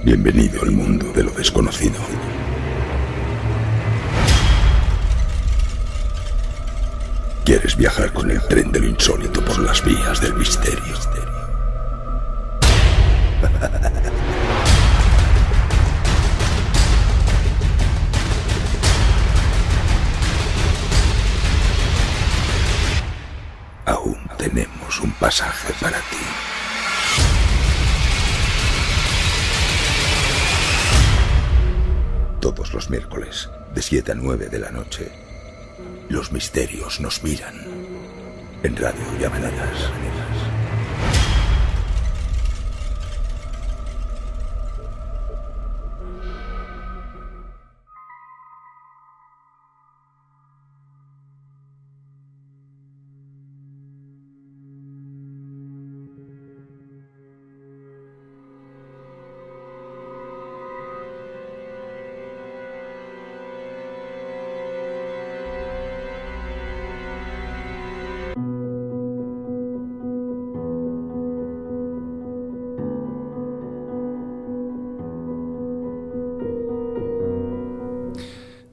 Bienvenido al mundo de lo desconocido. ¿Quieres viajar con el tren de lo insólito por las vías del misterio? Aún tenemos un pasaje para ti. Todos los miércoles, de 7 a 9 de la noche, los misterios nos miran. En Radio Llamadas.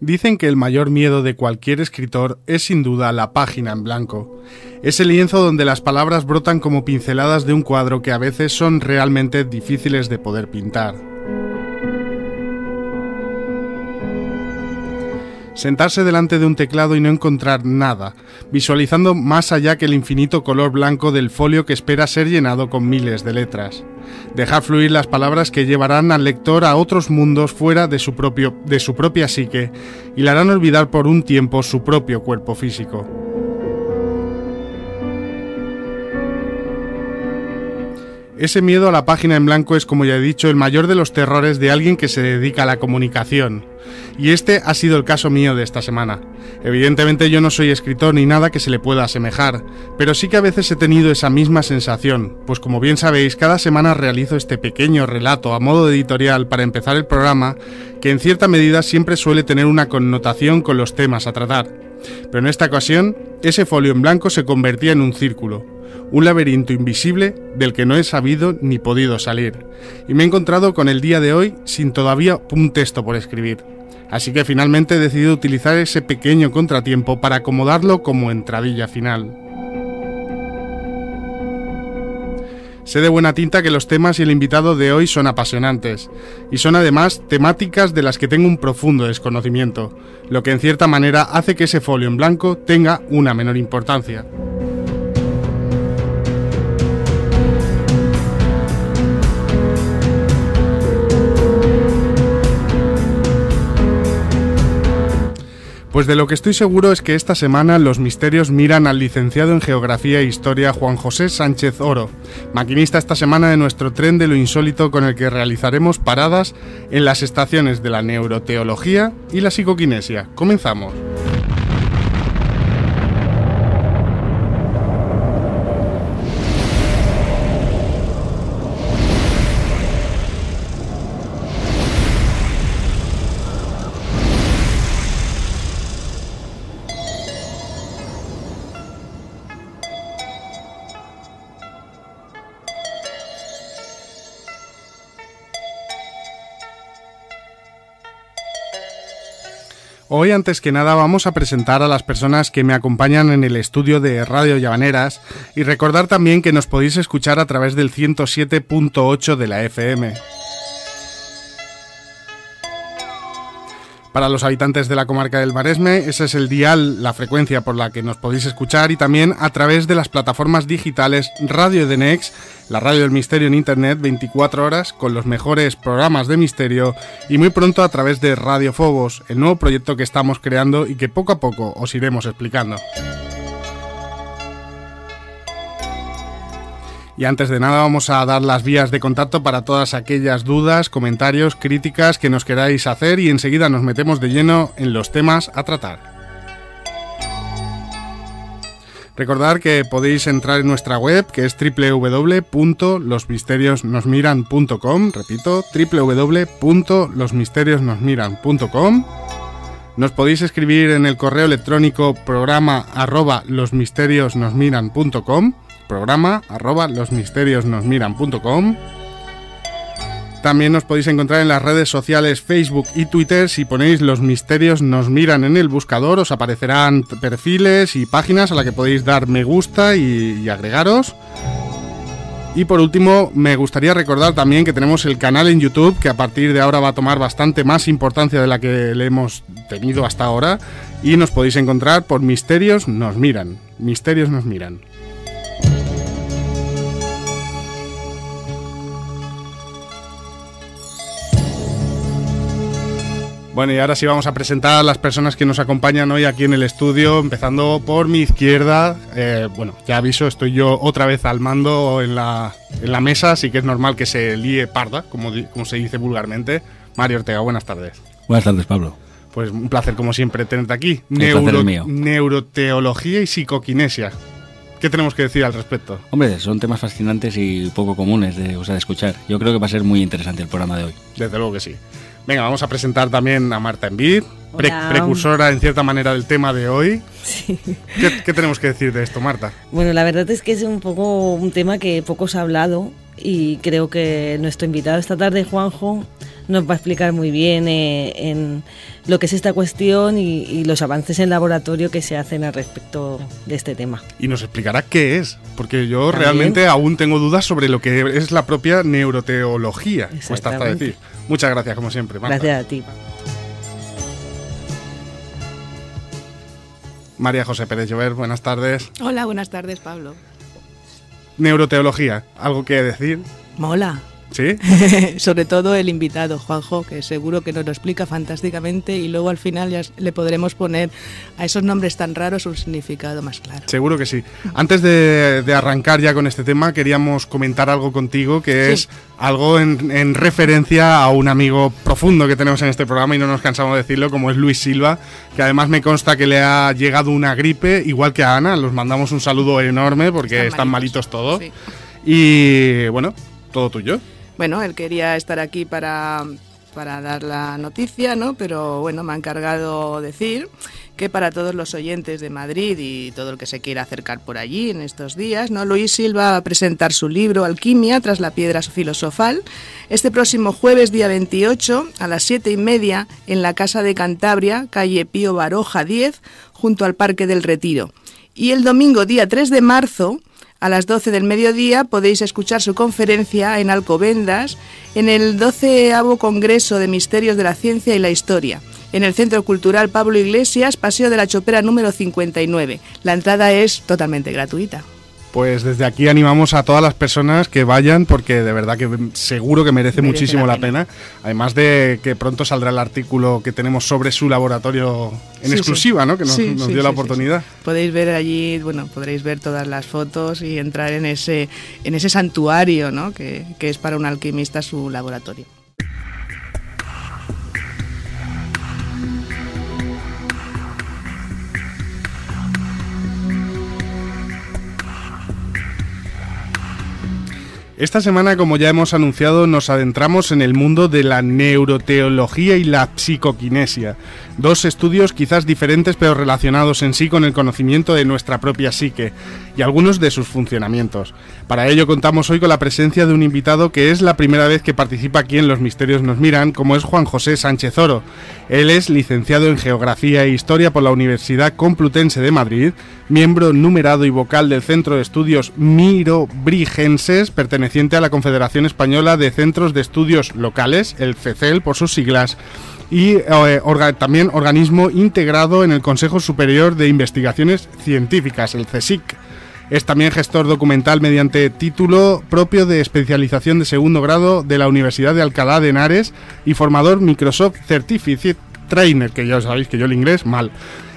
Dicen que el mayor miedo de cualquier escritor es sin duda la página en blanco. Ese lienzo donde las palabras brotan como pinceladas de un cuadro que a veces son realmente difíciles de poder pintar. Sentarse delante de un teclado y no encontrar nada, visualizando más allá que el infinito color blanco del folio que espera ser llenado con miles de letras. Dejar fluir las palabras que llevarán al lector a otros mundos fuera de su propia psique y le harán olvidar por un tiempo su propio cuerpo físico. Ese miedo a la página en blanco es, como ya he dicho, el mayor de los terrores de alguien que se dedica a la comunicación. Y este ha sido el caso mío de esta semana. Evidentemente yo no soy escritor ni nada que se le pueda asemejar, pero sí que a veces he tenido esa misma sensación, pues como bien sabéis, cada semana realizo este pequeño relato a modo de editorial para empezar el programa, que en cierta medida siempre suele tener una connotación con los temas a tratar. Pero en esta ocasión, ese folio en blanco se convertía en un círculo. Un laberinto invisible del que no he sabido ni podido salir. Y me he encontrado con el día de hoy sin todavía un texto por escribir. Así que finalmente he decidido utilizar ese pequeño contratiempo para acomodarlo como entradilla final. Sé de buena tinta que los temas y el invitado de hoy son apasionantes, y son además temáticas de las que tengo un profundo desconocimiento, lo que en cierta manera hace que ese folio en blanco tenga una menor importancia. Pues de lo que estoy seguro es que esta semana los misterios miran al licenciado en Geografía e Historia Juan José Sánchez Oro, maquinista esta semana de nuestro tren de lo insólito con el que realizaremos paradas en las estaciones de la neuroteología y la psicoquinesia. Comenzamos. Hoy, antes que nada, vamos a presentar a las personas que me acompañan en el estudio de Radio Llavaneras y recordar también que nos podéis escuchar a través del 107.8 de la FM. Para los habitantes de la comarca del Maresme, ese es el dial, la frecuencia por la que nos podéis escuchar, y también a través de las plataformas digitales Radio Edenex, la radio del misterio en internet, 24 horas, con los mejores programas de misterio, y muy pronto a través de Radio Fobos, el nuevo proyecto que estamos creando y que poco a poco os iremos explicando. Y antes de nada vamos a dar las vías de contacto para todas aquellas dudas, comentarios, críticas que nos queráis hacer, y enseguida nos metemos de lleno en los temas a tratar. Recordad que podéis entrar en nuestra web, que es www.losmisteriosnosmiran.com, repito, www.losmisteriosnosmiran.com. Nos podéis escribir en el correo electrónico programa@losmisteriosnosmiran.com, programa@losmisteriosnosmiran.com. También nos podéis encontrar en las redes sociales Facebook y Twitter. Si ponéis Los Misterios Nos Miran en el buscador, os aparecerán perfiles y páginas a las que podéis dar me gusta y agregaros. Y por último, me gustaría recordar también que tenemos el canal en YouTube, que a partir de ahora va a tomar bastante más importancia de la que le hemos tenido hasta ahora, y nos podéis encontrar por Misterios Nos Miran. Misterios Nos Miran. Bueno, y ahora sí vamos a presentar a las personas que nos acompañan hoy aquí en el estudio, empezando por mi izquierda. Bueno, ya aviso, estoy yo otra vez al mando en la mesa, así que es normal que se líe parda, como se dice vulgarmente. Mario Ortega, buenas tardes. Buenas tardes, Pablo. Pues un placer, como siempre, tenerte aquí. El placer es mío. Neuroteología y psicoquinesia. ¿Qué tenemos que decir al respecto? Hombre, son temas fascinantes y poco comunes de escuchar. Yo creo que va a ser muy interesante el programa de hoy. Desde luego que sí. Venga, vamos a presentar también a Marta Envid, precursora en cierta manera del tema de hoy. Sí. ¿Qué tenemos que decir de esto, Marta? Bueno, la verdad es que es un poco un tema que poco se ha hablado y creo que nuestro invitado esta tarde, Juanjo, nos va a explicar muy bien en lo que es esta cuestión y los avances en laboratorio que se hacen al respecto de este tema. Y nos explicará qué es, porque yo realmente aún tengo dudas sobre lo que es la propia neuroteología, cuesta hasta decir. Muchas gracias, como siempre, Marta. Gracias a ti. María José Pérez Llover, buenas tardes. Hola, buenas tardes, Pablo. Neuroteología, ¿algo que decir? Mola. ¿Sí? Sobre todo el invitado, Juanjo, que seguro que nos lo explica fantásticamente y luego al final ya le podremos poner a esos nombres tan raros un significado más claro. Seguro que sí. Antes de arrancar ya con este tema, queríamos comentar algo contigo que es algo en referencia a un amigo profundo que tenemos en este programa y no nos cansamos de decirlo, como es Luis Silva, que además me consta que le ha llegado una gripe, igual que a Ana. Los mandamos un saludo enorme porque están malitos todos. Sí. Y bueno, todo tuyo. Bueno, él quería estar aquí para dar la noticia, ¿no? Pero bueno, me ha encargado decir que para todos los oyentes de Madrid y todo el que se quiera acercar por allí en estos días, ¿no? Luis Silva va a presentar su libro Alquimia tras la piedra filosofal este próximo jueves, día 28, a las 7:30 en la Casa de Cantabria, calle Pío Baroja 10, junto al Parque del Retiro. Y el domingo, día 3 de marzo, a las 12 del mediodía podéis escuchar su conferencia en Alcobendas en el 12º Congreso de Misterios de la Ciencia y la Historia, en el Centro Cultural Pablo Iglesias, Paseo de la Chopera número 59. La entrada es totalmente gratuita. Pues desde aquí animamos a todas las personas que vayan, porque de verdad que seguro que merece muchísimo la pena. Además de que pronto saldrá el artículo que tenemos sobre su laboratorio en exclusiva, ¿no? Que nos dio la oportunidad. Sí. Podéis ver allí, bueno, podréis ver todas las fotos y entrar en ese santuario, ¿no? Que es para un alquimista su laboratorio. Esta semana, como ya hemos anunciado, nos adentramos en el mundo de la neuroteología y la psicoquinesia, dos estudios quizás diferentes pero relacionados en sí con el conocimiento de nuestra propia psique y algunos de sus funcionamientos. Para ello contamos hoy con la presencia de un invitado que es la primera vez que participa aquí en Los Misterios Nos Miran, como es Juan José Sánchez Oro. Él es licenciado en Geografía e Historia por la Universidad Complutense de Madrid, miembro numerado y vocal del Centro de Estudios Mirobrigenses, perteneciente a la Confederación Española de Centros de Estudios Locales, el CECEL por sus siglas, y también organismo integrado en el Consejo Superior de Investigaciones Científicas, el CSIC. Es también gestor documental mediante título propio de especialización de segundo grado de la Universidad de Alcalá de Henares y formador Microsoft Certificate Trainer, que ya sabéis que yo el inglés mal,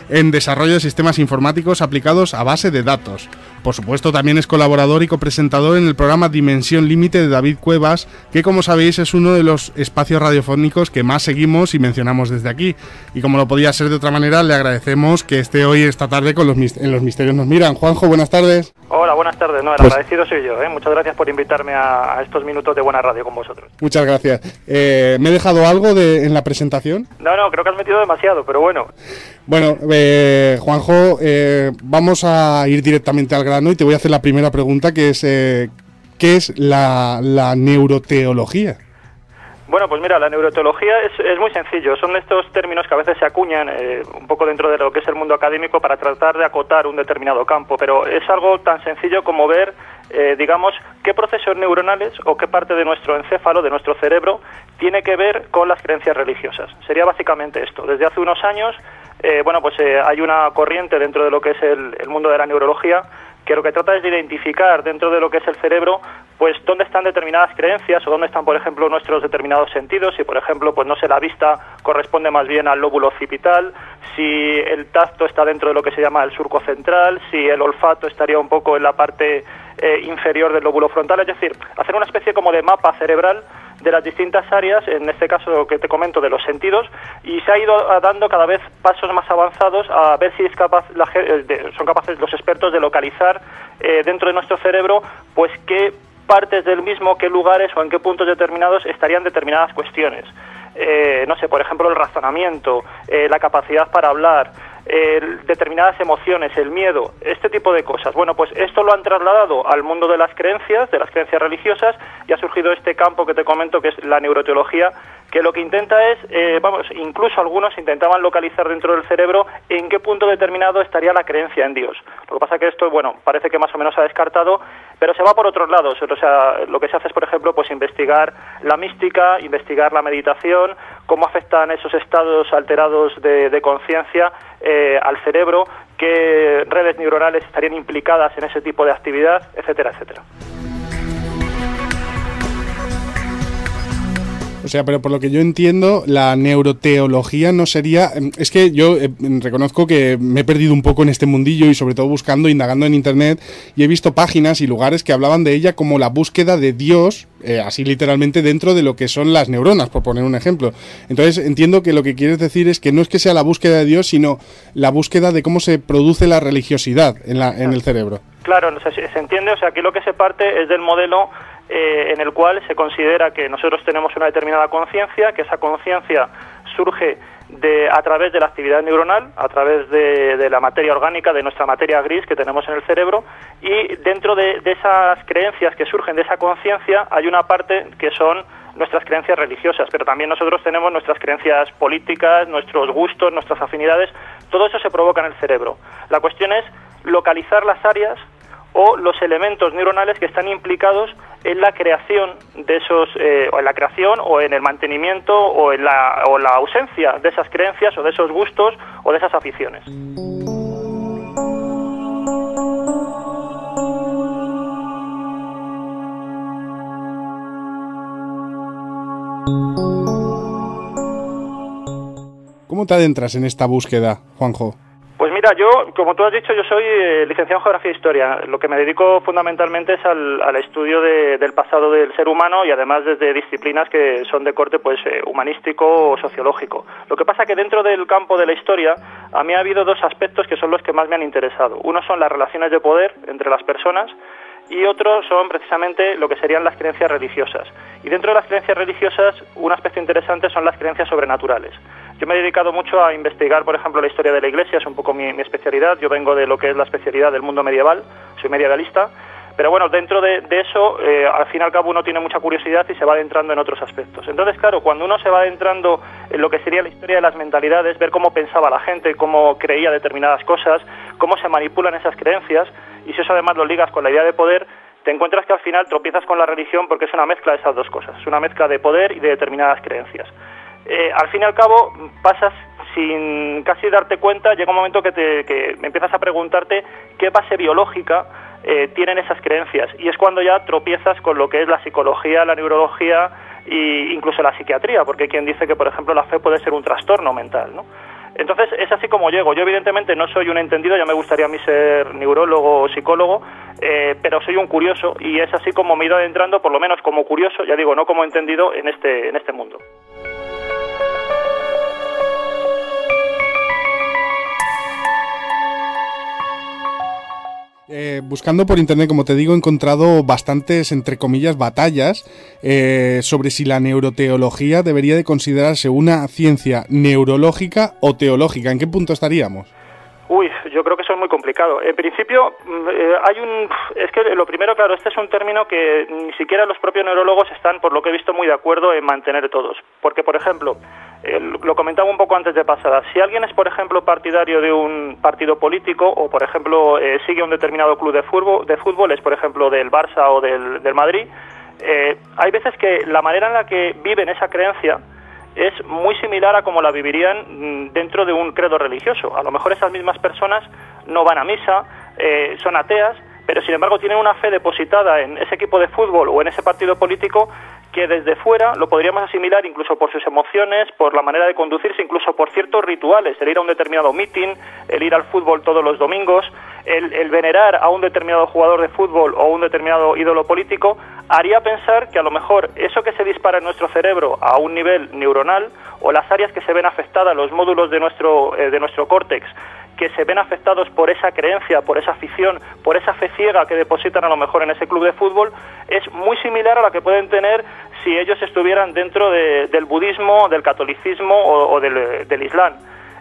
en desarrollo de sistemas informáticos aplicados a base de datos. Por supuesto, también es colaborador y copresentador en el programa Dimensión Límite de David Cuevas, que como sabéis es uno de los espacios radiofónicos que más seguimos y mencionamos desde aquí. Y como no podía ser de otra manera, le agradecemos que esté hoy esta tarde en Los Misterios Nos Miran. Juanjo, buenas tardes. Hola, buenas tardes. No, el agradecido soy yo. Muchas gracias por invitarme a estos minutos de buena radio con vosotros. Muchas gracias. ¿Me he dejado algo en la presentación? No, creo que has metido demasiado, pero bueno. Bueno, Juanjo, vamos a ir directamente al grano y te voy a hacer la primera pregunta, que es ¿qué es la neuroteología? Bueno, pues mira, la neuroteología es muy sencillo. Son estos términos que a veces se acuñan un poco dentro de lo que es el mundo académico para tratar de acotar un determinado campo, pero es algo tan sencillo como ver, digamos, qué procesos neuronales o qué parte de nuestro encéfalo, de nuestro cerebro, tiene que ver con las creencias religiosas. Sería básicamente esto. Desde hace unos años, hay una corriente dentro de lo que es el mundo de la neurología que lo que trata es de identificar dentro de lo que es el cerebro, pues dónde están determinadas creencias o dónde están, por ejemplo, nuestros determinados sentidos. Si, por ejemplo, pues no sé, la vista corresponde más bien al lóbulo occipital, si el tacto está dentro de lo que se llama el surco central, si el olfato estaría un poco en la parte inferior del lóbulo frontal, es decir, hacer una especie como de mapa cerebral de las distintas áreas, en este caso que te comento de los sentidos, y se ha ido dando cada vez pasos más avanzados a ver si son capaces los expertos de localizar dentro de nuestro cerebro pues qué partes del mismo, qué lugares o en qué puntos determinados estarían determinadas cuestiones. No sé, por ejemplo, el razonamiento, la capacidad para hablar, determinadas emociones, el miedo, este tipo de cosas. Bueno, pues esto lo han trasladado al mundo de las creencias religiosas, y ha surgido este campo que te comento, que es la neuroteología, que lo que intenta es, incluso algunos intentaban localizar dentro del cerebro en qué punto determinado estaría la creencia en Dios. Lo que pasa que esto, parece que más o menos se ha descartado, pero se va por otros lados. O sea, lo que se hace es, por ejemplo, pues investigar la mística, investigar la meditación, cómo afectan esos estados alterados de conciencia al cerebro, qué redes neuronales estarían implicadas en ese tipo de actividad, etcétera, etcétera. O sea, pero por lo que yo entiendo, la neuroteología no sería... Es que yo reconozco que me he perdido un poco en este mundillo y sobre todo buscando, indagando en Internet, y he visto páginas y lugares que hablaban de ella como la búsqueda de Dios, así literalmente dentro de lo que son las neuronas, por poner un ejemplo. Entonces entiendo que lo que quieres decir es que no es que sea la búsqueda de Dios, sino la búsqueda de cómo se produce la religiosidad en el cerebro. Claro, se entiende, o sea, aquí lo que se parte es del modelo en el cual se considera que nosotros tenemos una determinada conciencia, que esa conciencia surge a través de la actividad neuronal, a través de la materia orgánica, de nuestra materia gris que tenemos en el cerebro, y dentro de esas creencias que surgen de esa conciencia hay una parte que son nuestras creencias religiosas, pero también nosotros tenemos nuestras creencias políticas, nuestros gustos, nuestras afinidades, todo eso se provoca en el cerebro. La cuestión es localizar las áreas o los elementos neuronales que están implicados en la creación de esos, o en la creación o en el mantenimiento o en la ausencia de esas creencias o de esos gustos o de esas aficiones. ¿Cómo te adentras en esta búsqueda, Juanjo? Pues mira, yo, como tú has dicho, yo soy licenciado en Geografía e Historia. Lo que me dedico fundamentalmente es al estudio del pasado del ser humano, y además desde disciplinas que son de corte pues humanístico o sociológico. Lo que pasa que dentro del campo de la historia a mí ha habido dos aspectos que son los que más me han interesado. Uno son las relaciones de poder entre las personas, y otros son precisamente lo que serían las creencias religiosas. Y dentro de las creencias religiosas, un aspecto interesante son las creencias sobrenaturales. Yo me he dedicado mucho a investigar, por ejemplo, la historia de la Iglesia, es un poco mi especialidad. Yo vengo de lo que es la especialidad del mundo medieval, soy medievalista, pero bueno, dentro de eso, al fin y al cabo uno tiene mucha curiosidad y se va adentrando en otros aspectos. Entonces, claro, cuando uno se va adentrando en lo que sería la historia de las mentalidades, ver cómo pensaba la gente, cómo creía determinadas cosas, cómo se manipulan esas creencias, y si eso además lo ligas con la idea de poder, te encuentras que al final tropiezas con la religión, porque es una mezcla de esas dos cosas, es una mezcla de poder y de determinadas creencias. Al fin y al cabo pasas sin casi darte cuenta, llega un momento que empiezas a preguntarte qué base biológica tienen esas creencias, y es cuando ya tropiezas con lo que es la psicología, la neurología e incluso la psiquiatría, porque hay quien dice que, por ejemplo, la fe puede ser un trastorno mental, ¿no? Entonces es así como llego. Yo evidentemente no soy un entendido, ya me gustaría a mí ser neurólogo o psicólogo, pero soy un curioso, y es así como me he ido adentrando, por lo menos como curioso, ya digo, no como entendido, en este mundo. Buscando por internet, como te digo, he encontrado bastantes, entre comillas, batallas sobre si la neuroteología debería de considerarse una ciencia neurológica o teológica. ¿En qué punto estaríamos? Uy, yo creo que eso es muy complicado. En principio, es que lo primero, claro, este es un término que ni siquiera los propios neurólogos están, por lo que he visto, muy de acuerdo en mantener todos. Porque, por ejemplo, lo comentaba un poco antes de pasada, si alguien es, por ejemplo, partidario de un partido político o, por ejemplo, sigue un determinado club de fútbol, es, por ejemplo, del Barça o del Madrid, hay veces que la manera en la que viven esa creencia es muy similar a como la vivirían dentro de un credo religioso. A lo mejor esas mismas personas no van a misa, son ateas, pero sin embargo tienen una fe depositada en ese equipo de fútbol o en ese partido político que desde fuera lo podríamos asimilar incluso por sus emociones, por la manera de conducirse, incluso por ciertos rituales, el ir a un determinado meeting, el ir al fútbol todos los domingos, el venerar a un determinado jugador de fútbol o un determinado ídolo político, haría pensar que a lo mejor eso que se dispara en nuestro cerebro a un nivel neuronal o las áreas que se ven afectadas, los módulos de nuestro córtex, que se ven afectados por esa creencia, por esa afición, por esa fe ciega que depositan a lo mejor en ese club de fútbol, es muy similar a la que pueden tener si ellos estuvieran dentro del budismo, del catolicismo o del islam.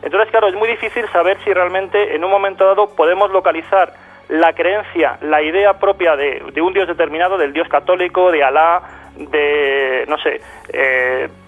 Entonces, claro, es muy difícil saber si realmente en un momento dado podemos localizar la creencia, la idea propia de un Dios determinado, del Dios católico, de Alá, de, no sé,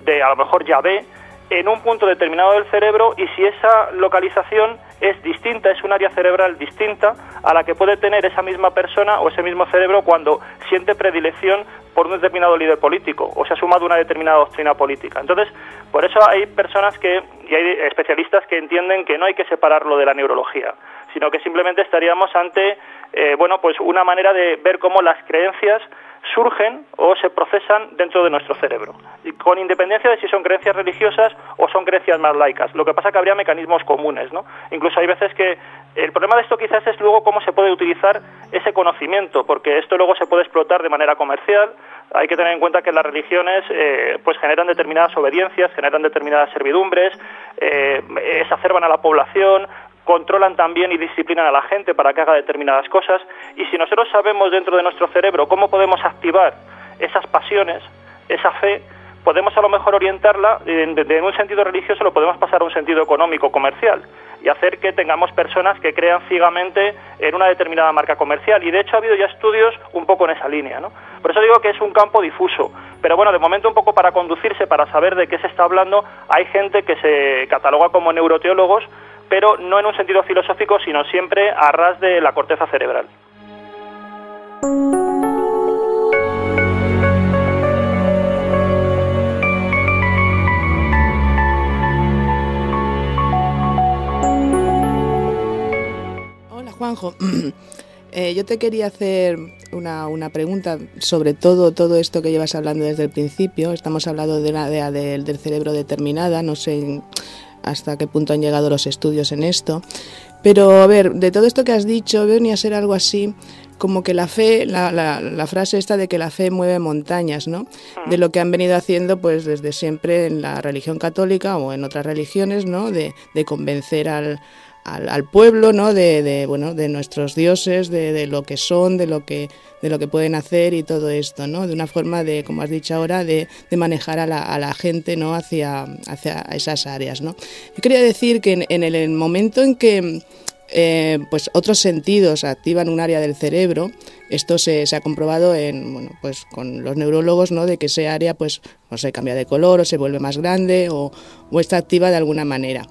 de a lo mejor Yahvé, en un punto determinado del cerebro, y si esa localización es distinta, es un área cerebral distinta a la que puede tener esa misma persona o ese mismo cerebro cuando siente predilección por un determinado líder político o se ha sumado a una determinada doctrina política. Entonces, por eso hay personas y hay especialistas que entienden que no hay que separarlo de la neurología, sino que simplemente estaríamos ante pues una manera de ver cómo las creencias surgen o se procesan dentro de nuestro cerebro, y con independencia de si son creencias religiosas o son creencias más laicas. Lo que pasa es que habría mecanismos comunes, ¿no? Incluso hay veces que el problema de esto quizás es luego cómo se puede utilizar ese conocimiento, porque esto luego se puede explotar de manera comercial. Hay que tener en cuenta que las religiones pues generan determinadas obediencias, generan determinadas servidumbres, exacerban a la población, controlan también y disciplinan a la gente para que haga determinadas cosas, y si nosotros sabemos dentro de nuestro cerebro cómo podemos activar esas pasiones, esa fe, podemos a lo mejor orientarla de un sentido religioso, lo podemos pasar a un sentido económico, comercial, y hacer que tengamos personas que crean ciegamente en una determinada marca comercial, y de hecho ha habido ya estudios un poco en esa línea, ¿no? Por eso digo que es un campo difuso, pero bueno, de momento un poco para conducirse, para saber de qué se está hablando, hay gente que se cataloga como neuroteólogos, pero no en un sentido filosófico, sino siempre a ras de la corteza cerebral. Hola, Juanjo. Yo te quería hacer una pregunta sobre todo esto que llevas hablando desde el principio. Estamos hablando de la idea del cerebro determinada, no sé hasta qué punto han llegado los estudios en esto, pero a ver, de todo esto que has dicho, venía a ser algo así como que la fe, la frase esta de que la fe mueve montañas, ¿no? De lo que han venido haciendo pues desde siempre en la religión católica o en otras religiones, ¿no? De convencer al pueblo, ¿no? De nuestros dioses, de lo que son, de lo que pueden hacer y todo esto, ¿no? De una forma de, como has dicho ahora, de manejar a la gente, ¿no? hacia esas áreas, ¿no? Yo quería decir que en el momento en que pues otros sentidos activan un área del cerebro, esto se ha comprobado pues con los neurólogos, ¿no? De que ese área pues no sé, cambia de color o se vuelve más grande o está activa de alguna manera.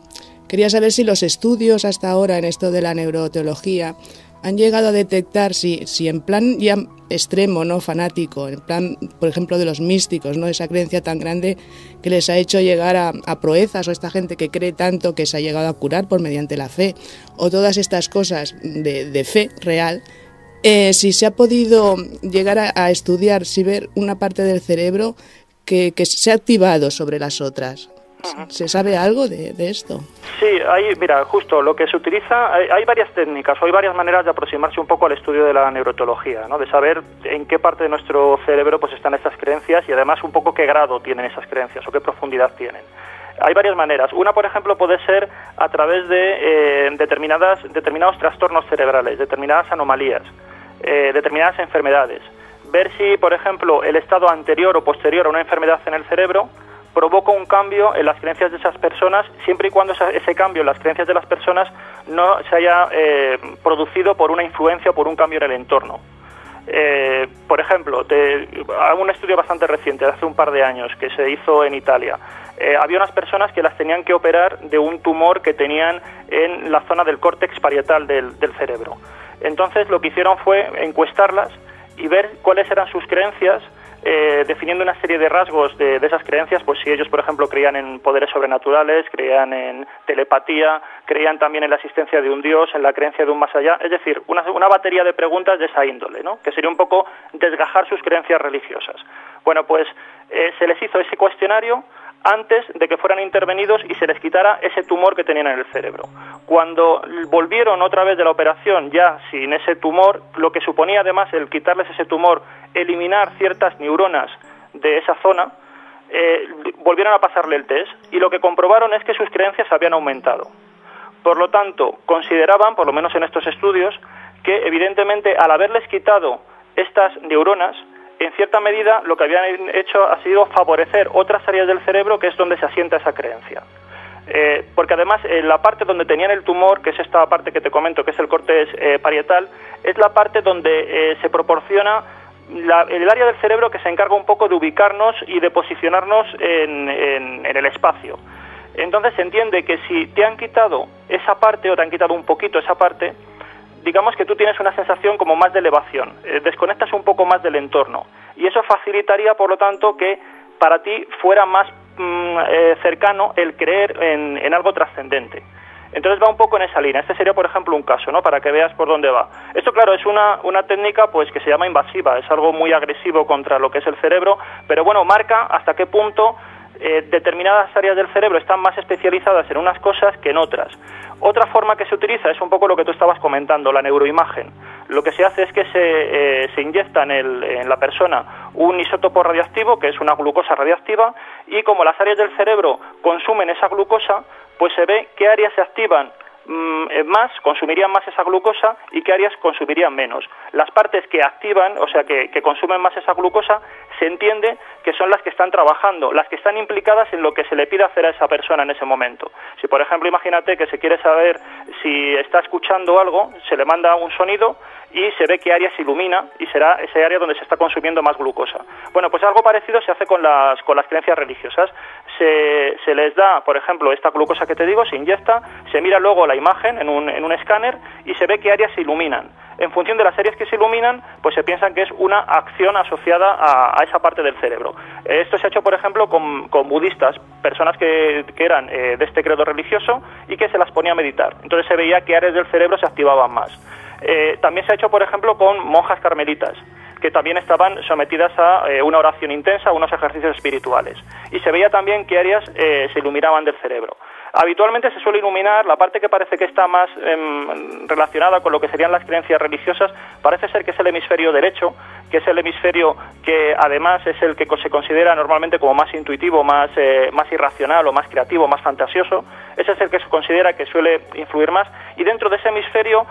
Quería saber si los estudios hasta ahora en esto de la neuroteología han llegado a detectar si en plan ya extremo, ¿no? Fanático, en plan, por ejemplo, de los místicos, ¿no? Esa creencia tan grande que les ha hecho llegar a proezas, o esta gente que cree tanto que se ha llegado a curar por mediante la fe, o todas estas cosas de fe real, si se ha podido llegar a estudiar, si ver una parte del cerebro que se ha activado sobre las otras. ¿Se sabe algo de esto? Sí, mira, justo lo que se utiliza, hay varias técnicas o hay varias maneras de aproximarse un poco al estudio de la neuroteología, ¿no? De saber en qué parte de nuestro cerebro pues están estas creencias y además un poco qué grado tienen esas creencias o qué profundidad tienen. Hay varias maneras. Una, por ejemplo, puede ser a través de determinados trastornos cerebrales, determinadas anomalías, determinadas enfermedades. Ver si, por ejemplo, el estado anterior o posterior a una enfermedad en el cerebro provoca un cambio en las creencias de esas personas, siempre y cuando ese cambio en las creencias de las personas no se haya producido por una influencia o por un cambio en el entorno. Por ejemplo, un estudio bastante reciente, de hace un par de años, que se hizo en Italia. Había unas personas que las tenían que operar de un tumor que tenían en la zona del córtex parietal del cerebro. Entonces lo que hicieron fue encuestarlas y ver cuáles eran sus creencias, definiendo una serie de rasgos de esas creencias, pues si ellos, por ejemplo, creían en poderes sobrenaturales, creían en telepatía, creían también en la existencia de un dios, en la creencia de un más allá, es decir, una batería de preguntas de esa índole, ¿no? Que sería un poco desgajar sus creencias religiosas. Bueno, pues se les hizo ese cuestionario antes de que fueran intervenidos y se les quitara ese tumor que tenían en el cerebro. Cuando volvieron otra vez de la operación ya sin ese tumor, lo que suponía además el quitarles ese tumor, eliminar ciertas neuronas de esa zona, volvieron a pasarle el test y lo que comprobaron es que sus creencias habían aumentado. Por lo tanto, consideraban, por lo menos en estos estudios, que evidentemente al haberles quitado estas neuronas, en cierta medida lo que habían hecho ha sido favorecer otras áreas del cerebro que es donde se asienta esa creencia. Porque además la parte donde tenían el tumor, que es esta parte que te comento, que es el córtex parietal, es la parte donde se proporciona el área del cerebro que se encarga un poco de ubicarnos y de posicionarnos en el espacio. Entonces se entiende que si te han quitado esa parte o te han quitado un poquito esa parte, digamos que tú tienes una sensación como más de elevación, desconectas un poco más del entorno y eso facilitaría, por lo tanto, que para ti fuera más cercano el creer en algo trascendente. Entonces va un poco en esa línea. Este sería, por ejemplo, un caso, ¿no? Para que veas por dónde va. Esto, claro, es una técnica pues que se llama invasiva, es algo muy agresivo contra lo que es el cerebro, pero bueno, marca hasta qué punto determinadas áreas del cerebro están más especializadas en unas cosas que en otras. Otra forma que se utiliza es un poco lo que tú estabas comentando, la neuroimagen. Lo que se hace es que se inyecta en la persona un isótopo radioactivo, que es una glucosa radioactiva, y como las áreas del cerebro consumen esa glucosa, pues se ve qué áreas se activan más, consumirían más esa glucosa y qué áreas consumirían menos. Las partes que activan, o sea, que consumen más esa glucosa, se entiende que son las que están trabajando, las que están implicadas en lo que se le pide hacer a esa persona en ese momento. Si, por ejemplo, imagínate que se quiere saber si está escuchando algo, se le manda un sonido y se ve qué área se ilumina y será ese área donde se está consumiendo más glucosa. Bueno, pues algo parecido se hace con las creencias religiosas. Se les da, por ejemplo, esta glucosa que te digo, se inyecta, se mira luego la imagen en un escáner y se ve qué áreas se iluminan. En función de las áreas que se iluminan, pues se piensan que es una acción asociada a esa parte del cerebro. Esto se ha hecho, por ejemplo, con budistas, personas que eran de este credo religioso y que se las ponía a meditar. Entonces se veía qué áreas del cerebro se activaban más. También se ha hecho, por ejemplo, con monjas carmelitas, que también estaban sometidas a una oración intensa, a unos ejercicios espirituales. Y se veía también qué áreas se iluminaban del cerebro. Habitualmente se suele iluminar la parte que parece que está más relacionada con lo que serían las creencias religiosas. Parece ser que es el hemisferio derecho, que es el hemisferio que además es el que se considera normalmente como más intuitivo, más irracional o más creativo, más fantasioso. Ese es el que se considera que suele influir más. Y dentro de ese hemisferio,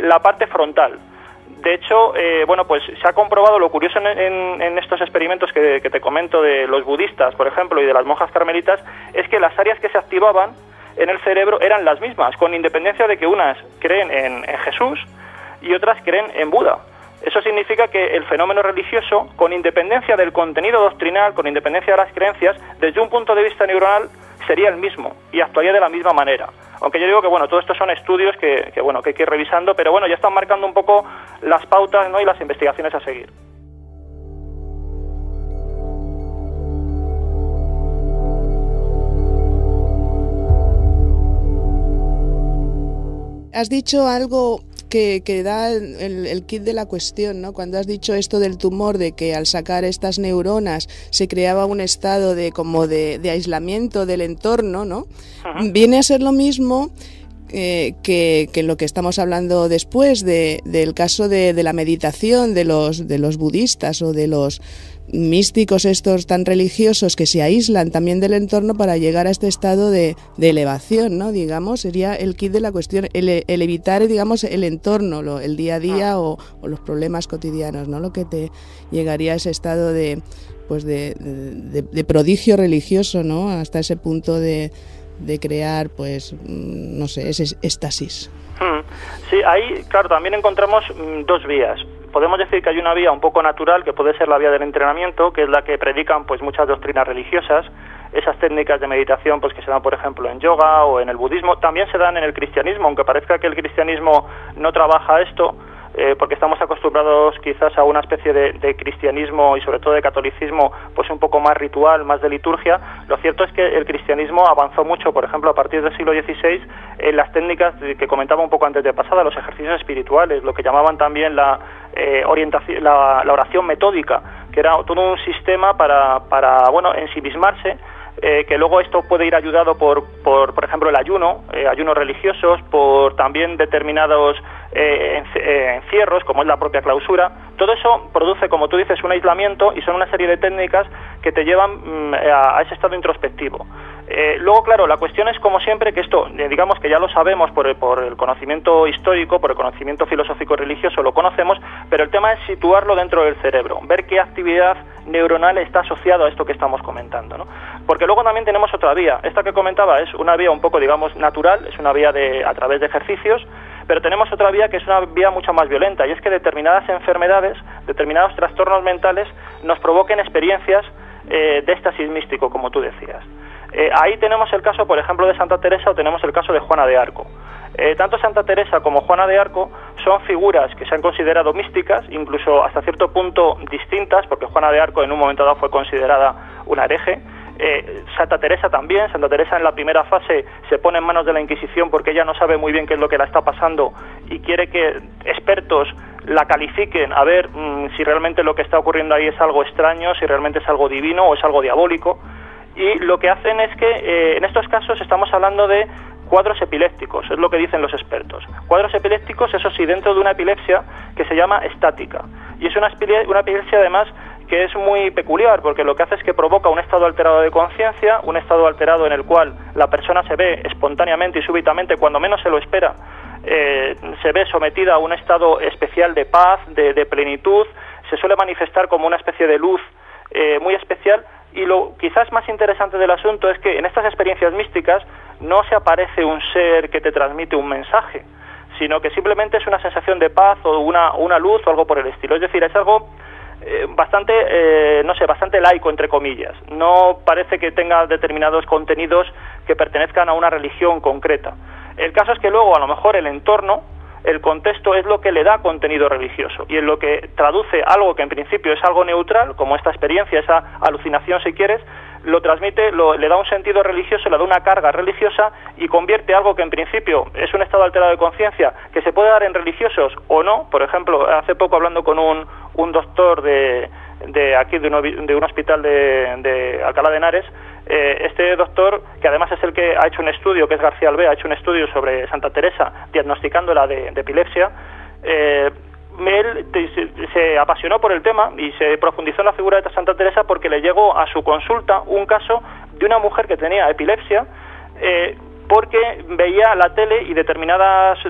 la parte frontal. De hecho, bueno, pues se ha comprobado, lo curioso en estos experimentos que te comento de los budistas, por ejemplo, y de las monjas carmelitas, es que las áreas que se activaban en el cerebro eran las mismas, con independencia de que unas creen en Jesús y otras creen en Buda. Eso significa que el fenómeno religioso, con independencia del contenido doctrinal, con independencia de las creencias, desde un punto de vista neuronal, sería el mismo y actuaría de la misma manera. Aunque yo digo que bueno, todo esto son estudios que hay que ir revisando, pero bueno, ya están marcando un poco las pautas, ¿no? Y las investigaciones a seguir. Has dicho algo que da el kit de la cuestión, ¿no? Cuando has dicho esto del tumor, de que al sacar estas neuronas se creaba un estado de aislamiento del entorno, ¿no? Ajá. Viene a ser lo mismo que lo que estamos hablando después del caso de la meditación de los budistas o de los místicos estos tan religiosos que se aíslan también del entorno para llegar a este estado de elevación, ¿no? Digamos, sería el kit de la cuestión, el evitar, digamos, el entorno, el día a día o los problemas cotidianos, ¿no? Lo que te llegaría a ese estado de prodigio religioso, ¿no? Hasta ese punto de crear, pues, no sé, ese éxtasis. Sí, ahí, claro, también encontramos dos vías. Podemos decir que hay una vía un poco natural, que puede ser la vía del entrenamiento, que es la que predican pues muchas doctrinas religiosas. Esas técnicas de meditación pues que se dan, por ejemplo, en yoga o en el budismo, también se dan en el cristianismo, aunque parezca que el cristianismo no trabaja esto, porque estamos acostumbrados quizás a una especie de cristianismo y sobre todo de catolicismo pues un poco más ritual, más de liturgia. Lo cierto es que el cristianismo avanzó mucho, por ejemplo, a partir del siglo XVI en las técnicas que comentaba un poco antes de pasada, los ejercicios espirituales, lo que llamaban también la oración metódica, que era todo un sistema para ensimismarse, que luego esto puede ir ayudado por ejemplo, el ayunos religiosos, por también determinados encierros, como es la propia clausura. Todo eso produce, como tú dices, un aislamiento y son una serie de técnicas que te llevan a ese estado introspectivo. Luego, claro, la cuestión es, como siempre, que esto, digamos que ya lo sabemos por el conocimiento histórico, por el conocimiento filosófico y religioso, lo conocemos, pero el tema es situarlo dentro del cerebro, ver qué actividad neuronal está asociada a esto que estamos comentando, ¿no? Porque luego también tenemos otra vía. Esta que comentaba es una vía un poco, digamos, natural, es una vía a través de ejercicios, pero tenemos otra vía que es una vía mucho más violenta, y es que determinadas enfermedades, determinados trastornos mentales nos provoquen experiencias de éxtasis místico, como tú decías. Ahí tenemos el caso, por ejemplo, de Santa Teresa, o tenemos el caso de Juana de Arco. Tanto Santa Teresa como Juana de Arco son figuras que se han considerado místicas, incluso hasta cierto punto distintas, porque Juana de Arco en un momento dado fue considerada una hereje. Santa Teresa también. Santa Teresa en la primera fase se pone en manos de la Inquisición porque ella no sabe muy bien qué es lo que la está pasando y quiere que expertos la califiquen a ver si realmente lo que está ocurriendo ahí es algo extraño, si realmente es algo divino o es algo diabólico. Y lo que hacen es que en estos casos estamos hablando de cuadros epilépticos, es lo que dicen los expertos. Cuadros epilépticos, eso sí, dentro de una epilepsia que se llama estática. Y es una epilepsia además que es muy peculiar, porque lo que hace es que provoca un estado alterado de conciencia, un estado alterado en el cual la persona se ve espontáneamente y súbitamente, cuando menos se lo espera, se ve sometida a un estado especial de paz, de plenitud, se suele manifestar como una especie de luz muy especial. Y lo quizás más interesante del asunto es que en estas experiencias místicas no se aparece un ser que te transmite un mensaje, sino que simplemente es una sensación de paz o una luz o algo por el estilo. Es decir, es algo bastante laico, entre comillas. No parece que tenga determinados contenidos que pertenezcan a una religión concreta. El caso es que luego, a lo mejor, el entorno, el contexto es lo que le da contenido religioso y en lo que traduce algo que en principio es algo neutral, como esta experiencia, esa alucinación si quieres, lo transmite, le da un sentido religioso, le da una carga religiosa y convierte algo que en principio es un estado alterado de conciencia que se puede dar en religiosos o no. Por ejemplo, hace poco hablando con un doctor de aquí de un hospital de Alcalá de Henares, este doctor, que además es el que ha hecho un estudio, que es García Alvea, ha hecho un estudio sobre Santa Teresa diagnosticándola de epilepsia. Él se apasionó por el tema y se profundizó en la figura de Santa Teresa porque le llegó a su consulta un caso de una mujer que tenía epilepsia, porque veía la tele y determinados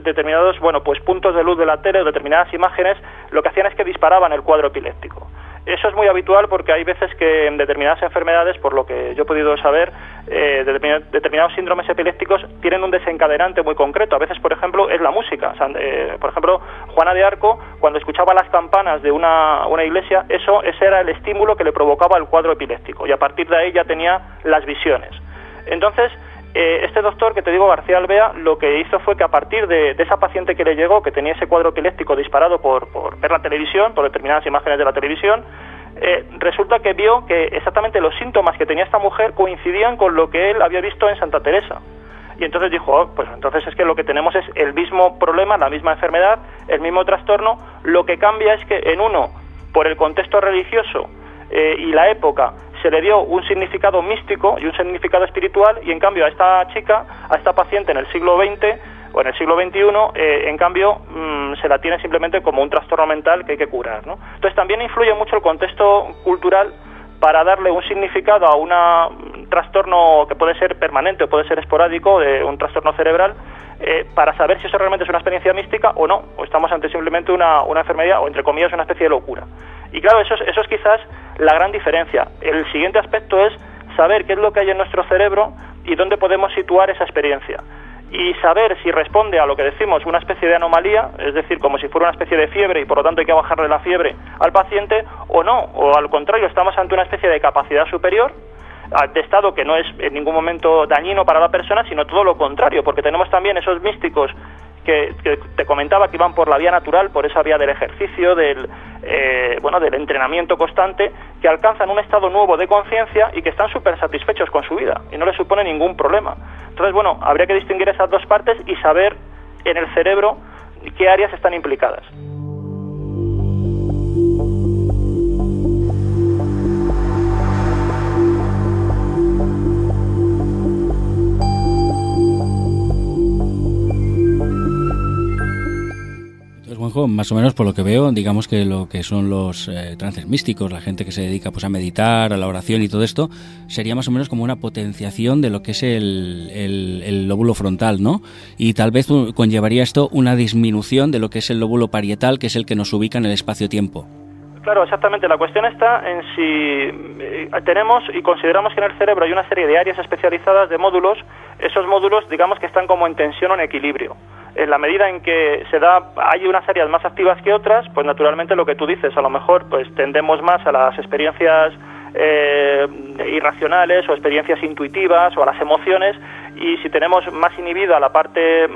puntos de luz de la tele o determinadas imágenes lo que hacían es que disparaban el cuadro epiléptico. Eso es muy habitual porque hay veces que en determinadas enfermedades, por lo que yo he podido saber, determinados síndromes epilépticos tienen un desencadenante muy concreto. A veces, por ejemplo, es la música. Por ejemplo, Juana de Arco, cuando escuchaba las campanas de una iglesia, ese era el estímulo que le provocaba el cuadro epiléptico y a partir de ahí ya tenía las visiones. Entonces, este doctor, que te digo, García Alvea, lo que hizo fue que a partir de esa paciente que le llegó, que tenía ese cuadro epiléptico disparado por ver la televisión, por determinadas imágenes de la televisión, resulta que vio que exactamente los síntomas que tenía esta mujer coincidían con lo que él había visto en Santa Teresa. Y entonces dijo, pues entonces es que lo que tenemos es el mismo problema, la misma enfermedad, el mismo trastorno. Lo que cambia es que en uno, por el contexto religioso y la época, se le dio un significado místico y un significado espiritual, y en cambio a esta chica, a esta paciente en el siglo XX o en el siglo XXI, en cambio, se la tiene simplemente como un trastorno mental que hay que curar, ¿no? Entonces también influye mucho el contexto cultural para darle un significado a un trastorno que puede ser permanente o puede ser esporádico, de un trastorno cerebral, para saber si eso realmente es una experiencia mística o no, o estamos ante simplemente una enfermedad, o entre comillas una especie de locura. Y claro, eso es quizás la gran diferencia. El siguiente aspecto es saber qué es lo que hay en nuestro cerebro y dónde podemos situar esa experiencia. Y saber si responde a lo que decimos una especie de anomalía, es decir, como si fuera una especie de fiebre y por lo tanto hay que bajarle la fiebre al paciente, o no, o al contrario, estamos ante una especie de capacidad superior, de estado que no es en ningún momento dañino para la persona, sino todo lo contrario, porque tenemos también esos místicos que te comentaba que iban por la vía natural, por esa vía del ejercicio, del entrenamiento constante, que alcanzan un estado nuevo de conciencia y que están súper satisfechos con su vida y no les supone ningún problema. Entonces, bueno, habría que distinguir esas dos partes y saber en el cerebro qué áreas están implicadas. Juanjo, más o menos por lo que veo, digamos que lo que son los trances místicos, la gente que se dedica pues a meditar, a la oración y todo esto, sería más o menos como una potenciación de lo que es el lóbulo frontal, ¿no? Y tal vez conllevaría esto una disminución de lo que es el lóbulo parietal, que es el que nos ubica en el espacio-tiempo. Claro, exactamente. La cuestión está en si tenemos y consideramos que en el cerebro hay una serie de áreas especializadas de módulos. Esos módulos, digamos que están como en tensión o en equilibrio. En la medida en que hay unas áreas más activas que otras, pues naturalmente lo que tú dices, a lo mejor pues tendemos más a las experiencias irracionales o experiencias intuitivas o a las emociones, y si tenemos más inhibida la parte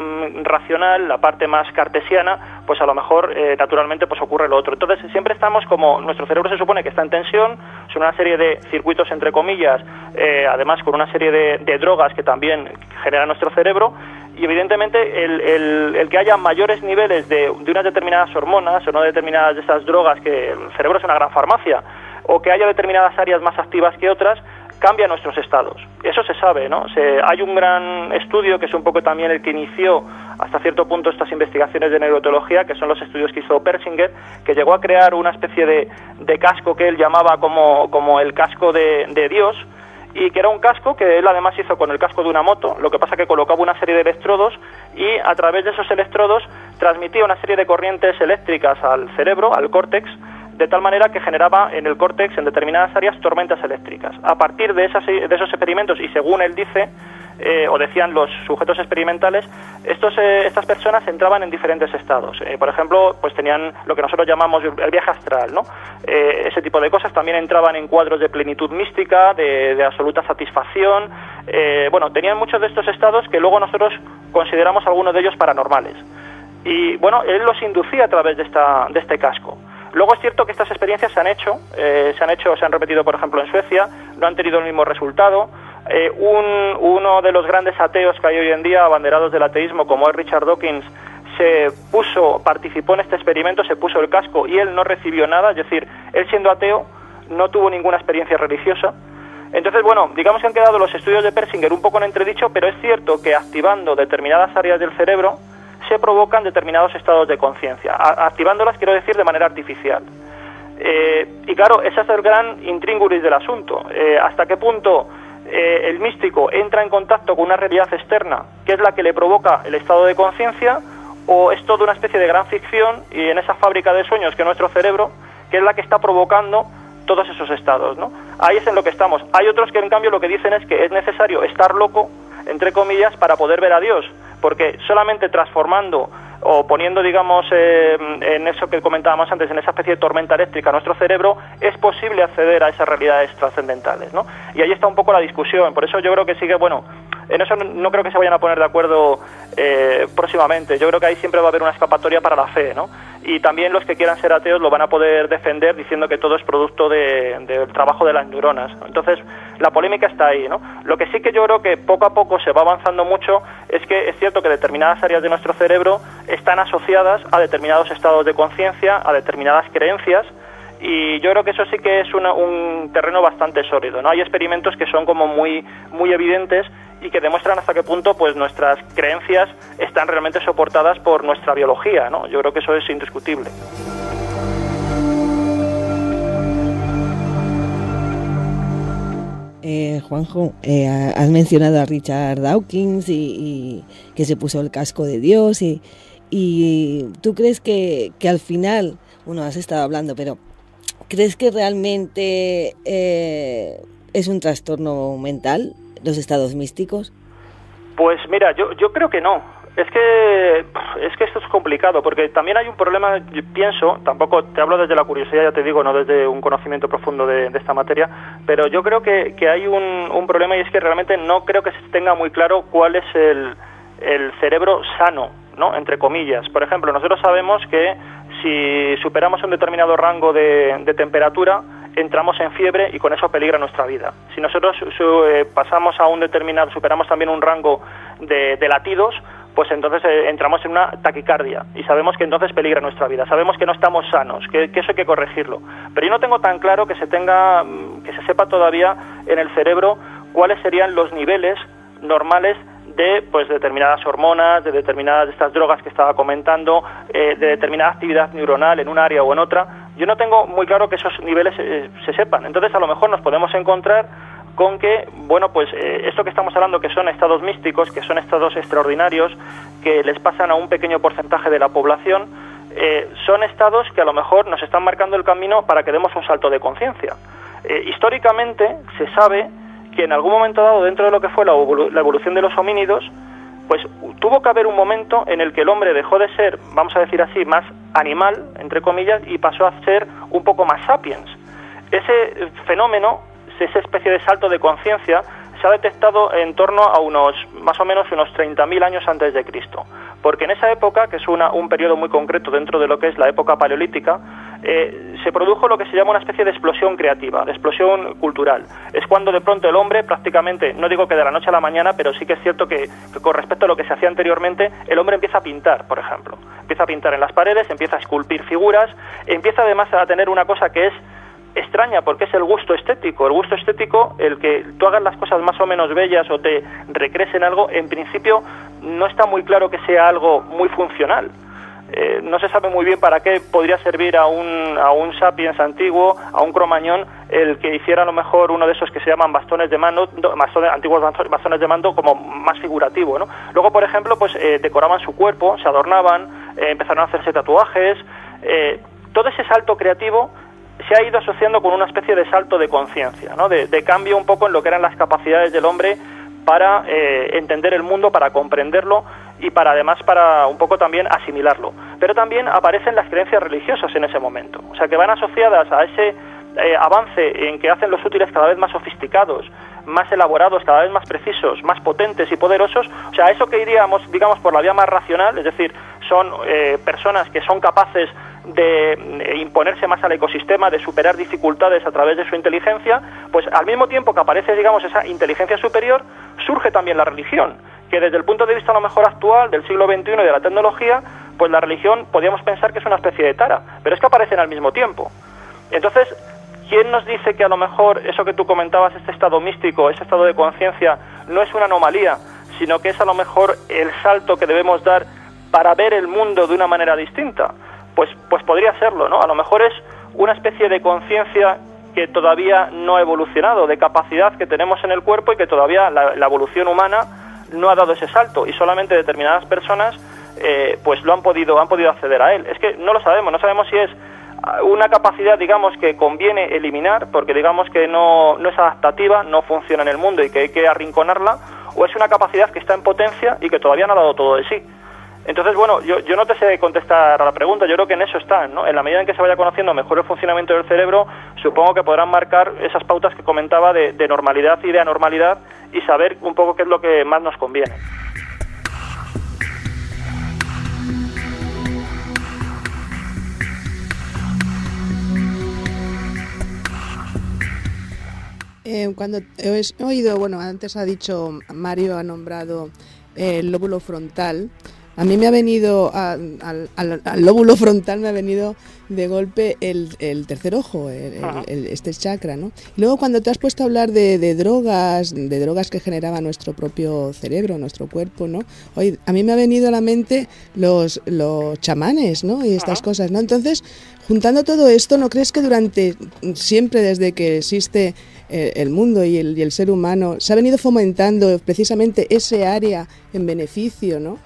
racional, la parte más cartesiana, pues a lo mejor naturalmente pues ocurre lo otro. Entonces siempre estamos como, nuestro cerebro se supone que está en tensión, son una serie de circuitos entre comillas, además con una serie de drogas que también genera nuestro cerebro, y evidentemente el que haya mayores niveles de unas determinadas hormonas o no determinadas de esas drogas, que el cerebro es una gran farmacia, o que haya determinadas áreas más activas que otras, cambia nuestros estados. Eso se sabe, ¿no? Hay un gran estudio que es un poco también el que inició hasta cierto punto estas investigaciones de neuroetología, que son los estudios que hizo Persinger, que llegó a crear una especie de casco que él llamaba como el casco de Dios, y que era un casco que él además hizo con el casco de una moto. Lo que pasa que colocaba una serie de electrodos y a través de esos electrodos transmitía una serie de corrientes eléctricas al cerebro, al córtex, de tal manera que generaba en el córtex, en determinadas áreas, tormentas eléctricas. A partir de esos experimentos, y según él dice, o decían los sujetos experimentales, estas personas entraban en diferentes estados. Por ejemplo, pues tenían lo que nosotros llamamos el viaje astral, ¿no? Ese tipo de cosas. También entraban en cuadros de plenitud mística, de absoluta satisfacción. Tenían muchos de estos estados que luego nosotros consideramos algunos de ellos paranormales. Y bueno, él los inducía a través de este casco. Luego es cierto que estas experiencias se han repetido, por ejemplo, en Suecia, no han tenido el mismo resultado. Uno de los grandes ateos que hay hoy en día, abanderados del ateísmo, como es Richard Dawkins, participó en este experimento, se puso el casco y él no recibió nada, es decir, él siendo ateo no tuvo ninguna experiencia religiosa. Entonces, bueno, digamos que han quedado los estudios de Persinger un poco en entredicho, pero es cierto que activando determinadas áreas del cerebro se provocan determinados estados de conciencia, activándolas, quiero decir, de manera artificial. Y claro, ese es el gran intríngulis del asunto. ¿Hasta qué punto el místico entra en contacto con una realidad externa, que es la que le provoca el estado de conciencia, o es toda una especie de gran ficción y en esa fábrica de sueños que es nuestro cerebro, que es la que está provocando todos esos estados, ¿no? Ahí es en lo que estamos. Hay otros que en cambio lo que dicen es que es necesario estar loco, entre comillas, para poder ver a Dios, porque solamente transformando o poniendo, digamos, en eso que comentábamos antes, en esa especie de tormenta eléctrica nuestro cerebro, es posible acceder a esas realidades trascendentales, ¿no? Y ahí está un poco la discusión. Por eso yo creo que sigue, bueno, en eso no creo que se vayan a poner de acuerdo próximamente. Yo creo que ahí siempre va a haber una escapatoria para la fe, ¿no? Y también los que quieran ser ateos lo van a poder defender diciendo que todo es producto del trabajo de las neuronas. Entonces, la polémica está ahí, ¿no? Lo que sí que yo creo que poco a poco se va avanzando mucho es que es cierto que determinadas áreas de nuestro cerebro están asociadas a determinados estados de conciencia, a determinadas creencias, y yo creo que eso sí que es un terreno bastante sólido, ¿no? Hay experimentos que son como muy, muy evidentes y que demuestran hasta qué punto pues nuestras creencias están realmente soportadas por nuestra biología, ¿no? Yo creo que eso es indiscutible. Juanjo, has mencionado a Richard Dawkins y que se puso el casco de Dios y ¿tú crees que al final, bueno, has estado hablando, pero ¿crees que realmente es un trastorno mental los estados místicos? Pues mira, yo creo que no. Es que esto es complicado, porque también hay un problema, yo pienso, tampoco te hablo desde la curiosidad, ya te digo, no desde un conocimiento profundo de esta materia, pero yo creo que hay un problema, y es que realmente no creo que se tenga muy claro cuál es el cerebro sano, ¿no? Entre comillas. Por ejemplo, nosotros sabemos que si superamos un determinado rango de temperatura, entramos en fiebre y con eso peligra nuestra vida. Si nosotros pasamos a un determinado, superamos también un rango de latidos, pues entonces entramos en una taquicardia y sabemos que entonces peligra nuestra vida. Sabemos que no estamos sanos, que eso hay que corregirlo. Pero yo no tengo tan claro que se sepa todavía en el cerebro cuáles serían los niveles normales de pues determinadas hormonas, de determinadas de estas drogas que estaba comentando, de determinada actividad neuronal en un área o en otra. Yo no tengo muy claro que esos niveles se sepan. Entonces, a lo mejor nos podemos encontrar con que, bueno, pues esto que estamos hablando, que son estados místicos, que son estados extraordinarios, que les pasan a un pequeño porcentaje de la población, son estados que a lo mejor nos están marcando el camino para que demos un salto de conciencia. Históricamente se sabe que en algún momento dado, dentro de lo que fue la evolución de los homínidos, pues tuvo que haber un momento en el que el hombre dejó de ser, vamos a decir así, más animal, entre comillas, y pasó a ser un poco más sapiens. Ese fenómeno, esa especie de salto de conciencia, se ha detectado en torno a más o menos unos 30.000 años antes de Cristo. Porque en esa época, que es un periodo muy concreto dentro de lo que es la época paleolítica, se produjo lo que se llama una especie de explosión creativa, de explosión cultural. Es cuando de pronto el hombre prácticamente, no digo que de la noche a la mañana, pero sí que es cierto que con respecto a lo que se hacía anteriormente, el hombre empieza a pintar, por ejemplo. Empieza a pintar en las paredes, empieza a esculpir figuras, empieza además a tener una cosa que es extraña, porque es el gusto estético. El gusto estético, el que tú hagas las cosas más o menos bellas o te recrees en algo, en principio no está muy claro que sea algo muy funcional. No se sabe muy bien para qué podría servir a un sapiens antiguo, a un cromañón, el que hiciera a lo mejor uno de esos que se llaman bastones de mando, antiguos bastones de mando, como más figurativo, ¿no? Luego, por ejemplo, pues decoraban su cuerpo, se adornaban, empezaron a hacerse tatuajes. Todo ese salto creativo se ha ido asociando con una especie de salto de conciencia, ¿no? De cambio un poco en lo que eran las capacidades del hombre para entender el mundo, para comprenderlo y además para un poco también asimilarlo. Pero también aparecen las creencias religiosas en ese momento, o sea, que van asociadas a ese avance en que hacen los útiles cada vez más sofisticados, más elaborados, cada vez más precisos, más potentes y poderosos. O sea, eso que iríamos, digamos, por la vía más racional, es decir, son personas que son capaces de imponerse más al ecosistema, de superar dificultades a través de su inteligencia, pues al mismo tiempo que aparece, digamos, esa inteligencia superior, surge también la religión, que desde el punto de vista a lo mejor actual, del siglo XXI y de la tecnología, pues la religión podríamos pensar que es una especie de tara, pero es que aparecen al mismo tiempo. Entonces, ¿quién nos dice que a lo mejor eso que tú comentabas, este estado místico, ese estado de conciencia, no es una anomalía, sino que es a lo mejor el salto que debemos dar para ver el mundo de una manera distinta? Pues podría serlo, ¿no? A lo mejor es una especie de conciencia que todavía no ha evolucionado, de capacidad que tenemos en el cuerpo y que todavía la evolución humana no ha dado ese salto, y solamente determinadas personas pues lo han podido acceder a él. Es que no lo sabemos, no sabemos si es una capacidad, digamos, que conviene eliminar porque digamos que no es adaptativa, no funciona en el mundo y que hay que arrinconarla, o es una capacidad que está en potencia y que todavía no ha dado todo de sí. Entonces, bueno, yo no te sé contestar a la pregunta. Yo creo que en eso están, ¿no? En la medida en que se vaya conociendo mejor el funcionamiento del cerebro, supongo que podrán marcar esas pautas que comentaba de normalidad y de anormalidad, y saber un poco qué es lo que más nos conviene. Cuando he oído, bueno, antes ha dicho, Mario ha nombrado el lóbulo frontal. A mí me ha venido, al lóbulo frontal me ha venido de golpe el tercer ojo, este chakra, ¿no? Y luego cuando te has puesto a hablar de drogas que generaba nuestro propio cerebro, nuestro cuerpo, ¿no? Hoy a mí me ha venido a la mente los chamanes, ¿no? Y estas cosas, ¿no? Entonces, juntando todo esto, ¿no crees que durante siempre desde que existe el mundo y el ser humano se ha venido fomentando precisamente ese área en beneficio, ¿no?,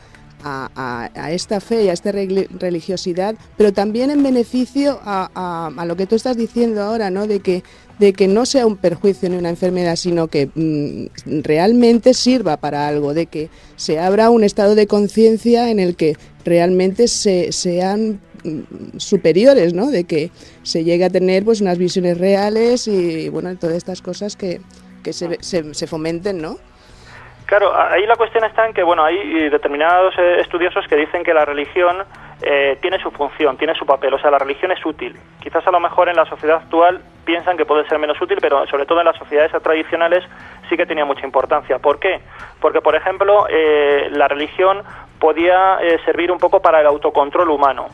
a esta fe y a esta religiosidad, pero también en beneficio a lo que tú estás diciendo ahora, ¿no?, de que no sea un perjuicio ni una enfermedad, sino que realmente sirva para algo, de que se abra un estado de conciencia en el que realmente sean superiores, ¿no?, de que se llegue a tener pues unas visiones reales y bueno, todas estas cosas que se fomenten, ¿no? Claro, ahí la cuestión está en que, bueno, hay determinados estudiosos que dicen que la religión tiene su función, tiene su papel, o sea, la religión es útil. Quizás a lo mejor en la sociedad actual piensan que puede ser menos útil, pero sobre todo en las sociedades tradicionales sí que tenía mucha importancia. ¿Por qué? Porque, por ejemplo, la religión podía servir un poco para el autocontrol humano,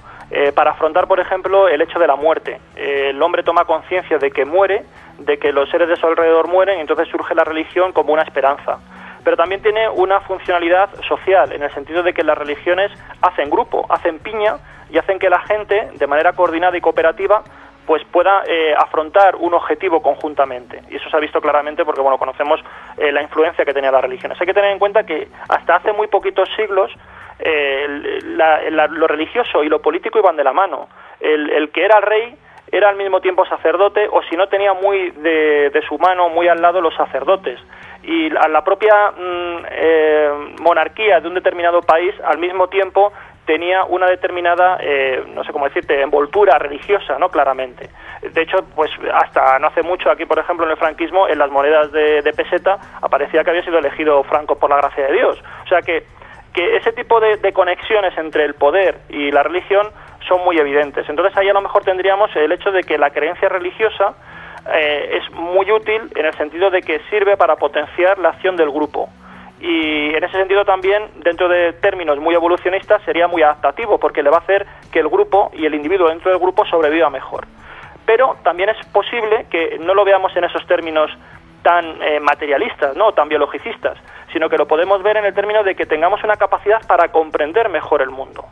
para afrontar, por ejemplo, el hecho de la muerte. El hombre toma conciencia de que muere, de que los seres de su alrededor mueren, y entonces surge la religión como una esperanza. Pero también tiene una funcionalidad social, en el sentido de que las religiones hacen grupo, hacen piña y hacen que la gente, de manera coordinada y cooperativa, pues pueda afrontar un objetivo conjuntamente. Y eso se ha visto claramente porque, bueno, conocemos la influencia que tenía las religiones. Hay que tener en cuenta que hasta hace muy poquitos siglos lo religioso y lo político iban de la mano. El que era rey era al mismo tiempo sacerdote, o si no tenía muy de su mano, muy al lado, los sacerdotes. Y la propia monarquía de un determinado país al mismo tiempo tenía una determinada, no sé cómo decirte, envoltura religiosa, ¿no?, claramente. De hecho, pues hasta no hace mucho, aquí por ejemplo en el franquismo, en las monedas de peseta aparecía que había sido elegido Franco por la gracia de Dios. O sea que ese tipo de conexiones entre el poder y la religión son muy evidentes. Entonces ahí a lo mejor tendríamos el hecho de que la creencia religiosa es muy útil en el sentido de que sirve para potenciar la acción del grupo. Y en ese sentido también, dentro de términos muy evolucionistas, sería muy adaptativo, porque le va a hacer que el grupo y el individuo dentro del grupo sobreviva mejor. Pero también es posible que no lo veamos en esos términos tan materialistas, ¿no?, tan biologicistas, sino que lo podemos ver en el término de que tengamos una capacidad para comprender mejor el mundo.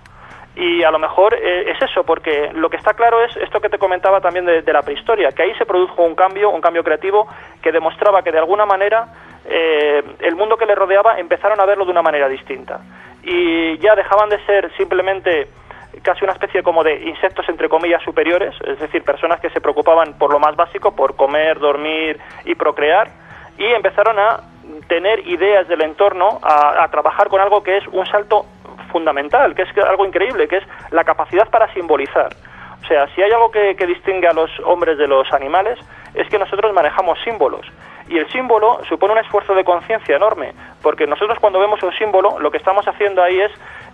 Y a lo mejor es eso, porque lo que está claro es esto que te comentaba también de la prehistoria, que ahí se produjo un cambio creativo que demostraba que de alguna manera el mundo que le rodeaba empezaron a verlo de una manera distinta. Y ya dejaban de ser simplemente casi una especie como de insectos entre comillas superiores, es decir, personas que se preocupaban por lo más básico, por comer, dormir y procrear, y empezaron a tener ideas del entorno, a trabajar con algo que es un salto fundamental, que es algo increíble, que es la capacidad para simbolizar. O sea, si hay algo que distingue a los hombres de los animales, es que nosotros manejamos símbolos. Y el símbolo supone un esfuerzo de conciencia enorme, porque nosotros cuando vemos un símbolo, lo que estamos haciendo ahí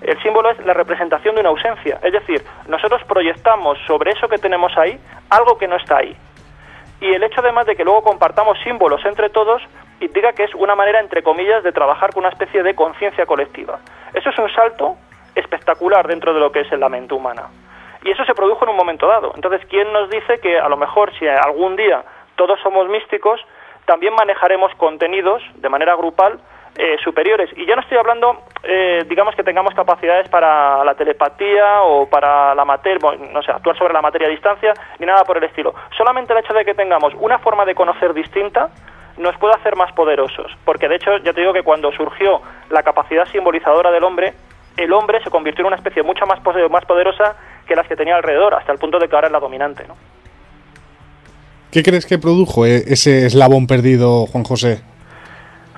el símbolo es la representación de una ausencia. Es decir, nosotros proyectamos sobre eso que tenemos ahí, algo que no está ahí. Y el hecho además de que luego compartamos símbolos entre todos, indica que es una manera, entre comillas, de trabajar con una especie de conciencia colectiva. Eso es un salto espectacular dentro de lo que es la mente humana. Y eso se produjo en un momento dado. Entonces, ¿quién nos dice que a lo mejor si algún día todos somos místicos, también manejaremos contenidos de manera grupal superiores? Y ya no estoy hablando, digamos, que tengamos capacidades para la telepatía o para la materia, no sé, actuar sobre la materia a distancia, ni nada por el estilo. Solamente el hecho de que tengamos una forma de conocer distinta nos puede hacer más poderosos, porque de hecho ya te digo que cuando surgió la capacidad simbolizadora del hombre, el hombre se convirtió en una especie mucho más poderosa que las que tenía alrededor, hasta el punto de que ahora es la dominante, ¿no? ¿Qué crees que produjo ese eslabón perdido, Juan José?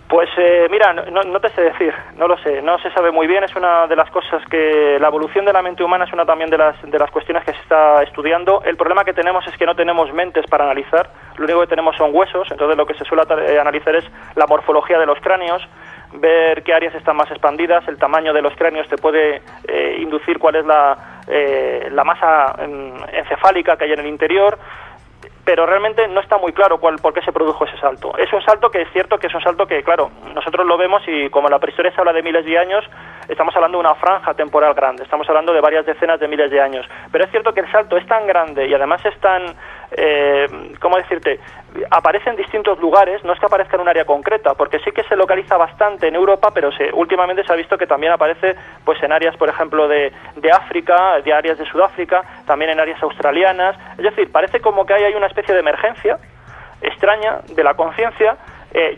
Pues mira, no te sé decir, no lo sé, no se sabe muy bien. Es una de las cosas que la evolución de la mente humana es una también de las cuestiones que se está estudiando. El problema que tenemos es que no tenemos mentes para analizar, lo único que tenemos son huesos, entonces lo que se suele analizar es la morfología de los cráneos, ver qué áreas están más expandidas, el tamaño de los cráneos te puede inducir cuál es la masa encefálica que hay en el interior, pero realmente no está muy claro por qué se produjo ese salto. Es un salto que es cierto que es un salto que, claro, nosotros nosotros lo vemos y como en la prehistoria se habla de miles de años, estamos hablando de una franja temporal grande, estamos hablando de varias decenas de miles de años. Pero es cierto que el salto es tan grande y además es tan, ¿cómo decirte?, aparece en distintos lugares, no es que aparezca en un área concreta, porque sí que se localiza bastante en Europa, pero últimamente se ha visto que también aparece pues en áreas, por ejemplo, de África, de áreas de Sudáfrica, también en áreas australianas. Es decir, parece como que hay una especie de emergencia extraña de la conciencia.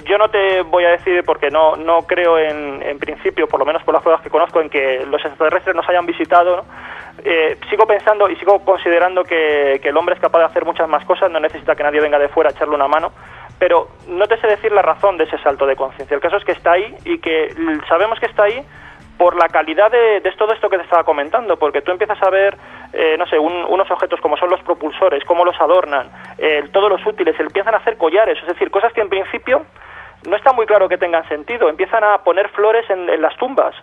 Yo no te voy a decir, porque no creo en principio, por lo menos por las pruebas que conozco, en que los extraterrestres nos hayan visitado, ¿no? Sigo pensando y sigo considerando que el hombre es capaz de hacer muchas más cosas, no necesita que nadie venga de fuera a echarle una mano, pero no te sé decir la razón de ese salto de conciencia. El caso es que está ahí y que sabemos que está ahí por la calidad de todo esto que te estaba comentando, porque tú empiezas a ver, no sé, unos objetos como son los propulsores, cómo los adornan, todos los útiles, empiezan a hacer collares, es decir, cosas que en principio no está muy claro que tengan sentido, empiezan a poner flores en las tumbas,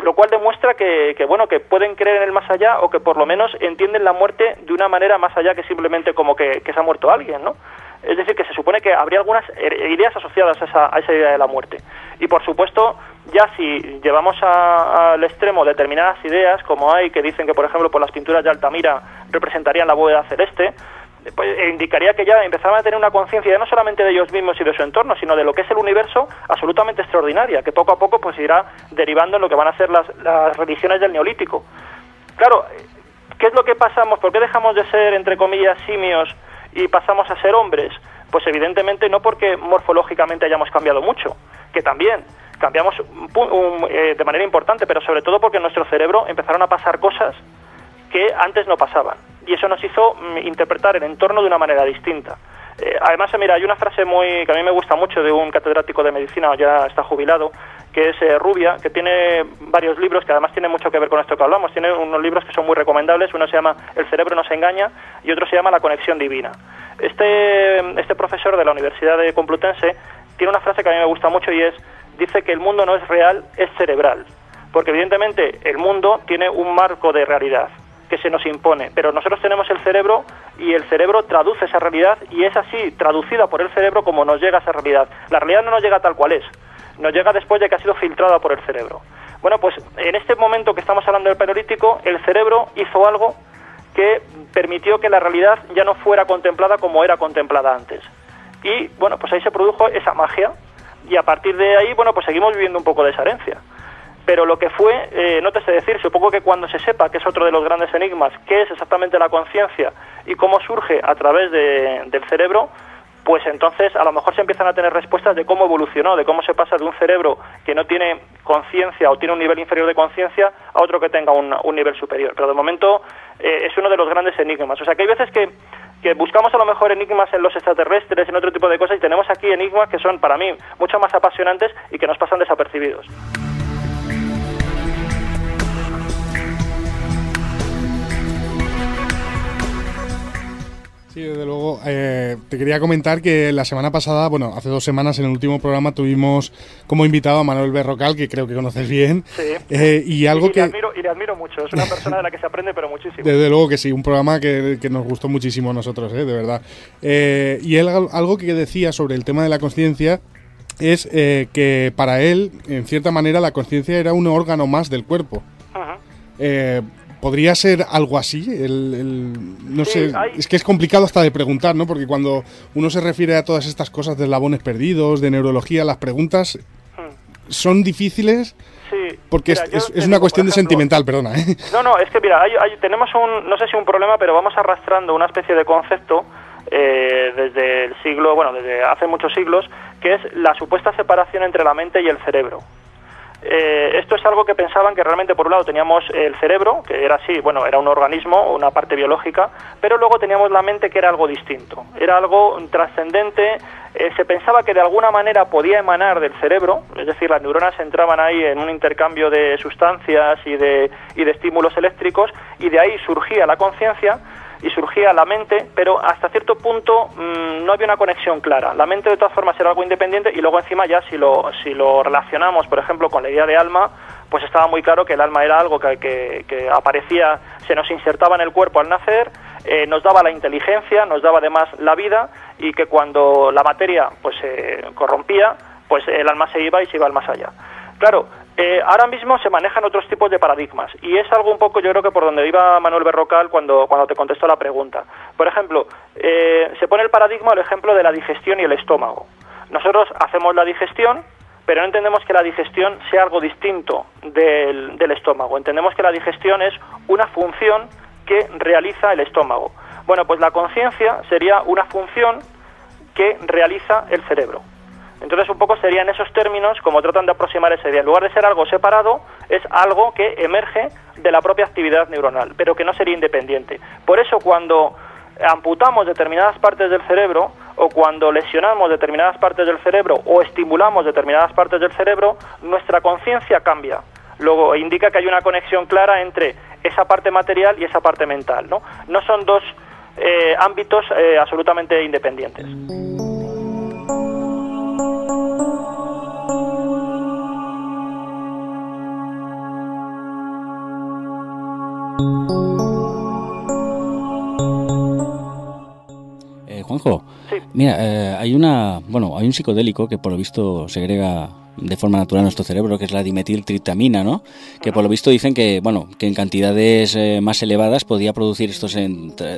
lo cual demuestra que pueden creer en el más allá o que por lo menos entienden la muerte de una manera más allá que simplemente como que se ha muerto alguien, ¿no? Es decir, que se supone que habría algunas ideas asociadas a esa idea de la muerte. Y por supuesto, ya si llevamos al extremo determinadas ideas, como hay que dicen que, por ejemplo, por las pinturas de Altamira representarían la bóveda celeste, pues indicaría que ya empezaban a tener una conciencia ya no solamente de ellos mismos y de su entorno, sino de lo que es el universo absolutamente extraordinaria, que poco a poco pues irá derivando en lo que van a ser las religiones del Neolítico. Claro, ¿qué es lo que pasamos? ¿Por qué dejamos de ser, entre comillas, simios y pasamos a ser hombres? Pues evidentemente no porque morfológicamente hayamos cambiado mucho, que también cambiamos de manera importante, pero sobre todo porque en nuestro cerebro empezaron a pasar cosas que antes no pasaban, y eso nos hizo interpretar el entorno de una manera distinta. Además, mira, hay una frase que a mí me gusta mucho de un catedrático de medicina, ya está jubilado, que es Rubia, que tiene varios libros que además tienen mucho que ver con esto que hablamos. Tiene unos libros que son muy recomendables, uno se llama El cerebro nos engaña y otro se llama La conexión divina. Este profesor de la Universidad de Complutense tiene una frase que a mí me gusta mucho y dice que el mundo no es real, es cerebral, porque evidentemente el mundo tiene un marco de realidad que se nos impone, pero nosotros tenemos el cerebro y el cerebro traduce esa realidad y es así, traducida por el cerebro, como nos llega esa realidad. La realidad no nos llega tal cual es, nos llega después de que ha sido filtrada por el cerebro. Bueno, pues en este momento que estamos hablando del Paleolítico, el cerebro hizo algo que permitió que la realidad ya no fuera contemplada como era contemplada antes. Y bueno, pues ahí se produjo esa magia y a partir de ahí, bueno, pues seguimos viviendo un poco de esa herencia. Pero lo que fue, no te sé decir, supongo que cuando se sepa, que es otro de los grandes enigmas, qué es exactamente la conciencia y cómo surge a través del cerebro, pues entonces a lo mejor se empiezan a tener respuestas de cómo evolucionó, de cómo se pasa de un cerebro que no tiene conciencia o tiene un nivel inferior de conciencia a otro que tenga un nivel superior. Pero de momento es uno de los grandes enigmas. O sea que hay veces que buscamos a lo mejor enigmas en los extraterrestres, en otro tipo de cosas, y tenemos aquí enigmas que son para mí mucho más apasionantes y que nos pasan desapercibidos. Sí, desde luego. Te quería comentar que la semana pasada, bueno, hace 2 semanas en el último programa tuvimos como invitado a Manuel Berrocal, que creo que conoces bien. Sí. Y algo que... le admiro mucho, es una persona de la que se aprende, pero muchísimo. Desde luego que sí, un programa que nos gustó muchísimo a nosotros, de verdad. Y él, algo que decía sobre el tema de la conciencia es que para él, en cierta manera, la conciencia era un órgano más del cuerpo. Ajá. ¿Podría ser algo así? No sé, es que es complicado hasta de preguntar, ¿no? Porque cuando uno se refiere a todas estas cosas de eslabones perdidos, de neurología, las preguntas son difíciles porque mira, es una cuestión de sentimental, perdona. No, es que mira, tenemos no sé si un problema, pero vamos arrastrando una especie de concepto desde el siglo, desde hace muchos siglos, que es la supuesta separación entre la mente y el cerebro. Esto es algo que pensaban que realmente por un lado teníamos el cerebro, que era así, era un organismo, una parte biológica, pero luego teníamos la mente, que era algo distinto, era algo trascendente. Se pensaba que de alguna manera podía emanar del cerebro, es decir, las neuronas entraban ahí en un intercambio de sustancias y de estímulos eléctricos, y de ahí surgía la conciencia y surgía la mente, pero hasta cierto punto no había una conexión clara. La mente de todas formas era algo independiente, y luego encima ya si lo relacionamos, por ejemplo, con la idea de alma, pues estaba muy claro que el alma era algo que aparecía, se nos insertaba en el cuerpo al nacer, nos daba la inteligencia, nos daba además la vida, y que cuando la materia pues se corrompía, pues el alma se iba y se iba al más allá. Claro, ahora mismo se manejan otros tipos de paradigmas y es algo un poco, yo creo que por donde iba Manuel Berrocal cuando te contestó la pregunta. Por ejemplo, se pone el paradigma, el ejemplo de la digestión y el estómago. Nosotros hacemos la digestión, pero no entendemos que la digestión sea algo distinto del estómago. Entendemos que la digestión es una función que realiza el estómago. Bueno, pues la conciencia sería una función que realiza el cerebro. Entonces un poco serían esos términos como tratan de aproximar esa idea. En lugar de ser algo separado, es algo que emerge de la propia actividad neuronal, pero que no sería independiente. Por eso cuando amputamos determinadas partes del cerebro, o cuando lesionamos determinadas partes del cerebro, o estimulamos determinadas partes del cerebro, nuestra conciencia cambia. Luego indica que hay una conexión clara entre esa parte material y esa parte mental, ¿no? No son dos ámbitos absolutamente independientes. Juanjo, sí. Mira, hay un psicodélico que por lo visto segrega de forma natural nuestro cerebro, que es la dimetiltriptamina, ¿no? Que por lo visto dicen que en cantidades más elevadas podía producir estos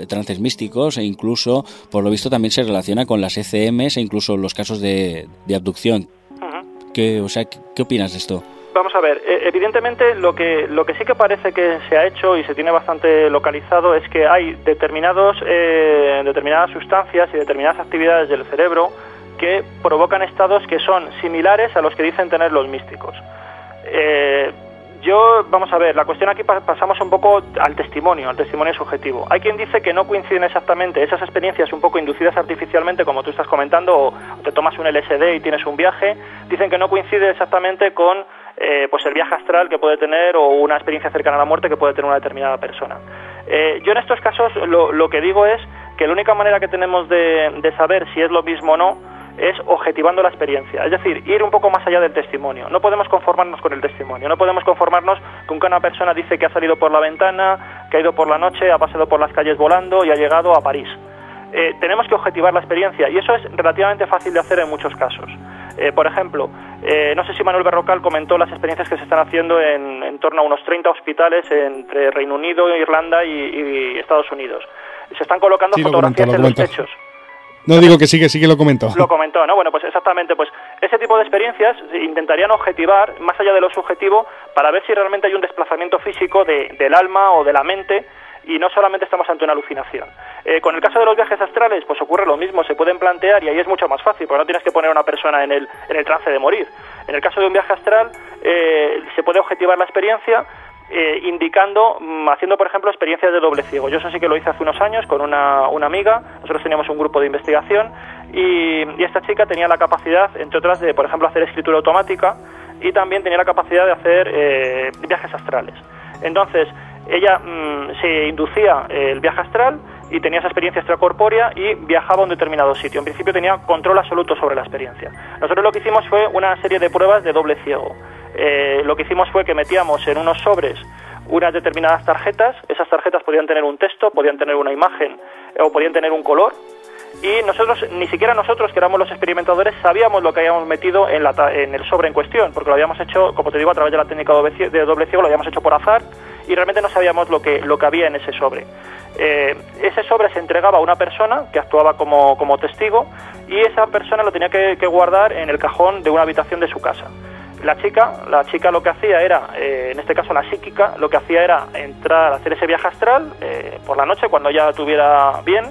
trances místicos, e incluso por lo visto también se relaciona con las ECMs e incluso los casos de abducción. Uh-huh. ¿Qué opinas de esto? Vamos a ver, evidentemente lo que sí que parece que se ha hecho y se tiene bastante localizado es que hay determinadas sustancias y determinadas actividades del cerebro que provocan estados que son similares a los que dicen tener los místicos. Vamos a ver, la cuestión aquí pasamos un poco al testimonio subjetivo. Hay quien dice que no coinciden exactamente esas experiencias un poco inducidas artificialmente, como tú estás comentando, o te tomas un LSD y tienes un viaje, dicen que no coincide exactamente con pues el viaje astral que puede tener o una experiencia cercana a la muerte que puede tener una determinada persona. Yo en estos casos lo que digo es que la única manera que tenemos de saber si es lo mismo o no es objetivando la experiencia, es decir, ir un poco más allá del testimonio. No podemos conformarnos con el testimonio, no podemos conformarnos con que una persona dice que ha salido por la ventana, que ha ido por la noche, ha pasado por las calles volando y ha llegado a París. Tenemos que objetivar la experiencia y eso es relativamente fácil de hacer en muchos casos. Por ejemplo, no sé si Manuel Berrocal comentó las experiencias que se están haciendo en torno a unos 30 hospitales entre Reino Unido, Irlanda y Estados Unidos. Se están colocando fotografías en los techos. No, digo que sí que lo comentó. Lo comentó, ¿no? Bueno, pues exactamente, pues ese tipo de experiencias intentarían objetivar, más allá de lo subjetivo, para ver si realmente hay un desplazamiento físico del alma o de la mente, y no solamente estamos ante una alucinación. Con el caso de los viajes astrales, pues ocurre lo mismo, se pueden plantear, y ahí es mucho más fácil, porque no tienes que poner a una persona en el trance de morir. En el caso de un viaje astral, se puede objetivar la experiencia, indicando, haciendo por ejemplo experiencias de doble ciego. Yo eso sí que lo hice hace unos años con una amiga. Nosotros teníamos un grupo de investigación y esta chica tenía la capacidad, entre otras, de por ejemplo hacer escritura automática, y también tenía la capacidad de hacer viajes astrales. Entonces ella se inducía el viaje astral y tenía esa experiencia extracorpórea y viajaba a un determinado sitio. En principio tenía control absoluto sobre la experiencia. Nosotros lo que hicimos fue una serie de pruebas de doble ciego. Lo que hicimos fue que metíamos en unos sobres unas determinadas tarjetas. Esas tarjetas podían tener un texto, podían tener una imagen o podían tener un color, y nosotros, ni siquiera nosotros, que éramos los experimentadores, sabíamos lo que habíamos metido en el sobre en cuestión, porque lo habíamos hecho, como te digo, a través de la técnica de doble ciego, lo habíamos hecho por azar y realmente no sabíamos lo que había en ese sobre. Ese sobre se entregaba a una persona que actuaba como testigo, y esa persona lo tenía que guardar en el cajón de una habitación de su casa. La chica lo que hacía era, en este caso la psíquica, lo que hacía era entrar a hacer ese viaje astral por la noche, cuando ya estuviera bien,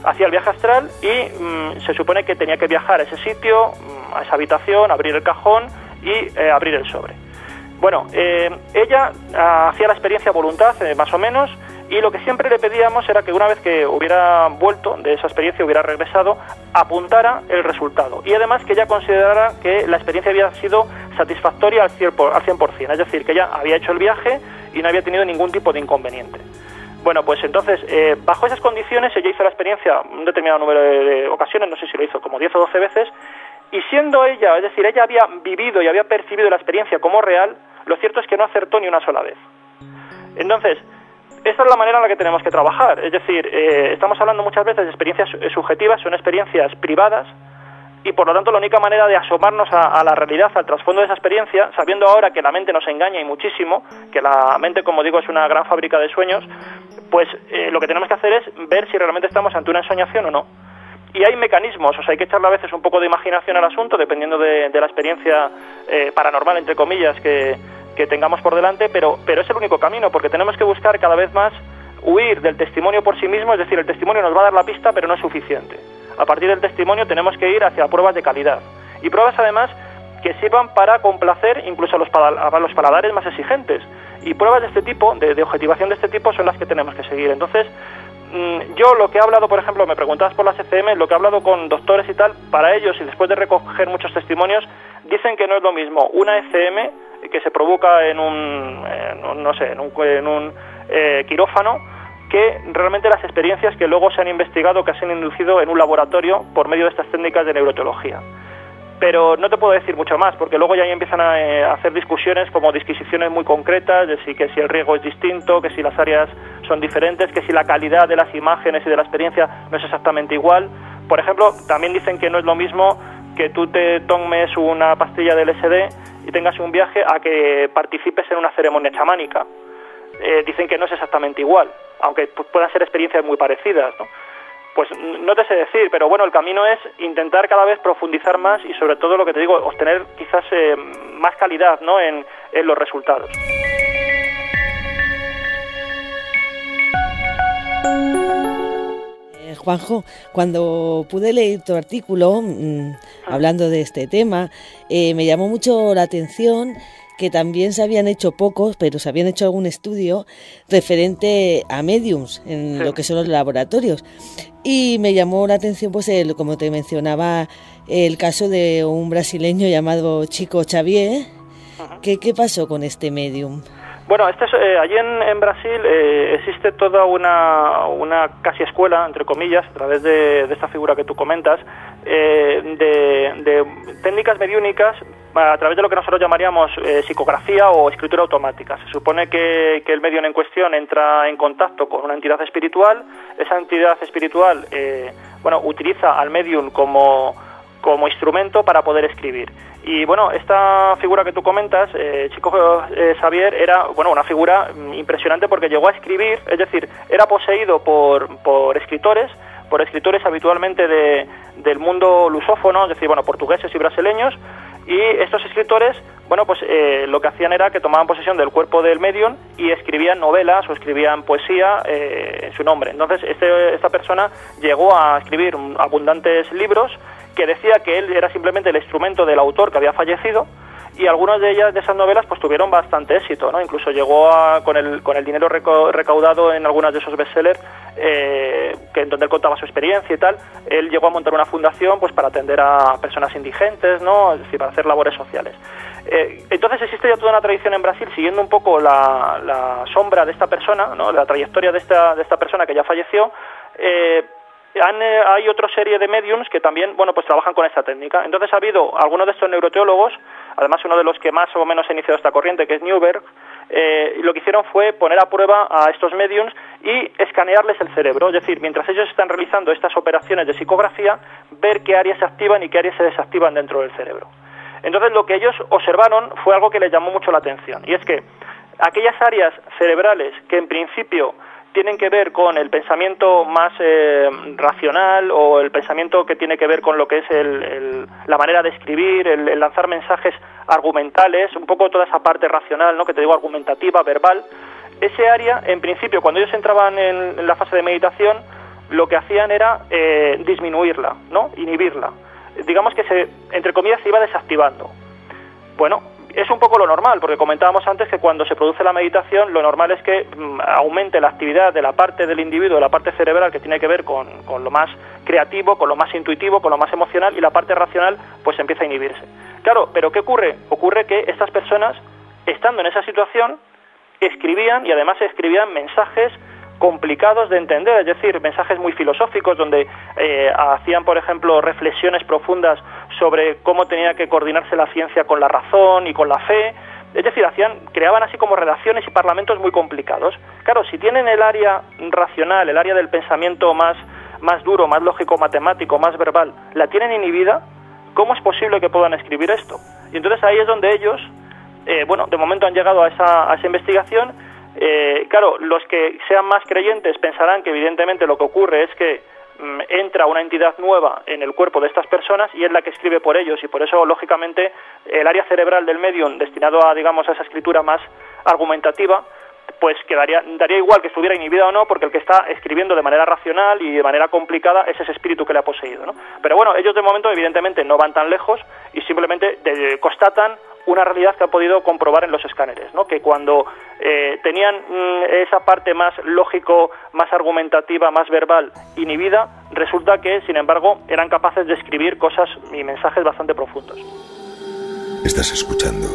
hacía el viaje astral y se supone que tenía que viajar a ese sitio, a esa habitación, abrir el cajón y abrir el sobre. Bueno, ella hacía la experiencia a voluntad, más o menos, y lo que siempre le pedíamos era que una vez que hubiera vuelto de esa experiencia, hubiera regresado, apuntara el resultado. Y además que ella considerara que la experiencia había sido satisfactoria al 100%, es decir, que ella había hecho el viaje y no había tenido ningún tipo de inconveniente. Bueno, pues entonces, bajo esas condiciones, ella hizo la experiencia un determinado número de ocasiones, no sé si lo hizo como 10 o 12 veces, y siendo ella, es decir, ella había vivido y había percibido la experiencia como real, lo cierto es que no acertó ni una sola vez. Entonces, esta es la manera en la que tenemos que trabajar, es decir, estamos hablando muchas veces de experiencias subjetivas, son experiencias privadas, y por lo tanto la única manera de asomarnos a la realidad, al trasfondo de esa experiencia, sabiendo ahora que la mente nos engaña y muchísimo, que la mente, como digo, es una gran fábrica de sueños, pues lo que tenemos que hacer es ver si realmente estamos ante una ensoñación o no. Y hay mecanismos, o sea, hay que echarle a veces un poco de imaginación al asunto, dependiendo de la experiencia paranormal, entre comillas, que tengamos por delante, pero es el único camino, porque tenemos que buscar cada vez más huir del testimonio por sí mismo, es decir, el testimonio nos va a dar la pista, pero no es suficiente. A partir del testimonio tenemos que ir hacia pruebas de calidad. Y pruebas, además, que sirvan para complacer incluso a los paladares más exigentes. Y pruebas de este tipo, de objetivación de este tipo, son las que tenemos que seguir. Entonces, yo lo que he hablado, por ejemplo, me preguntabas por las ECM, lo que he hablado con doctores y tal, para ellos, y después de recoger muchos testimonios, dicen que no es lo mismo una ECM que se provoca en un quirófano, que realmente las experiencias que luego se han investigado, que se han inducido en un laboratorio por medio de estas técnicas de neuroteología. Pero no te puedo decir mucho más, porque luego ya empiezan a hacer discusiones como disquisiciones muy concretas, de que si el riesgo es distinto, que si las áreas son diferentes, que si la calidad de las imágenes y de la experiencia no es exactamente igual. Por ejemplo, también dicen que no es lo mismo que tú te tomes una pastilla de LSD y tengas un viaje a que participes en una ceremonia chamánica. Dicen que no es exactamente igual, aunque puedan ser experiencias muy parecidas, ¿no? Pues no te sé decir, pero bueno, el camino es intentar cada vez profundizar más y sobre todo lo que te digo, obtener quizás más calidad, ¿no?, en los resultados. Juanjo, cuando pude leer tu artículo hablando de este tema, me llamó mucho la atención que también se habían hecho pocos, pero se habían hecho algún estudio referente a mediums en lo que son los laboratorios. Y me llamó la atención, pues, como te mencionaba, el caso de un brasileño llamado Chico Xavier. ¿Qué pasó con este medium? Bueno, allí en Brasil existe toda una casi escuela, entre comillas, a través de esta figura que tú comentas, de técnicas mediúnicas a través de lo que nosotros llamaríamos psicografía o escritura automática. Se supone que el medium en cuestión entra en contacto con una entidad espiritual. Esa entidad espiritual utiliza al medium como instrumento para poder escribir. Y bueno, esta figura que tú comentas, Chico Xavier, era una figura impresionante porque llegó a escribir, es decir, era poseído por escritores habitualmente del mundo lusófono, es decir, portugueses y brasileños, y estos escritores, lo que hacían era que tomaban posesión del cuerpo del medium y escribían novelas o escribían poesía en su nombre. Entonces, esta persona llegó a escribir abundantes libros que decía que él era simplemente el instrumento del autor que había fallecido, y algunas de esas novelas pues tuvieron bastante éxito, ¿no? Incluso llegó con el dinero recaudado en algunas de esos bestsellers, en donde él contaba su experiencia y tal, él llegó a montar una fundación pues para atender a personas indigentes, ¿no?, es decir, para hacer labores sociales. Entonces existe ya toda una tradición en Brasil siguiendo un poco la sombra de esta persona, ¿no?, la trayectoria de esta persona que ya falleció. Hay otra serie de mediums que también, pues trabajan con esta técnica. Entonces ha habido algunos de estos neuroteólogos, además uno de los que más o menos ha iniciado esta corriente, que es Newberg, lo que hicieron fue poner a prueba a estos mediums y escanearles el cerebro, es decir, mientras ellos están realizando estas operaciones de psicografía, ver qué áreas se activan y qué áreas se desactivan dentro del cerebro. Entonces lo que ellos observaron fue algo que les llamó mucho la atención, y es que aquellas áreas cerebrales que en principio tienen que ver con el pensamiento más racional, o el pensamiento que tiene que ver con lo que es la manera de escribir, el lanzar mensajes argumentales, un poco toda esa parte racional, ¿no?, que te digo, argumentativa, verbal. Ese área, en principio, cuando ellos entraban en la fase de meditación, lo que hacían era disminuirla, ¿no?, inhibirla. Digamos que entre comillas, se iba desactivando. Bueno, es un poco lo normal, porque comentábamos antes que cuando se produce la meditación, lo normal es que aumente la actividad de la parte del individuo, de la parte cerebral que tiene que ver con lo más creativo, con lo más intuitivo, con lo más emocional, y la parte racional pues empieza a inhibirse. Claro, pero ¿qué ocurre? Ocurre que estas personas, estando en esa situación, escribían, y además escribían mensajes complicados de entender, es decir, mensajes muy filosóficos donde hacían, por ejemplo, reflexiones profundas sobre cómo tenía que coordinarse la ciencia con la razón y con la fe. Es decir, creaban así como redacciones y parlamentos muy complicados. Claro, si tienen el área racional, el área del pensamiento más duro, más lógico, matemático, más verbal, la tienen inhibida, ¿cómo es posible que puedan escribir esto? Y entonces ahí es donde ellos, de momento han llegado a esa investigación. Claro, los que sean más creyentes pensarán que evidentemente lo que ocurre es que entra una entidad nueva en el cuerpo de estas personas y es la que escribe por ellos, y por eso lógicamente el área cerebral del medium destinado a, digamos, a esa escritura más argumentativa, pues daría igual que estuviera inhibida o no, porque el que está escribiendo de manera racional y de manera complicada es ese espíritu que le ha poseído, ¿no? Pero bueno, ellos de momento evidentemente no van tan lejos y simplemente constatan una realidad que han podido comprobar en los escáneres, ¿no? Que cuando tenían esa parte más lógico, más argumentativa, más verbal inhibida, resulta que, sin embargo, eran capaces de escribir cosas y mensajes bastante profundos. Estás escuchando.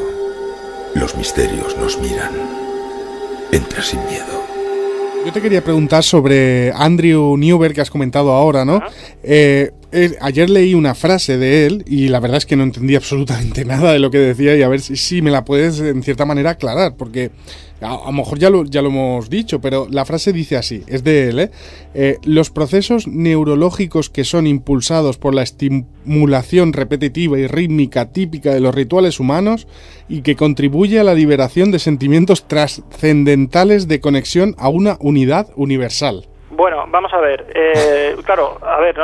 Los misterios nos miran. Entra sin miedo. Yo te quería preguntar sobre Andrew Newberg, que has comentado ahora, ¿no? Ayer leí una frase de él y la verdad es que no entendí absolutamente nada de lo que decía, y a ver si me la puedes en cierta manera aclarar, porque a lo mejor ya lo hemos dicho, pero la frase dice así, es de él, los procesos neurológicos que son impulsados por la estimulación repetitiva y rítmica típica de los rituales humanos y que contribuye a la liberación de sentimientos trascendentales de conexión a una unidad universal. Bueno, vamos a ver, claro,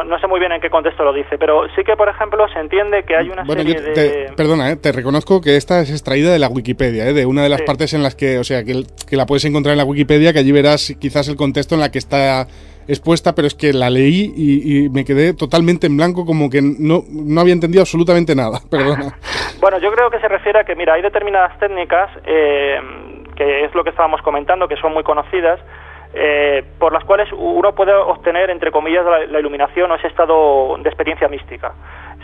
no sé muy bien en qué contexto lo dice, pero sí que, por ejemplo, se entiende que hay una serie de... Perdona, te reconozco que esta es extraída de la Wikipedia, de una de las partes en las que, o sea, que la puedes encontrar en la Wikipedia, que allí verás quizás el contexto en la que está expuesta, pero es que la leí y me quedé totalmente en blanco, como que no había entendido absolutamente nada, perdona. Bueno, yo creo que se refiere a que, mira, hay determinadas técnicas, que es lo que estábamos comentando, que son muy conocidas, por las cuales uno puede obtener, entre comillas, la iluminación o ese estado de experiencia mística.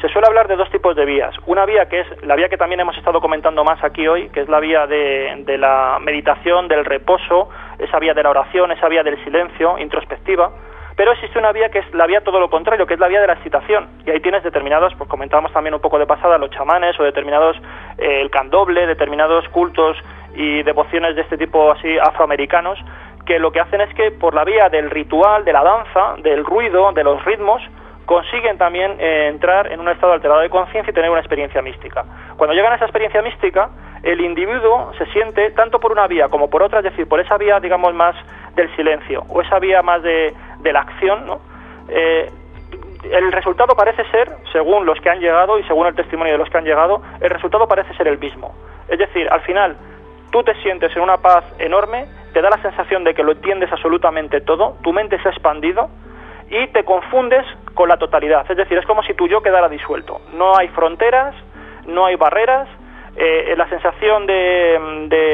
Se suele hablar de dos tipos de vías. Una vía que es la vía que también hemos estado comentando más aquí hoy, que es la vía de la meditación, del reposo, esa vía de la oración, esa vía del silencio, introspectiva. Pero existe una vía que es la vía todo lo contrario, que es la vía de la excitación. Y ahí tienes determinados, pues comentábamos también un poco de pasada, los chamanes o determinados, el candomble, determinados cultos y devociones de este tipo así afroamericanos, que lo que hacen es que por la vía del ritual, de la danza, del ruido, de los ritmos, consiguen también entrar en un estado alterado de conciencia y tener una experiencia mística. Cuando llegan a esa experiencia mística, el individuo se siente, tanto por una vía como por otra, es decir, por esa vía, digamos, más del silencio, o esa vía más de la acción, ¿no? El resultado parece ser, según los que han llegado y según el testimonio de los que han llegado, el resultado parece ser el mismo. Es decir, al final, tú te sientes en una paz enorme, te da la sensación de que lo entiendes absolutamente todo, tu mente se ha expandido y te confundes con la totalidad. Es decir, es como si tu yo quedara disuelto. No hay fronteras, no hay barreras, la sensación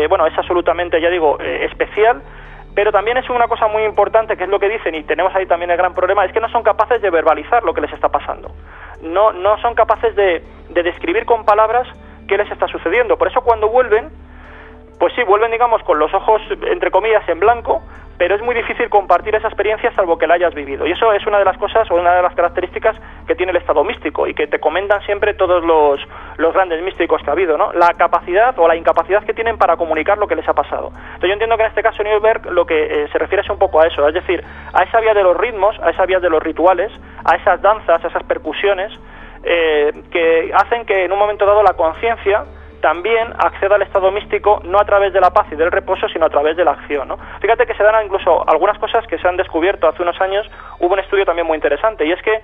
bueno, es absolutamente, ya digo, especial, pero también es una cosa muy importante, que es lo que dicen, y tenemos ahí también el gran problema, es que no son capaces de verbalizar lo que les está pasando. No son capaces de describir con palabras qué les está sucediendo. Por eso cuando vuelven, pues sí, vuelven, digamos, con los ojos, entre comillas, en blanco, pero es muy difícil compartir esa experiencia salvo que la hayas vivido. Y eso es una de las cosas o una de las características que tiene el estado místico y que te comentan siempre todos los grandes místicos que ha habido, ¿no? La capacidad o la incapacidad que tienen para comunicar lo que les ha pasado. Entonces yo entiendo que en este caso Newberg lo que se refiere es un poco a eso, es decir, a esa vía de los ritmos, a esa vía de los rituales, a esas danzas, a esas percusiones que hacen que en un momento dado la conciencia también acceda al estado místico, no a través de la paz y del reposo, sino a través de la acción, ¿no? Fíjate que se dan incluso algunas cosas que se han descubierto hace unos años. Hubo un estudio también muy interesante, y es que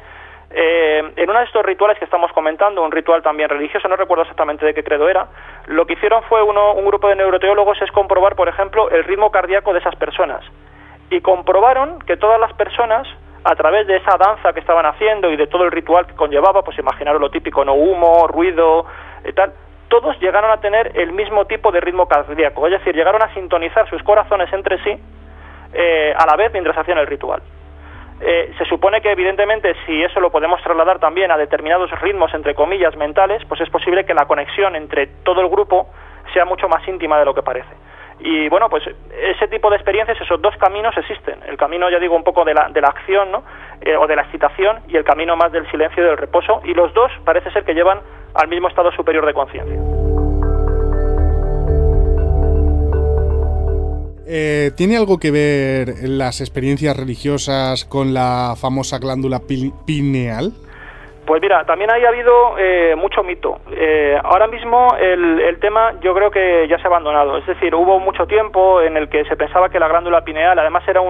en uno de estos rituales que estamos comentando, un ritual también religioso, no recuerdo exactamente de qué credo era, lo que hicieron fue un grupo de neuroteólogos es comprobar, por ejemplo, el ritmo cardíaco de esas personas. Y comprobaron que todas las personas, a través de esa danza que estaban haciendo y de todo el ritual que conllevaba, pues imaginaros lo típico, no, humo, ruido y tal, todos llegaron a tener el mismo tipo de ritmo cardíaco, es decir, llegaron a sintonizar sus corazones entre sí a la vez mientras hacían el ritual. Se supone que evidentemente si eso lo podemos trasladar también a determinados ritmos, entre comillas, mentales, pues es posible que la conexión entre todo el grupo sea mucho más íntima de lo que parece. Y bueno, pues ese tipo de experiencias, esos dos caminos existen. El camino, ya digo, un poco de la acción, ¿no? O de la excitación, y el camino más del silencio y del reposo, y los dos parece ser que llevan al mismo estado superior de conciencia. ¿Tiene algo que ver las experiencias religiosas con la famosa glándula pineal? Pues mira, también ahí ha habido mucho mito. Ahora mismo el tema yo creo que ya se ha abandonado. Es decir, hubo mucho tiempo en el que se pensaba que la glándula pineal, además era era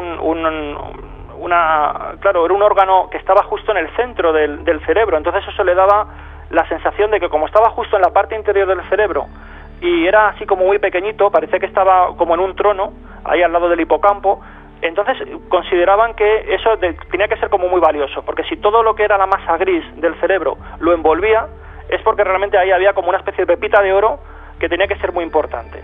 un órgano que estaba justo en el centro del cerebro. Entonces eso le daba la sensación de que como estaba justo en la parte interior del cerebro y era así como muy pequeñito, parecía que estaba como en un trono, ahí al lado del hipocampo. Entonces consideraban que eso tenía que ser como muy valioso, porque si todo lo que era la masa gris del cerebro lo envolvía, es porque realmente ahí había como una especie de pepita de oro que tenía que ser muy importante.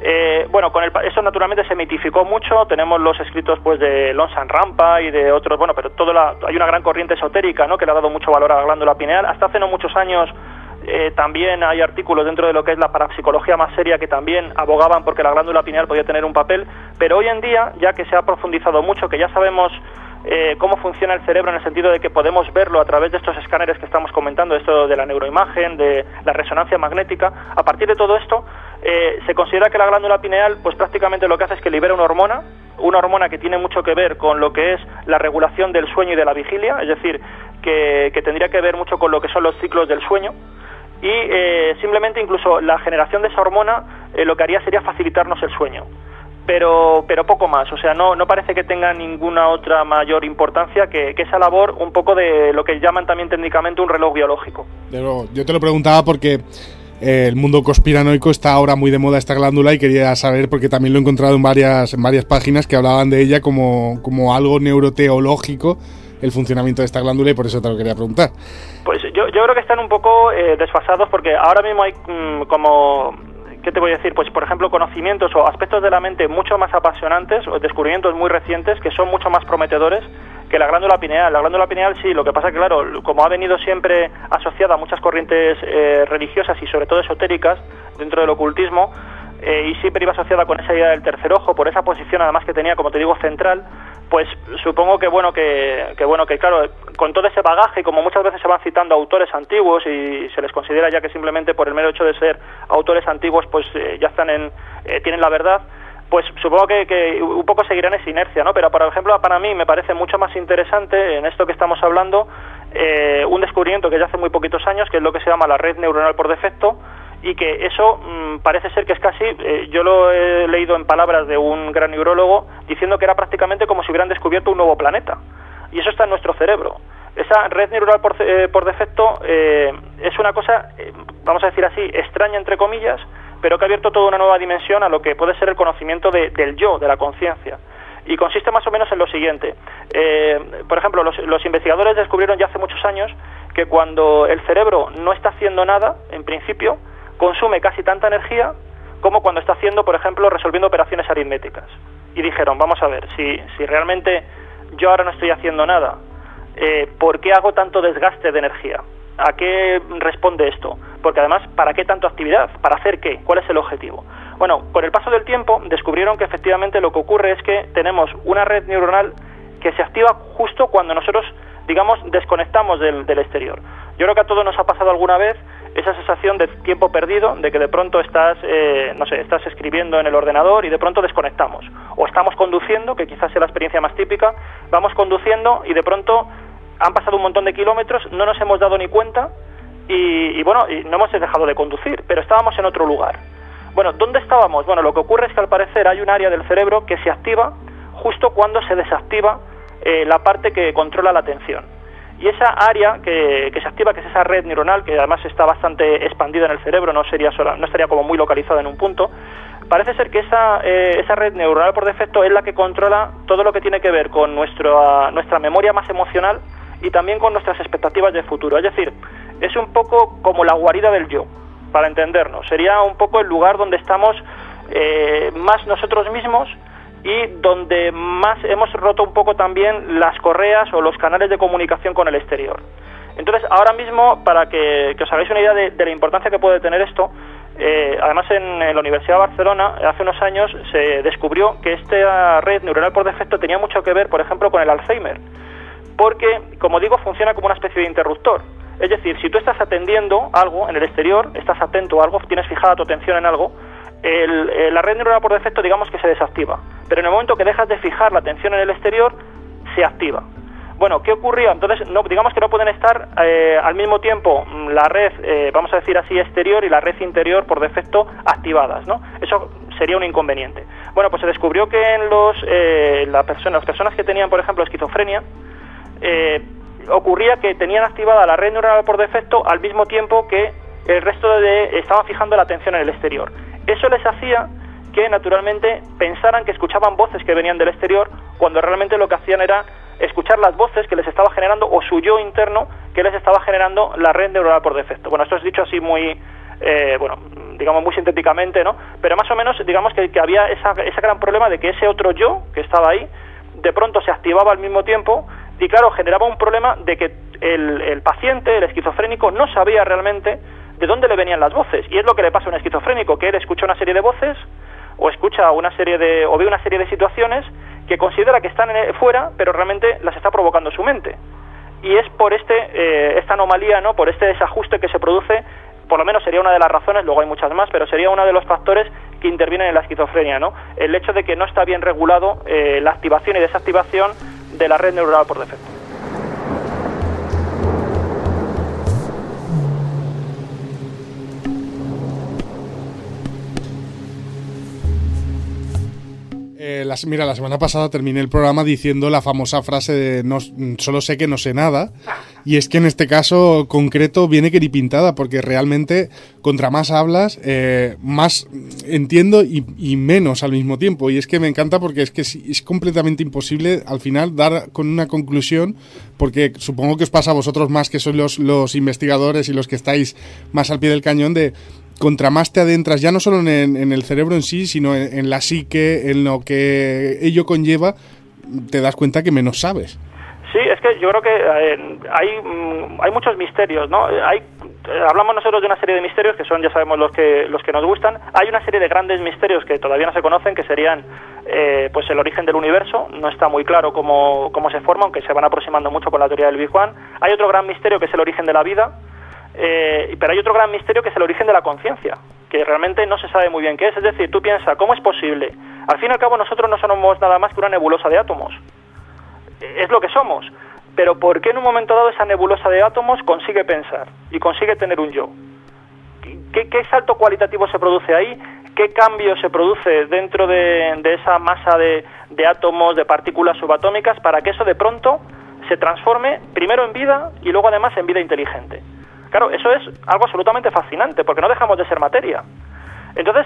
Eso naturalmente se mitificó mucho. Tenemos los escritos pues de Longchamp Rampa y de otros, pero hay una gran corriente esotérica, ¿no?, que le ha dado mucho valor a la glándula pineal. Hasta hace no muchos años también hay artículos dentro de lo que es la parapsicología más seria que también abogaban porque la glándula pineal podía tener un papel, pero hoy en día, ya que se ha profundizado mucho, que ya sabemos cómo funciona el cerebro en el sentido de que podemos verlo a través de estos escáneres que estamos comentando, esto de la neuroimagen, de la resonancia magnética, a partir de todo esto se considera que la glándula pineal pues prácticamente lo que hace es que libera una hormona que tiene mucho que ver con lo que es la regulación del sueño y de la vigilia, es decir, que tendría que ver mucho con lo que son los ciclos del sueño. Y simplemente incluso la generación de esa hormona lo que haría sería facilitarnos el sueño, pero poco más. O sea, no parece que tenga ninguna otra mayor importancia que esa labor un poco de lo que llaman también técnicamente un reloj biológico. Pero yo te lo preguntaba porque el mundo conspiranoico está ahora muy de moda esta glándula y quería saber, porque también lo he encontrado en varias páginas que hablaban de ella como algo neuroteológico, el funcionamiento de esta glándula, y por eso te lo quería preguntar. Pues yo creo que están un poco desfasados, porque ahora mismo hay ¿qué te voy a decir? Pues por ejemplo conocimientos o aspectos de la mente mucho más apasionantes o descubrimientos muy recientes que son mucho más prometedores que la glándula pineal. La glándula pineal sí, lo que pasa que claro, como ha venido siempre asociada a muchas corrientes religiosas y sobre todo esotéricas dentro del ocultismo, y siempre iba asociada con esa idea del tercer ojo, por esa posición además que tenía, como te digo, central, pues supongo que claro, con todo ese bagaje, como muchas veces se van citando autores antiguos y se les considera ya que simplemente por el mero hecho de ser autores antiguos pues ya están tienen la verdad, pues supongo que un poco seguirán esa inercia, ¿no? Pero por ejemplo para mí me parece mucho más interesante en esto que estamos hablando un descubrimiento que ya hace muy poquitos años, que es lo que se llama la red neuronal por defecto, y que eso parece ser que es casi, yo lo he leído en palabras de un gran neurólogo, diciendo que era prácticamente como si hubieran descubierto un nuevo planeta. Y eso está en nuestro cerebro. Esa red neuronal por defecto es una cosa, vamos a decir así, extraña entre comillas, pero que ha abierto toda una nueva dimensión a lo que puede ser el conocimiento del yo, de la conciencia. Y consiste más o menos en lo siguiente. Por ejemplo, los investigadores descubrieron ya hace muchos años que cuando el cerebro no está haciendo nada, en principio, consume casi tanta energía como cuando está haciendo, por ejemplo, resolviendo operaciones aritméticas. Y dijeron, vamos a ver, si realmente yo ahora no estoy haciendo nada, ¿por qué hago tanto desgaste de energía? ¿A qué responde esto? Porque además, ¿para qué tanta actividad? ¿Para hacer qué? ¿Cuál es el objetivo? Bueno, con el paso del tiempo descubrieron que efectivamente lo que ocurre es que tenemos una red neuronal que se activa justo cuando nosotros, digamos, desconectamos del exterior. Yo creo que a todos nos ha pasado alguna vez esa sensación de tiempo perdido, de que de pronto estás escribiendo en el ordenador y de pronto desconectamos. O estamos conduciendo, que quizás sea la experiencia más típica, vamos conduciendo y de pronto han pasado un montón de kilómetros, no nos hemos dado ni cuenta y no hemos dejado de conducir, pero estábamos en otro lugar. Bueno, ¿dónde estábamos? Bueno, lo que ocurre es que al parecer hay un área del cerebro que se activa justo cuando se desactiva la parte que controla la atención. Y esa área que se activa, que es esa red neuronal, que además está bastante expandida en el cerebro, no estaría como muy localizada en un punto, parece ser que esa red neuronal por defecto es la que controla todo lo que tiene que ver con nuestra memoria más emocional y también con nuestras expectativas de futuro. Es decir, es un poco como la guarida del yo, para entendernos. Sería un poco el lugar donde estamos más nosotros mismos y donde más hemos roto un poco también las correas o los canales de comunicación con el exterior. Entonces, ahora mismo, para que os hagáis una idea de la importancia que puede tener esto, además en la Universidad de Barcelona, hace unos años, se descubrió que esta red neuronal por defecto tenía mucho que ver, por ejemplo, con el Alzheimer, porque, como digo, funciona como una especie de interruptor. Es decir, si tú estás atendiendo algo en el exterior, estás atento a algo, tienes fijada tu atención en algo, la red neuronal por defecto digamos que se desactiva, pero en el momento que dejas de fijar la atención en el exterior, se activa. Bueno, ¿qué ocurría? Entonces, no, digamos que no pueden estar al mismo tiempo la red, vamos a decir así, exterior y la red interior por defecto activadas, ¿no? Eso sería un inconveniente. Bueno, pues se descubrió que en las personas que tenían, por ejemplo, esquizofrenia, ocurría que tenían activada la red neuronal por defecto al mismo tiempo que el resto estaban fijando la atención en el exterior. Eso les hacía que naturalmente pensaran que escuchaban voces que venían del exterior, cuando realmente lo que hacían era escuchar las voces que les estaba generando, o su yo interno que les estaba generando la red neuronal por defecto. Bueno, esto es dicho así muy, digamos muy sintéticamente, ¿no? Pero más o menos, digamos que había ese gran problema de que ese otro yo que estaba ahí, de pronto se activaba al mismo tiempo, y claro, generaba un problema de que el paciente, el esquizofrénico, no sabía realmente de dónde le venían las voces. Y es lo que le pasa a un esquizofrénico, que él escucha una serie de voces, o escucha o ve una serie de situaciones que considera que están fuera, pero realmente las está provocando su mente. Y es por esta anomalía, ¿no? Por este desajuste que se produce, por lo menos sería una de las razones, luego hay muchas más, pero sería uno de los factores que intervienen en la esquizofrenia, ¿no? El hecho de que no está bien regulado la activación y desactivación de la red neuronal por defecto. Mira, la semana pasada terminé el programa diciendo la famosa frase de no, solo sé que no sé nada, y es que en este caso concreto viene queripintada, porque realmente contra más hablas, más entiendo y menos al mismo tiempo, y es que me encanta porque es que es completamente imposible al final dar con una conclusión, porque supongo que os pasa a vosotros más, que sois los investigadores y los que estáis más al pie del cañón, de contra más te adentras, ya no solo en el cerebro en sí, sino en la psique, en lo que ello conlleva, te das cuenta que menos sabes. Sí, es que yo creo que hay muchos misterios, ¿no? Hablamos nosotros de una serie de misterios que son, ya sabemos, los que nos gustan. Hay una serie de grandes misterios que todavía no se conocen, que serían pues el origen del universo. No está muy claro cómo se forma, aunque se van aproximando mucho con la teoría del Big Bang. Hay otro gran misterio que es el origen de la vida. Pero hay otro gran misterio que es el origen de la conciencia, que realmente no se sabe muy bien qué es. Es decir, tú piensas, ¿cómo es posible? Al fin y al cabo nosotros no somos nada más que una nebulosa de átomos. Es lo que somos. Pero ¿por qué en un momento dado esa nebulosa de átomos consigue pensar y consigue tener un yo? ¿Qué salto cualitativo se produce ahí? ¿Qué cambio se produce dentro de esa masa de átomos, de partículas subatómicas, para que eso de pronto se transforme primero en vida y luego además en vida inteligente? Claro, eso es algo absolutamente fascinante, porque no dejamos de ser materia. Entonces,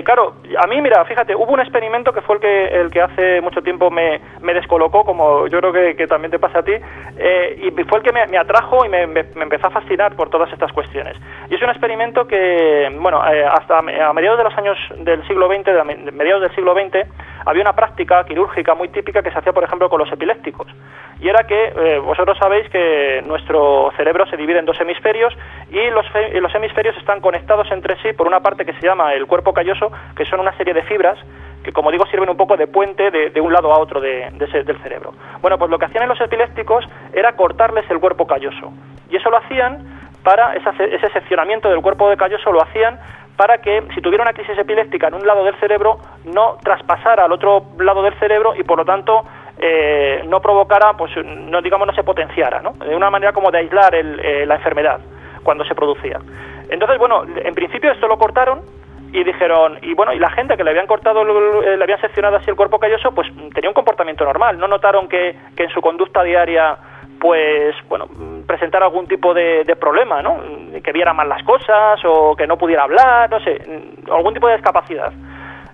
claro, a mí, mira, fíjate, hubo un experimento que fue el que hace mucho tiempo me descolocó, como yo creo que también te pasa a ti, y fue el que me atrajo y me empezó a fascinar por todas estas cuestiones. Y es un experimento que, bueno, hasta a mediados de los años del siglo XX, mediados del siglo XX, había una práctica quirúrgica muy típica que se hacía, por ejemplo, con los epilépticos. Y era que, vosotros sabéis que nuestro cerebro se divide en dos hemisferios, y los hemisferios están conectados entre sí por una parte que se llama el cuerpo calloso, que son una serie de fibras que, como digo, sirven un poco de puente de un lado a otro del cerebro. Bueno, pues lo que hacían en los epilépticos era cortarles el cuerpo calloso, y eso lo hacían para ese seccionamiento del cuerpo de calloso, lo hacían para que, si tuviera una crisis epiléptica en un lado del cerebro, no traspasara al otro lado del cerebro y, por lo tanto, no provocara, pues no se potenciara, ¿no? De una manera como de aislar la enfermedad cuando se producía. Entonces, bueno, en principio esto lo cortaron y dijeron, y la gente que le habían cortado, le habían seccionado así el cuerpo calloso, pues tenía un comportamiento normal. No notaron que en su conducta diaria, pues, presentara algún tipo de problema, ¿no? Que viera mal las cosas o que no pudiera hablar, no sé, algún tipo de discapacidad.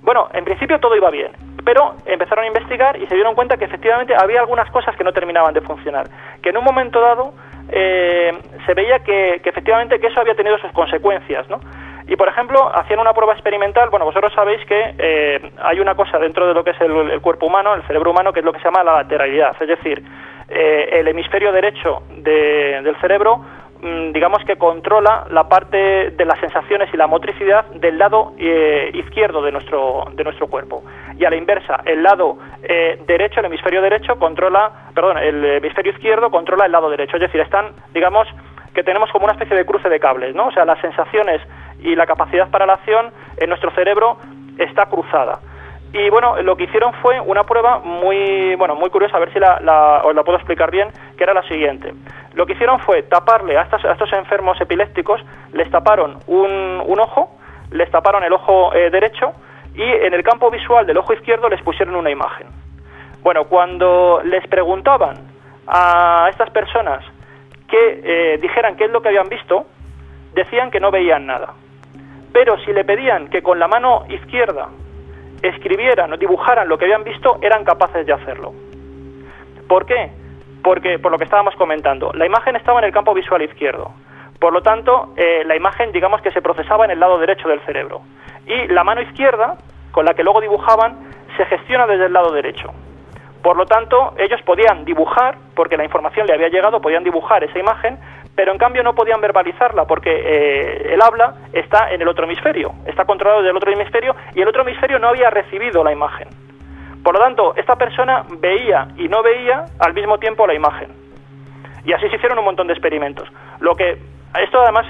Bueno, en principio todo iba bien, pero empezaron a investigar y se dieron cuenta que efectivamente había algunas cosas que no terminaban de funcionar, que en un momento dado se veía que efectivamente que eso había tenido sus consecuencias, ¿no? Y, por ejemplo, hacían una prueba experimental. Bueno, vosotros sabéis que hay una cosa dentro de lo que es el cuerpo humano, el cerebro humano, que es lo que se llama la lateralidad, es decir, el hemisferio derecho del cerebro, digamos que controla la parte de las sensaciones y la motricidad del lado izquierdo de nuestro cuerpo, y a la inversa, el lado derecho, el hemisferio derecho el hemisferio izquierdo controla el lado derecho. Es decir, digamos que tenemos como una especie de cruce de cables, ¿no? O sea, las sensaciones y la capacidad para la acción en nuestro cerebro está cruzada. Y bueno, lo que hicieron fue una prueba muy curiosa, a ver si os la puedo explicar bien, que era la siguiente. Lo que hicieron fue taparle a estos enfermos epilépticos, les taparon un ojo, les taparon el ojo derecho, y en el campo visual del ojo izquierdo les pusieron una imagen. Bueno, cuando les preguntaban a estas personas que dijeran qué es lo que habían visto, decían que no veían nada. Pero si le pedían que con la mano izquierda escribieran o dibujaran lo que habían visto, eran capaces de hacerlo. ¿Por qué? Porque, por lo que estábamos comentando, la imagen estaba en el campo visual izquierdo. Por lo tanto, la imagen, digamos que se procesaba en el lado derecho del cerebro. Y la mano izquierda, con la que luego dibujaban, se gestiona desde el lado derecho. Por lo tanto, ellos podían dibujar, porque la información le había llegado, podían dibujar esa imagen, pero en cambio no podían verbalizarla, porque el habla está en el otro hemisferio, está controlado desde el otro hemisferio, y el otro hemisferio no había recibido la imagen. Por lo tanto, esta persona veía y no veía al mismo tiempo la imagen. Y así se hicieron un montón de experimentos. Esto además,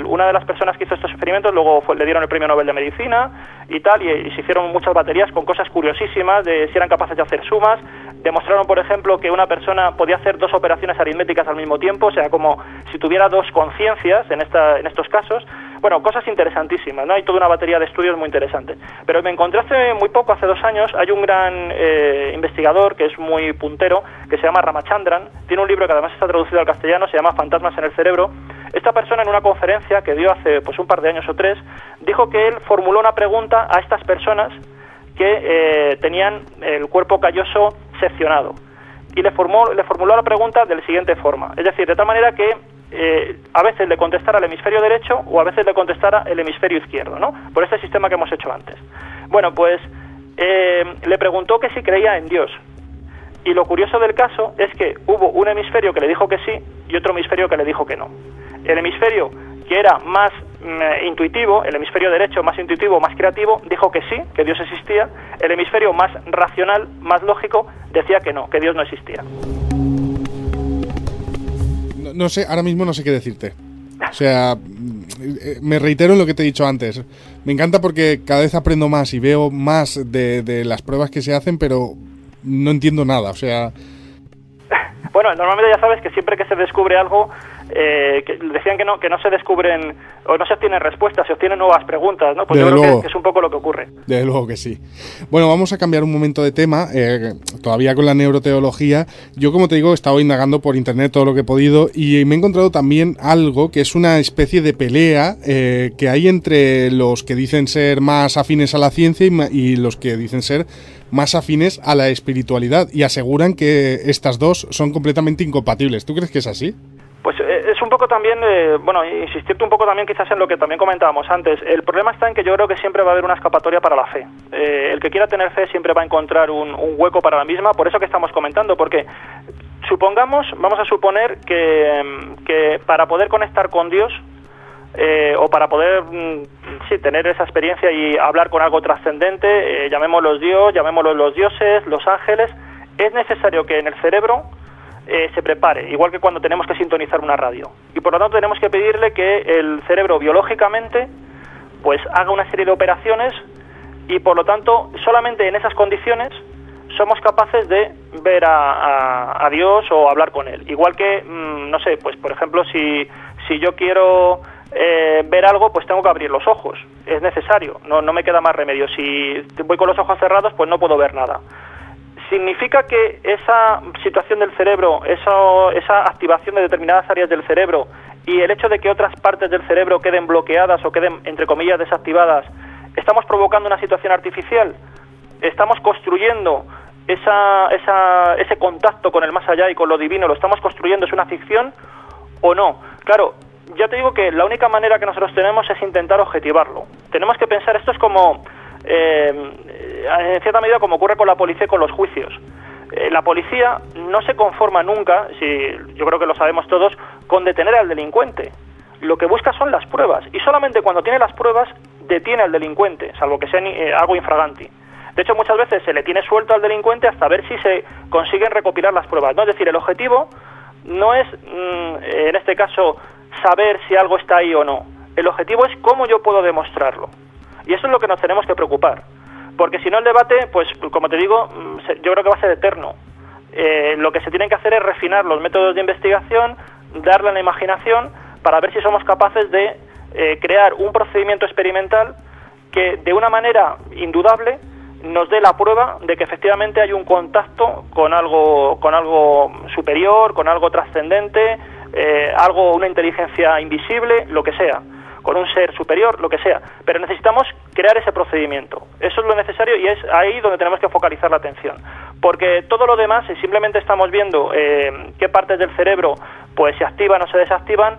una de las personas que hizo estos experimentos luego le dieron el premio Nobel de Medicina y tal, y se hicieron muchas baterías con cosas curiosísimas de si eran capaces de hacer sumas. Demostraron, por ejemplo, que una persona podía hacer 2 operaciones aritméticas al mismo tiempo, o sea, como si tuviera 2 conciencias en estos casos. Bueno, cosas interesantísimas, ¿no? Hay toda una batería de estudios muy interesantes. Pero me encontré hace muy poco, hace 2 años, hay un gran investigador que es muy puntero, que se llama Ramachandran. Tiene un libro que además está traducido al castellano, se llama Fantasmas en el cerebro. Esta persona, en una conferencia que dio hace un par de años o 3, dijo que él formuló una pregunta a estas personas que tenían el cuerpo calloso seccionado. Y le formuló la pregunta de la siguiente forma. Es decir, de tal manera que a veces le contestara el hemisferio derecho o a veces le contestara el hemisferio izquierdo, ¿no? Por este sistema que hemos hecho antes. Bueno, pues le preguntó que si creía en Dios. Y lo curioso del caso es que hubo un hemisferio que le dijo que sí y otro hemisferio que le dijo que no. El hemisferio que era más intuitivo, el hemisferio derecho más intuitivo, más creativo, dijo que sí, que Dios existía. El hemisferio más racional, más lógico, decía que no, que Dios no existía. No sé, ahora mismo no sé qué decirte. O sea, me reitero en lo que te he dicho antes. Me encanta porque cada vez aprendo más y veo más de las pruebas que se hacen, pero no entiendo nada, o sea... Bueno, normalmente ya sabes que siempre que se descubre algo, que decían que no se descubren o no se obtienen respuestas, se obtienen nuevas preguntas, ¿no? Pues yo creo que es un poco lo que ocurre. Desde luego que sí. Bueno, vamos a cambiar un momento de tema, todavía con la neuroteología. Yo, como te digo, he estado indagando por internet todo lo que he podido y me he encontrado también algo que es una especie de pelea que hay entre los que dicen ser más afines a la ciencia y los que dicen ser más afines a la espiritualidad, y aseguran que estas dos son completamente incompatibles. ¿Tú crees que es así? Pues es un poco también, insistirte un poco también quizás en lo que también comentábamos antes. El problema está en que yo creo que siempre va a haber una escapatoria para la fe. El que quiera tener fe siempre va a encontrar un hueco para la misma, por eso que estamos comentando, porque vamos a suponer que para poder conectar con Dios, o para poder tener esa experiencia y hablar con algo trascendente, llamémoslos Dios, llamémoslos los dioses, los ángeles, es necesario que en el cerebro se prepare, igual que cuando tenemos que sintonizar una radio. Y por lo tanto tenemos que pedirle que el cerebro biológicamente pues haga una serie de operaciones, y por lo tanto solamente en esas condiciones somos capaces de ver a Dios o hablar con Él. Igual que, no sé, pues por ejemplo, si yo quiero ver algo, pues tengo que abrir los ojos. Es necesario, no me queda más remedio. Si voy con los ojos cerrados, pues no puedo ver nada. ¿Significa que esa situación del cerebro, esa activación de determinadas áreas del cerebro y el hecho de que otras partes del cerebro queden bloqueadas o queden, entre comillas, desactivadas, estamos provocando una situación artificial? ¿Estamos construyendo ese contacto con el más allá y con lo divino? ¿Lo estamos construyendo? ¿Es una ficción o no? Claro, ya te digo que la única manera que nosotros tenemos es intentar objetivarlo. Tenemos que pensar, esto es como, en cierta medida, como ocurre con la policía y con los juicios. La policía no se conforma nunca, yo creo que lo sabemos todos, con detener al delincuente. Lo que busca son las pruebas, y solamente cuando tiene las pruebas detiene al delincuente, salvo que sea algo infraganti. De hecho, muchas veces se le tiene suelto al delincuente hasta ver si se consiguen recopilar las pruebas, ¿no? Es decir, el objetivo no es, en este caso, saber si algo está ahí o no. El objetivo es cómo yo puedo demostrarlo. Y eso es lo que nos tenemos que preocupar. Porque si no el debate, pues como te digo, yo creo que va a ser eterno. Lo que se tiene que hacer es refinar los métodos de investigación, darle a la imaginación para ver si somos capaces de crear un procedimiento experimental que de una manera indudable nos dé la prueba de que efectivamente hay un contacto con algo superior, con algo trascendente, una inteligencia invisible, lo que sea, con un ser superior, lo que sea. Pero necesitamos crear ese procedimiento. Eso es lo necesario y es ahí donde tenemos que focalizar la atención. Porque todo lo demás, si simplemente estamos viendo qué partes del cerebro pues se activan o se desactivan,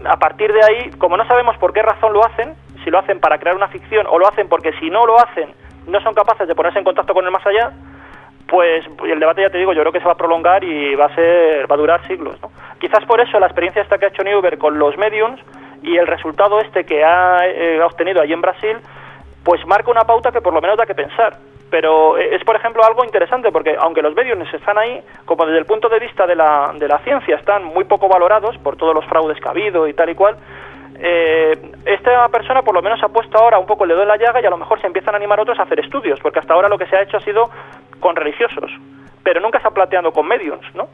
a partir de ahí, como no sabemos por qué razón lo hacen, si lo hacen para crear una ficción o lo hacen porque si no lo hacen no son capaces de ponerse en contacto con el más allá, pues el debate, ya te digo, yo creo que se va a prolongar y va a durar siglos, ¿no? Quizás por eso la experiencia esta que ha hecho Newberg con los mediums y el resultado que ha obtenido allí en Brasil, pues marca una pauta que por lo menos da que pensar. Pero es, por ejemplo, algo interesante, porque aunque los mediums están ahí, como desde el punto de vista de la ciencia están muy poco valorados por todos los fraudes que ha habido y tal y cual, esta persona por lo menos ha puesto ahora un poco el dedo en la llaga y a lo mejor se empiezan a animar otros a hacer estudios, porque hasta ahora lo que se ha hecho ha sido con religiosos, pero nunca se ha planteado con mediums, ¿no?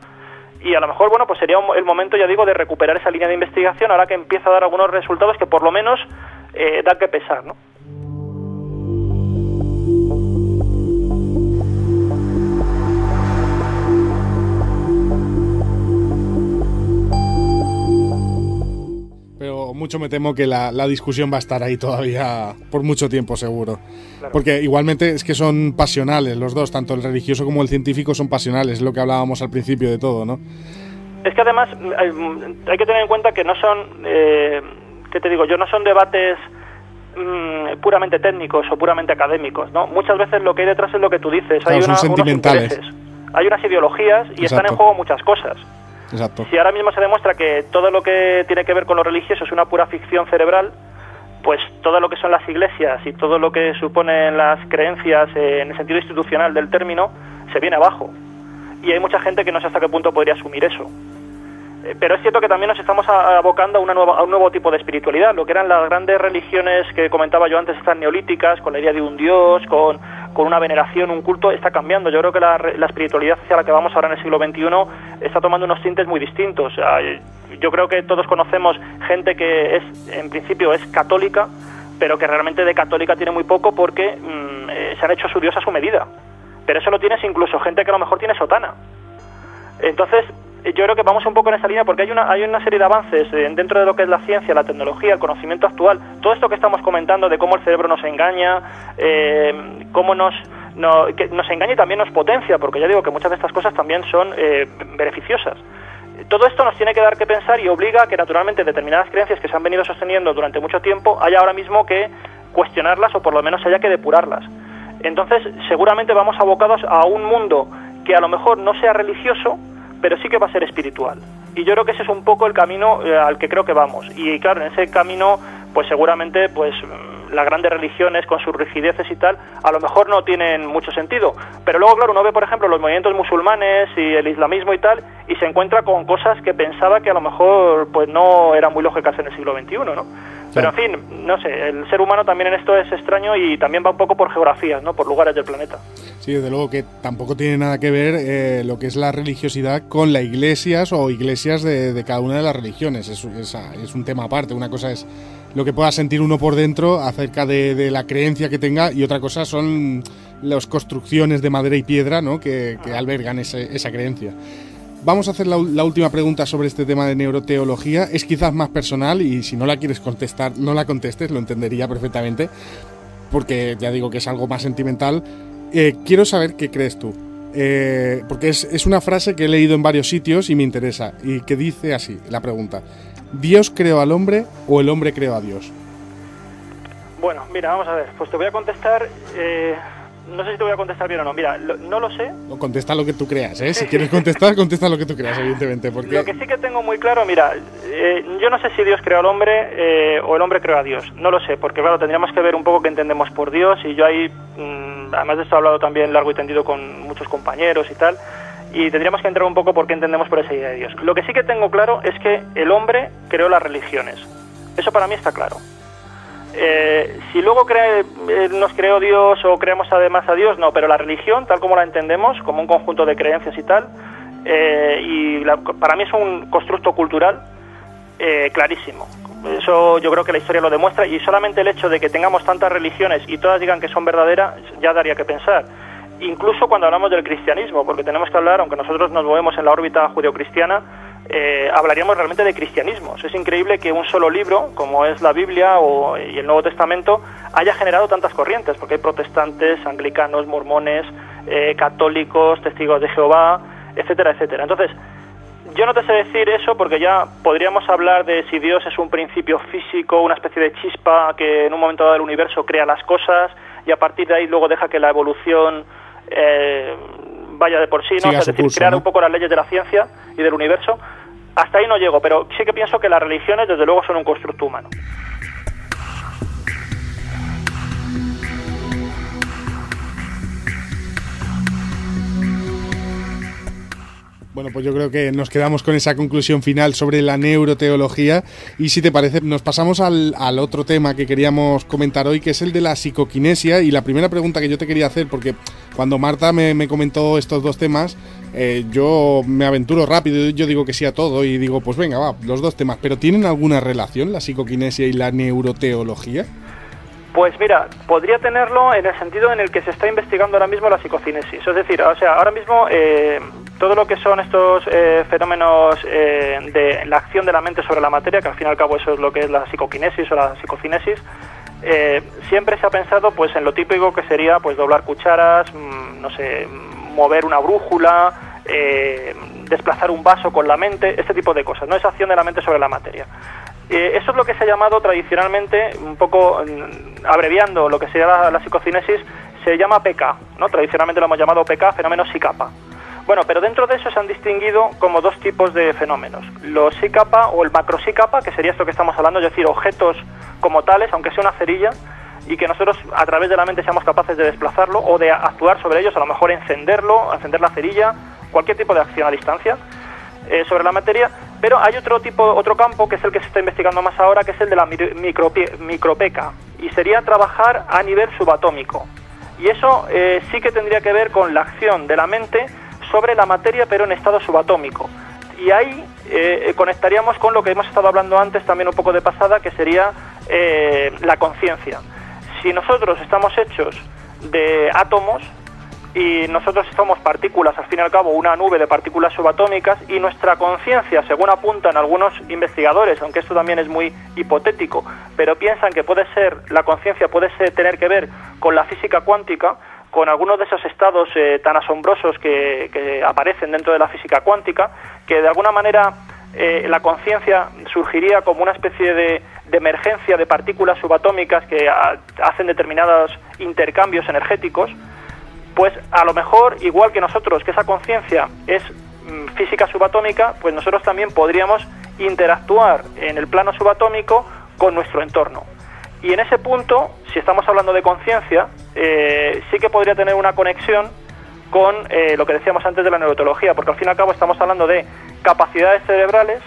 Y a lo mejor, bueno, pues sería el momento, ya digo, de recuperar esa línea de investigación ahora que empieza a dar algunos resultados que por lo menos dan que pesar, ¿no? Pero mucho me temo que la discusión va a estar ahí todavía por mucho tiempo, seguro. Claro. Porque igualmente es que son pasionales los dos, tanto el religioso como el científico son pasionales, es lo que hablábamos al principio de todo, ¿no? Es que además hay que tener en cuenta que no son, ¿qué te digo yo? No son debates puramente técnicos o puramente académicos, ¿no? Muchas veces lo que hay detrás es lo que tú dices. Claro, hay son sentimentales. unos intereses, hay unas ideologías y están en juego muchas cosas. Exacto. Si ahora mismo se demuestra que todo lo que tiene que ver con lo religioso es una pura ficción cerebral, pues todo lo que son las iglesias y todo lo que suponen las creencias en el sentido institucional del término se viene abajo. Y hay mucha gente que no sé hasta qué punto podría asumir eso. Pero es cierto que también nos estamos abocando a un nuevo tipo de espiritualidad, lo que eran las grandes religiones que comentaba yo antes, estas neolíticas, con la idea de un dios, con una veneración, un culto, está cambiando. Yo creo que la espiritualidad hacia la que vamos ahora en el siglo XXI está tomando unos tintes muy distintos. Yo creo que todos conocemos gente que en principio es católica, pero que realmente de católica tiene muy poco porque se han hecho su dios a su medida. Pero eso lo tienes incluso gente que a lo mejor tiene sotana. Entonces, yo creo que vamos un poco en esa línea porque hay una serie de avances dentro de lo que es la ciencia, la tecnología, el conocimiento actual. Todo esto que estamos comentando de cómo el cerebro nos engaña, cómo nos engaña y también nos potencia, porque ya digo que muchas de estas cosas también son beneficiosas. Todo esto nos tiene que dar que pensar y obliga a que naturalmente determinadas creencias que se han venido sosteniendo durante mucho tiempo haya ahora mismo que cuestionarlas o por lo menos haya que depurarlas. Entonces seguramente vamos abocados a un mundo que a lo mejor no sea religioso, pero sí que va a ser espiritual. Y yo creo que ese es un poco el camino al que creo que vamos. Y claro, en ese camino, pues seguramente pues las grandes religiones con sus rigideces y tal, a lo mejor no tienen mucho sentido. Pero luego, claro, uno ve, por ejemplo, los movimientos musulmanes y el islamismo y tal, y se encuentra con cosas que pensaba que a lo mejor pues no eran muy lógicas en el siglo XXI, ¿no? Pero en fin, no sé, el ser humano también en esto es extraño y también va un poco por geografías, ¿no? Por lugares del planeta. Sí, desde luego que tampoco tiene nada que ver lo que es la religiosidad con las iglesias o iglesias de cada una de las religiones. Es un tema aparte. Una cosa es lo que pueda sentir uno por dentro acerca de la creencia que tenga y otra cosa son las construcciones de madera y piedra, ¿no? que albergan esa creencia. Vamos a hacer la última pregunta sobre este tema de neuroteología. Es quizás más personal y si no la quieres contestar, no la contestes, lo entendería perfectamente, porque ya digo que es algo más sentimental. Quiero saber qué crees tú, porque es una frase que he leído en varios sitios y me interesa, y que dice así, la pregunta: ¿Dios creó al hombre o el hombre creó a Dios? Bueno, mira, vamos a ver, pues te voy a contestar... No sé si te voy a contestar bien o no. Mira, no lo sé. O contesta lo que tú creas, ¿eh? Si quieres contestar, contesta lo que tú creas, evidentemente. Porque... Lo que sí que tengo muy claro, mira, yo no sé si Dios creó al hombre o el hombre creó a Dios. No lo sé, porque claro, tendríamos que ver un poco qué entendemos por Dios. Y yo ahí, además de esto he hablado también largo y tendido con muchos compañeros y tal. Y tendríamos que entrar un poco por qué entendemos por esa idea de Dios. Lo que sí que tengo claro es que el hombre creó las religiones. Eso para mí está claro. Si luego nos creó Dios o creemos además a Dios, no, pero la religión, tal como la entendemos, como un conjunto de creencias y tal, para mí es un constructo cultural clarísimo. Eso yo creo que la historia lo demuestra, y solamente el hecho de que tengamos tantas religiones y todas digan que son verdaderas ya daría que pensar. Incluso cuando hablamos del cristianismo, porque tenemos que hablar, aunque nosotros nos movemos en la órbita judeocristiana, hablaríamos realmente de cristianismos. Es increíble que un solo libro, como es la Biblia y el Nuevo Testamento, haya generado tantas corrientes, porque hay protestantes, anglicanos, mormones, católicos, testigos de Jehová, etcétera, etcétera. Entonces, yo no te sé decir eso porque ya podríamos hablar de si Dios es un principio físico, una especie de chispa que en un momento dado del universo crea las cosas y a partir de ahí luego deja que la evolución vaya de por sí, ¿no? Es decir, crear un poco las leyes de la ciencia y del universo. Hasta ahí no llego, pero sí que pienso que las religiones desde luego son un constructo humano. Bueno, pues yo creo que nos quedamos con esa conclusión final sobre la neuroteología y si te parece nos pasamos al otro tema que queríamos comentar hoy, que es el de la psicoquinesia. Y la primera pregunta que yo te quería hacer, porque cuando Marta me comentó estos dos temas, yo me aventuro rápido, yo digo que sí a todo y digo, pues venga, va, los dos temas, pero ¿tienen alguna relación la psicoquinesia y la neuroteología? Pues mira, podría tenerlo en el sentido en el que se está investigando ahora mismo la psicokinesis. Es decir, o sea, ahora mismo todo lo que son estos fenómenos de la acción de la mente sobre la materia, que al fin y al cabo eso es lo que es la psicokinesis o la psicocinesis, siempre se ha pensado pues en lo típico que sería pues doblar cucharas, no sé, mover una brújula, desplazar un vaso con la mente, este tipo de cosas, no es acción de la mente sobre la materia. Eso es lo que se ha llamado tradicionalmente, un poco abreviando lo que sería la psicocinesis, se llama PK, ¿no? Tradicionalmente lo hemos llamado PK, fenómeno psicapa. Bueno, pero dentro de eso se han distinguido como dos tipos de fenómenos. Los psicapa o el macropsicapa, que sería esto que estamos hablando, es decir, objetos como tales, aunque sea una cerilla, y que nosotros a través de la mente seamos capaces de desplazarlo o de actuar sobre ellos, a lo mejor encender la cerilla, cualquier tipo de acción a distancia sobre la materia. Pero hay otro campo que es el que se está investigando más ahora, que es el de la micropeca, y sería trabajar a nivel subatómico. Y eso sí que tendría que ver con la acción de la mente sobre la materia, pero en estado subatómico. Y ahí conectaríamos con lo que hemos estado hablando antes, también un poco de pasada, que sería la conciencia. Si nosotros estamos hechos de átomos, y nosotros somos partículas, al fin y al cabo una nube de partículas subatómicas, y nuestra conciencia, según apuntan algunos investigadores, aunque esto también es muy hipotético, pero piensan que la conciencia puede tener que ver con la física cuántica, con algunos de esos estados tan asombrosos que aparecen dentro de la física cuántica, que de alguna manera la conciencia surgiría como una especie de emergencia de partículas subatómicas que hacen determinados intercambios energéticos. Pues a lo mejor, igual que nosotros, que esa conciencia es física subatómica, pues nosotros también podríamos interactuar en el plano subatómico con nuestro entorno. Y en ese punto, si estamos hablando de conciencia, sí que podría tener una conexión con lo que decíamos antes de la neuroteología, porque al fin y al cabo estamos hablando de capacidades cerebrales.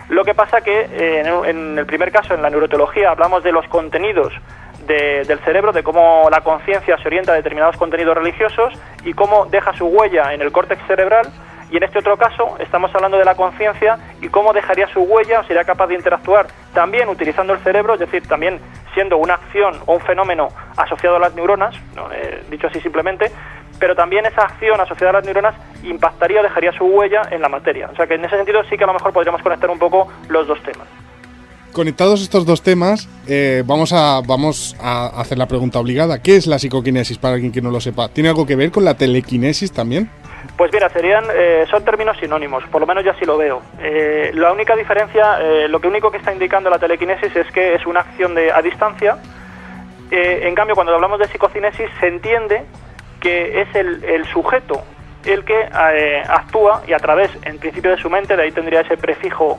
Lo que pasa que en el primer caso, en la neuroteología, hablamos de los contenidos del cerebro, de cómo la conciencia se orienta a determinados contenidos religiosos y cómo deja su huella en el córtex cerebral, y en este otro caso estamos hablando de la conciencia y cómo dejaría su huella o sería capaz de interactuar también utilizando el cerebro, es decir, también siendo una acción o un fenómeno asociado a las neuronas, ¿no? Dicho así simplemente, pero también esa acción asociada a las neuronas impactaría o dejaría su huella en la materia. O sea que en ese sentido sí que a lo mejor podríamos conectar un poco los dos temas. Conectados estos dos temas, vamos a hacer la pregunta obligada. ¿Qué es la psicoquinesis para alguien que no lo sepa? ¿Tiene algo que ver con la telequinesis también? Pues mira, son términos sinónimos, por lo menos yo así lo veo. La única diferencia, lo único que está indicando la telequinesis es que es una acción a distancia. En cambio, cuando hablamos de psicocinesis se entiende que es el sujeto el que actúa y a través, en principio, de su mente, de ahí tendría ese prefijo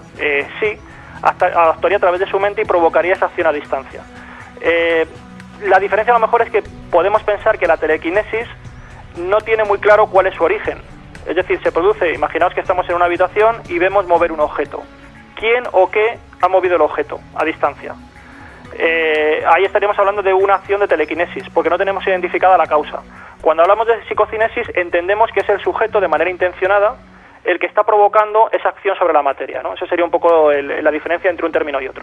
sí, actuaría a través de su mente y provocaría esa acción a distancia. La diferencia a lo mejor es que podemos pensar que la telequinesis no tiene muy claro cuál es su origen. Es decir, se produce, imaginaos que estamos en una habitación y vemos mover un objeto. ¿Quién o qué ha movido el objeto a distancia? ahí estaríamos hablando de una acción de telequinesis, porque no tenemos identificada la causa. Cuando hablamos de psicocinesis, entendemos que es el sujeto de manera intencionada el que está provocando esa acción sobre la materia, ¿no? Esa sería un poco la diferencia entre un término y otro.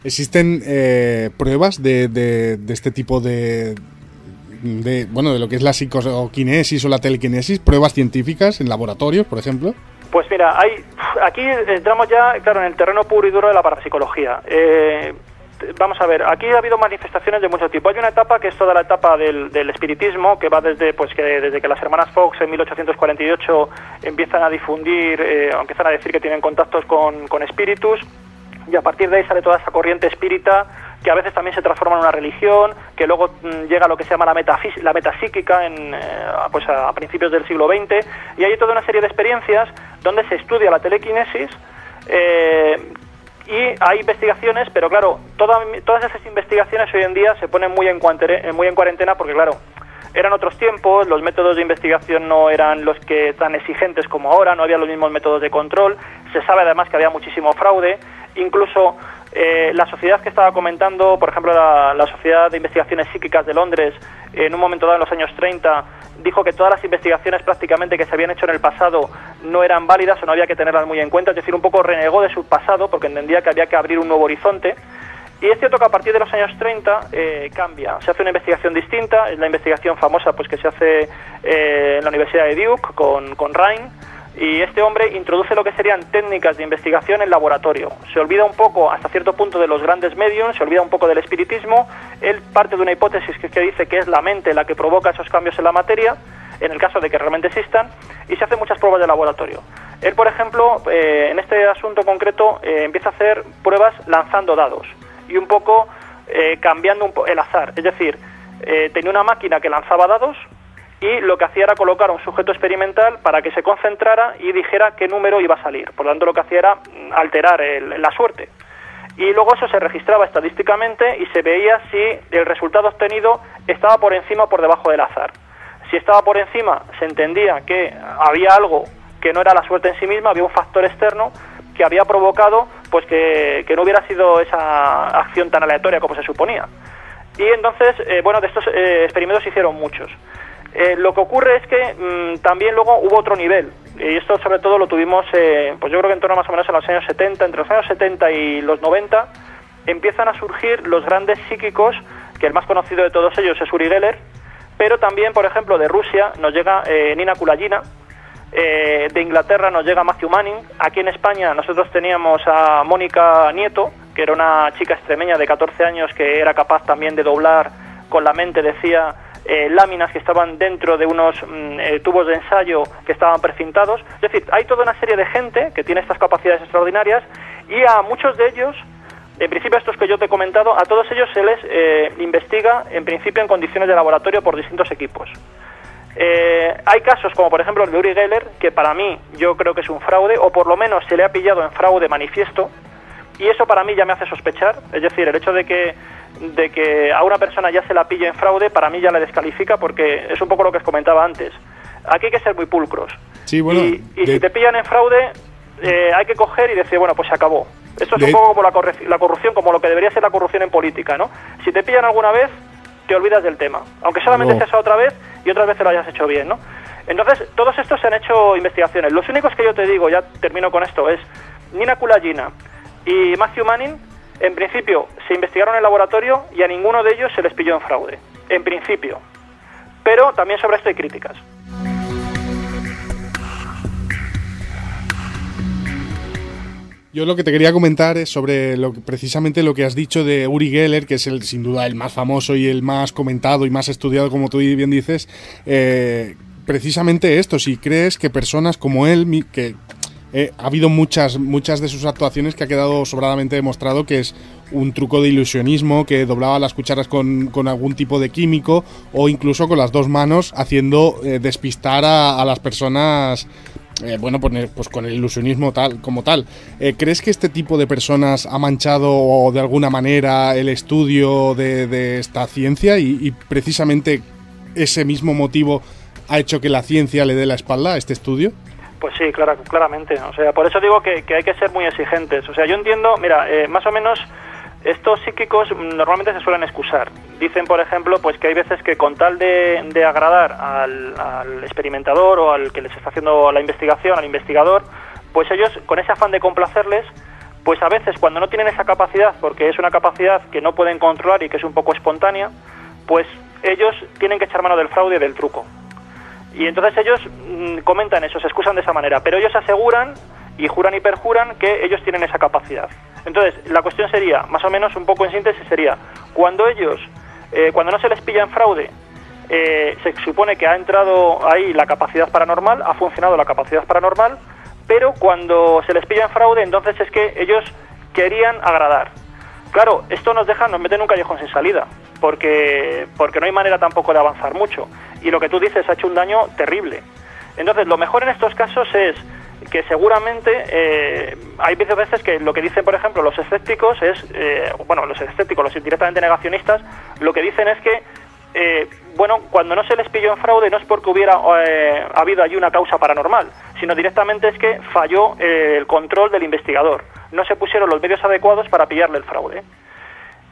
¿Existen pruebas de este tipo de lo que es la psicoquinesis o la telequinesis? ¿Pruebas científicas en laboratorios, por ejemplo? Pues mira, aquí entramos ya, claro, en el terreno puro y duro de la parapsicología. Vamos a ver, aquí ha habido manifestaciones de mucho tipo. Hay una etapa que es toda la etapa del espiritismo, que va desde que las hermanas Fox en 1848 empiezan a difundir, empiezan a decir que tienen contactos con espíritus, y a partir de ahí sale toda esa corriente espírita que a veces también se transforma en una religión, que luego llega a lo que se llama la metapsíquica a principios del siglo XX, y hay toda una serie de experiencias donde se estudia la telequinesis, y hay investigaciones, pero claro, todas esas investigaciones hoy en día se ponen muy en cuarentena, porque claro, eran otros tiempos, los métodos de investigación no eran los que tan exigentes como ahora, no había los mismos métodos de control, se sabe además que había muchísimo fraude, incluso la sociedad que estaba comentando, por ejemplo la Sociedad de Investigaciones Psíquicas de Londres, en un momento dado en los años 30, dijo que todas las investigaciones prácticamente que se habían hecho en el pasado no eran válidas o no había que tenerlas muy en cuenta, es decir, un poco renegó de su pasado porque entendía que había que abrir un nuevo horizonte. Y es cierto que a partir de los años 30 cambia, se hace una investigación distinta, es la investigación famosa pues que se hace en la Universidad de Duke con Rhine, y este hombre introduce lo que serían técnicas de investigación en laboratorio. Se olvida un poco, hasta cierto punto, de los grandes mediums, se olvida un poco del espiritismo. Él parte de una hipótesis que dice que es la mente la que provoca esos cambios en la materia, en el caso de que realmente existan, y se hacen muchas pruebas de laboratorio. Él, por ejemplo, en este asunto concreto, empieza a hacer pruebas lanzando dados y un poco cambiando el azar. Es decir, tenía una máquina que lanzaba dados, y lo que hacía era colocar a un sujeto experimental para que se concentrara y dijera qué número iba a salir. Por lo tanto, lo que hacía era alterar la suerte. Y luego eso se registraba estadísticamente y se veía si el resultado obtenido estaba por encima o por debajo del azar. Si estaba por encima, se entendía que había algo que no era la suerte en sí misma, había un factor externo que había provocado pues que no hubiera sido esa acción tan aleatoria como se suponía. Y entonces, de estos experimentos se hicieron muchos. Lo que ocurre es que también luego hubo otro nivel, y esto sobre todo lo tuvimos, pues yo creo que en torno más o menos a los años 70, entre los años 70 y los 90, empiezan a surgir los grandes psíquicos, que el más conocido de todos ellos es Uri Geller, pero también, por ejemplo, de Rusia nos llega Nina Kulagina, de Inglaterra nos llega Matthew Manning, aquí en España nosotros teníamos a Mónica Nieto, que era una chica extremeña de 14 años que era capaz también de doblar con la mente, decía, láminas que estaban dentro de unos tubos de ensayo que estaban precintados. Es decir, hay toda una serie de gente que tiene estas capacidades extraordinarias, y a muchos de ellos, en principio estos que yo te he comentado, a todos ellos se les investiga en principio en condiciones de laboratorio por distintos equipos. Hay casos como por ejemplo el de Uri Geller, que para mí yo creo que es un fraude, o por lo menos se le ha pillado en fraude manifiesto, y eso para mí ya me hace sospechar. Es decir, el hecho de que a una persona ya se la pille en fraude, para mí ya la descalifica, porque es un poco lo que os comentaba antes. Aquí hay que ser muy pulcros. Sí, bueno, y si te pillan en fraude, hay que coger y decir, bueno, pues se acabó. Esto es un poco como la corrupción, como lo que debería ser la corrupción en política, ¿no? Si te pillan alguna vez, te olvidas del tema, aunque solamente sea otra vez y otras veces lo hayas hecho bien, ¿no? Entonces, todos estos se han hecho investigaciones. Los únicos que yo te digo, ya termino con esto, es Nina Kulagina y Matthew Manning. En principio se investigaron en el laboratorio y a ninguno de ellos se les pilló en fraude, en principio. Pero también sobre esto hay críticas. Yo lo que te quería comentar es sobre precisamente lo que has dicho de Uri Geller, que es sin duda el más famoso y el más comentado y más estudiado, como tú bien dices. Precisamente esto, si crees que personas como él, que ha habido muchas de sus actuaciones que ha quedado sobradamente demostrado que es un truco de ilusionismo, que doblaba las cucharas con algún tipo de químico, o incluso con las dos manos haciendo despistar a las personas, pues con el ilusionismo como tal. ¿Crees que este tipo de personas ha manchado de alguna manera el estudio de esta ciencia y precisamente ese mismo motivo ha hecho que la ciencia le dé la espalda a este estudio? Pues sí, claramente. O sea, por eso digo que hay que ser muy exigentes. O sea, yo entiendo, mira, más o menos estos psíquicos normalmente se suelen excusar. Dicen, por ejemplo, pues que hay veces que con tal de agradar al experimentador o al que les está haciendo la investigación, al investigador, pues ellos, con ese afán de complacerles, pues a veces cuando no tienen esa capacidad, porque es una capacidad que no pueden controlar y que es un poco espontánea, pues ellos tienen que echar mano del fraude y del truco. Y entonces ellos comentan eso, se excusan de esa manera, pero ellos aseguran y juran y perjuran que ellos tienen esa capacidad. Entonces, la cuestión sería, más o menos un poco en síntesis, sería, cuando ellos, cuando no se les pilla en fraude, se supone que ha entrado ahí la capacidad paranormal, ha funcionado la capacidad paranormal, pero cuando se les pilla en fraude, entonces es que ellos querían agradar. Claro, esto nos mete en un callejón sin salida, porque no hay manera tampoco de avanzar mucho. Y lo que tú dices ha hecho un daño terrible. Entonces, lo mejor en estos casos es que seguramente hay veces que lo que dicen, por ejemplo, los escépticos es, los escépticos, los directamente negacionistas, lo que dicen es que, cuando no se les pilló en fraude no es porque hubiera habido allí una causa paranormal, sino directamente es que falló el control del investigador. No se pusieron los medios adecuados para pillarle el fraude.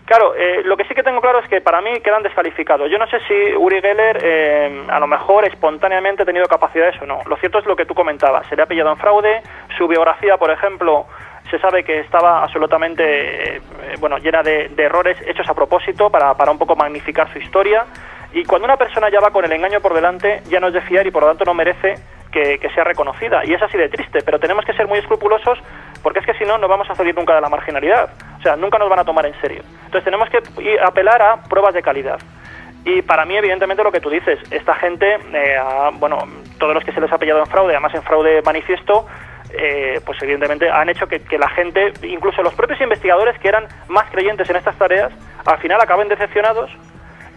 Claro, lo que sí que tengo claro es que para mí quedan descalificados. Yo no sé si Uri Geller a lo mejor espontáneamente ha tenido capacidades o no. Lo cierto es lo que tú comentabas, se le ha pillado en fraude, su biografía, por ejemplo, se sabe que estaba absolutamente llena de errores hechos a propósito para un poco magnificar su historia, y cuando una persona ya va con el engaño por delante ya no es de fiar y por lo tanto no merece que sea reconocida, y es así de triste, pero tenemos que ser muy escrupulosos porque es que si no, no vamos a salir nunca de la marginalidad, o sea, nunca nos van a tomar en serio. Entonces tenemos que apelar a pruebas de calidad. Y para mí, evidentemente, lo que tú dices, esta gente, todos los que se les ha pillado en fraude, además en fraude manifiesto, pues evidentemente han hecho que la gente, incluso los propios investigadores que eran más creyentes en estas tareas, al final acaben decepcionados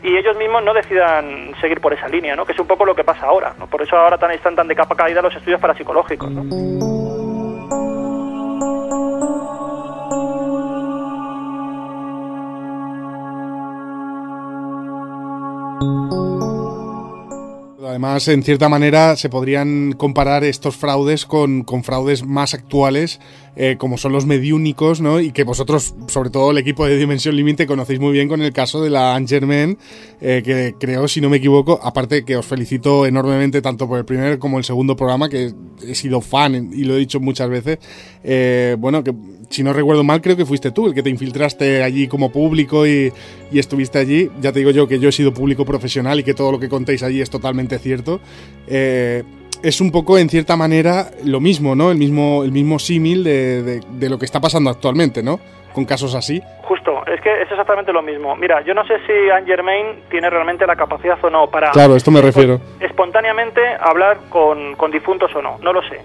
y ellos mismos no decidan seguir por esa línea, ¿no? Que es un poco lo que pasa ahora, ¿no? Por eso ahora están tan de capa caída los estudios parapsicológicos, ¿no? Además, en cierta manera, se podrían comparar estos fraudes con fraudes más actuales, como son los mediúnicos, ¿no? Y que vosotros, sobre todo el equipo de Dimensión Límite, conocéis muy bien con el caso de la Angermain, que creo, si no me equivoco, aparte que os felicito enormemente tanto por el primer como el segundo programa, que he sido fan y lo he dicho muchas veces, que si no recuerdo mal, creo que fuiste tú el que te infiltraste allí como público y estuviste allí. Ya te digo yo que yo he sido público profesional y que todo lo que contéis allí es totalmente cierto. Es un poco, en cierta manera, lo mismo, ¿no? El mismo símil de lo que está pasando actualmente, ¿no? Con casos así. Justo, es que es exactamente lo mismo. Mira, yo no sé si Angermain tiene realmente la capacidad o no para... Claro, esto me refiero. Espontáneamente hablar con difuntos o no lo sé.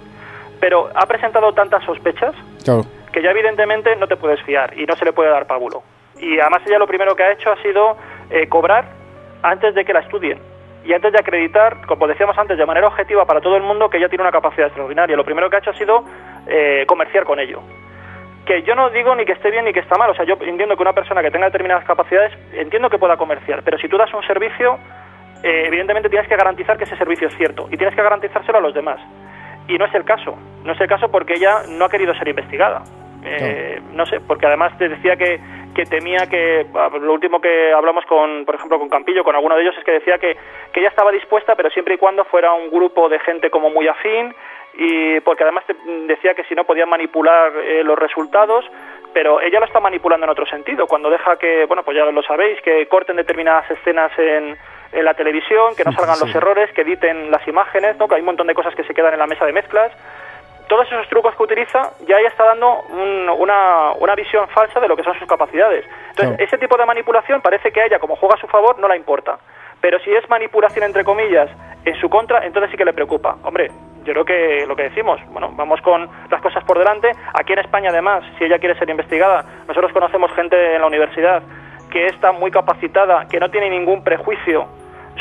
Pero ha presentado tantas sospechas... Claro. Que ya evidentemente no te puedes fiar y no se le puede dar pábulo. Y además ella lo primero que ha hecho ha sido cobrar antes de que la estudien y antes de acreditar, como decíamos antes, de manera objetiva para todo el mundo que ella tiene una capacidad extraordinaria. Lo primero que ha hecho ha sido comerciar con ello. Que yo no digo ni que esté bien ni que está mal, o sea, yo entiendo que una persona que tenga determinadas capacidades, entiendo que pueda comerciar, pero si tú das un servicio, evidentemente tienes que garantizar que ese servicio es cierto y tienes que garantizárselo a los demás. Y no es el caso porque ella no ha querido ser investigada. No sé, porque además te decía que temía que, lo último que hablamos por ejemplo con Campillo, con alguno de ellos, es que decía que ella estaba dispuesta, pero siempre y cuando fuera un grupo de gente como muy afín, y porque además te decía que si no podían manipular los resultados, pero ella lo está manipulando en otro sentido, cuando deja que, pues ya lo sabéis, que corten determinadas escenas en la televisión, que no salgan los errores, que editen las imágenes, ¿no? Que hay un montón de cosas que se quedan en la mesa de mezclas. Todos esos trucos que utiliza, ya ella está dando una visión falsa de lo que son sus capacidades. Entonces, ese tipo de manipulación parece que a ella, como juega a su favor, no la importa. Pero si es manipulación, entre comillas, en su contra, entonces sí que le preocupa. Hombre, yo creo que lo que decimos, vamos con las cosas por delante. Aquí en España, además, si ella quiere ser investigada, nosotros conocemos gente en la universidad que está muy capacitada, que no tiene ningún prejuicio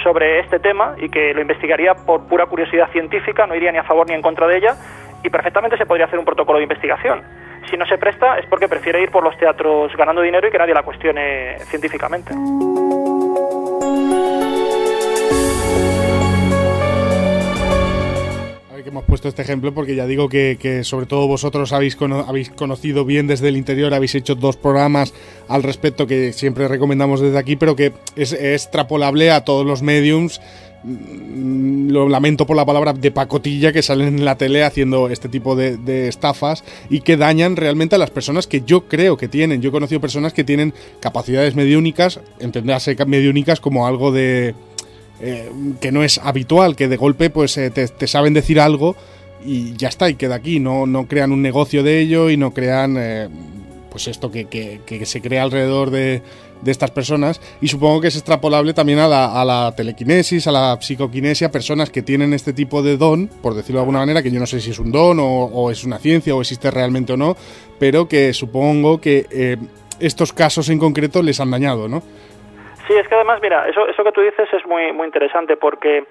sobre este tema y que lo investigaría por pura curiosidad científica, no iría ni a favor ni en contra de ella, y perfectamente se podría hacer un protocolo de investigación. Si no se presta es porque prefiere ir por los teatros ganando dinero y que nadie la cuestione científicamente. Que hemos puesto este ejemplo porque ya digo que sobre todo vosotros habéis conocido bien desde el interior, habéis hecho 2 programas al respecto que siempre recomendamos desde aquí, pero que es extrapolable a todos los mediums. Lo lamento por la palabra, de pacotilla, que salen en la tele haciendo este tipo de estafas y que dañan realmente a las personas que yo creo que tienen. Yo he conocido personas que tienen capacidades mediúnicas, entenderse mediúnicas como algo de que no es habitual, que de golpe pues te saben decir algo y ya está, y queda aquí. No crean un negocio de ello y no crean pues esto que se crea alrededor de estas personas, y supongo que es extrapolable también a la telequinesis, a la psicoquinesia, personas que tienen este tipo de don, por decirlo de alguna manera, que yo no sé si es un don o es una ciencia o existe realmente o no, pero que supongo que estos casos en concreto les han dañado, ¿no? Sí, es que además, mira, eso que tú dices es muy, muy interesante, porque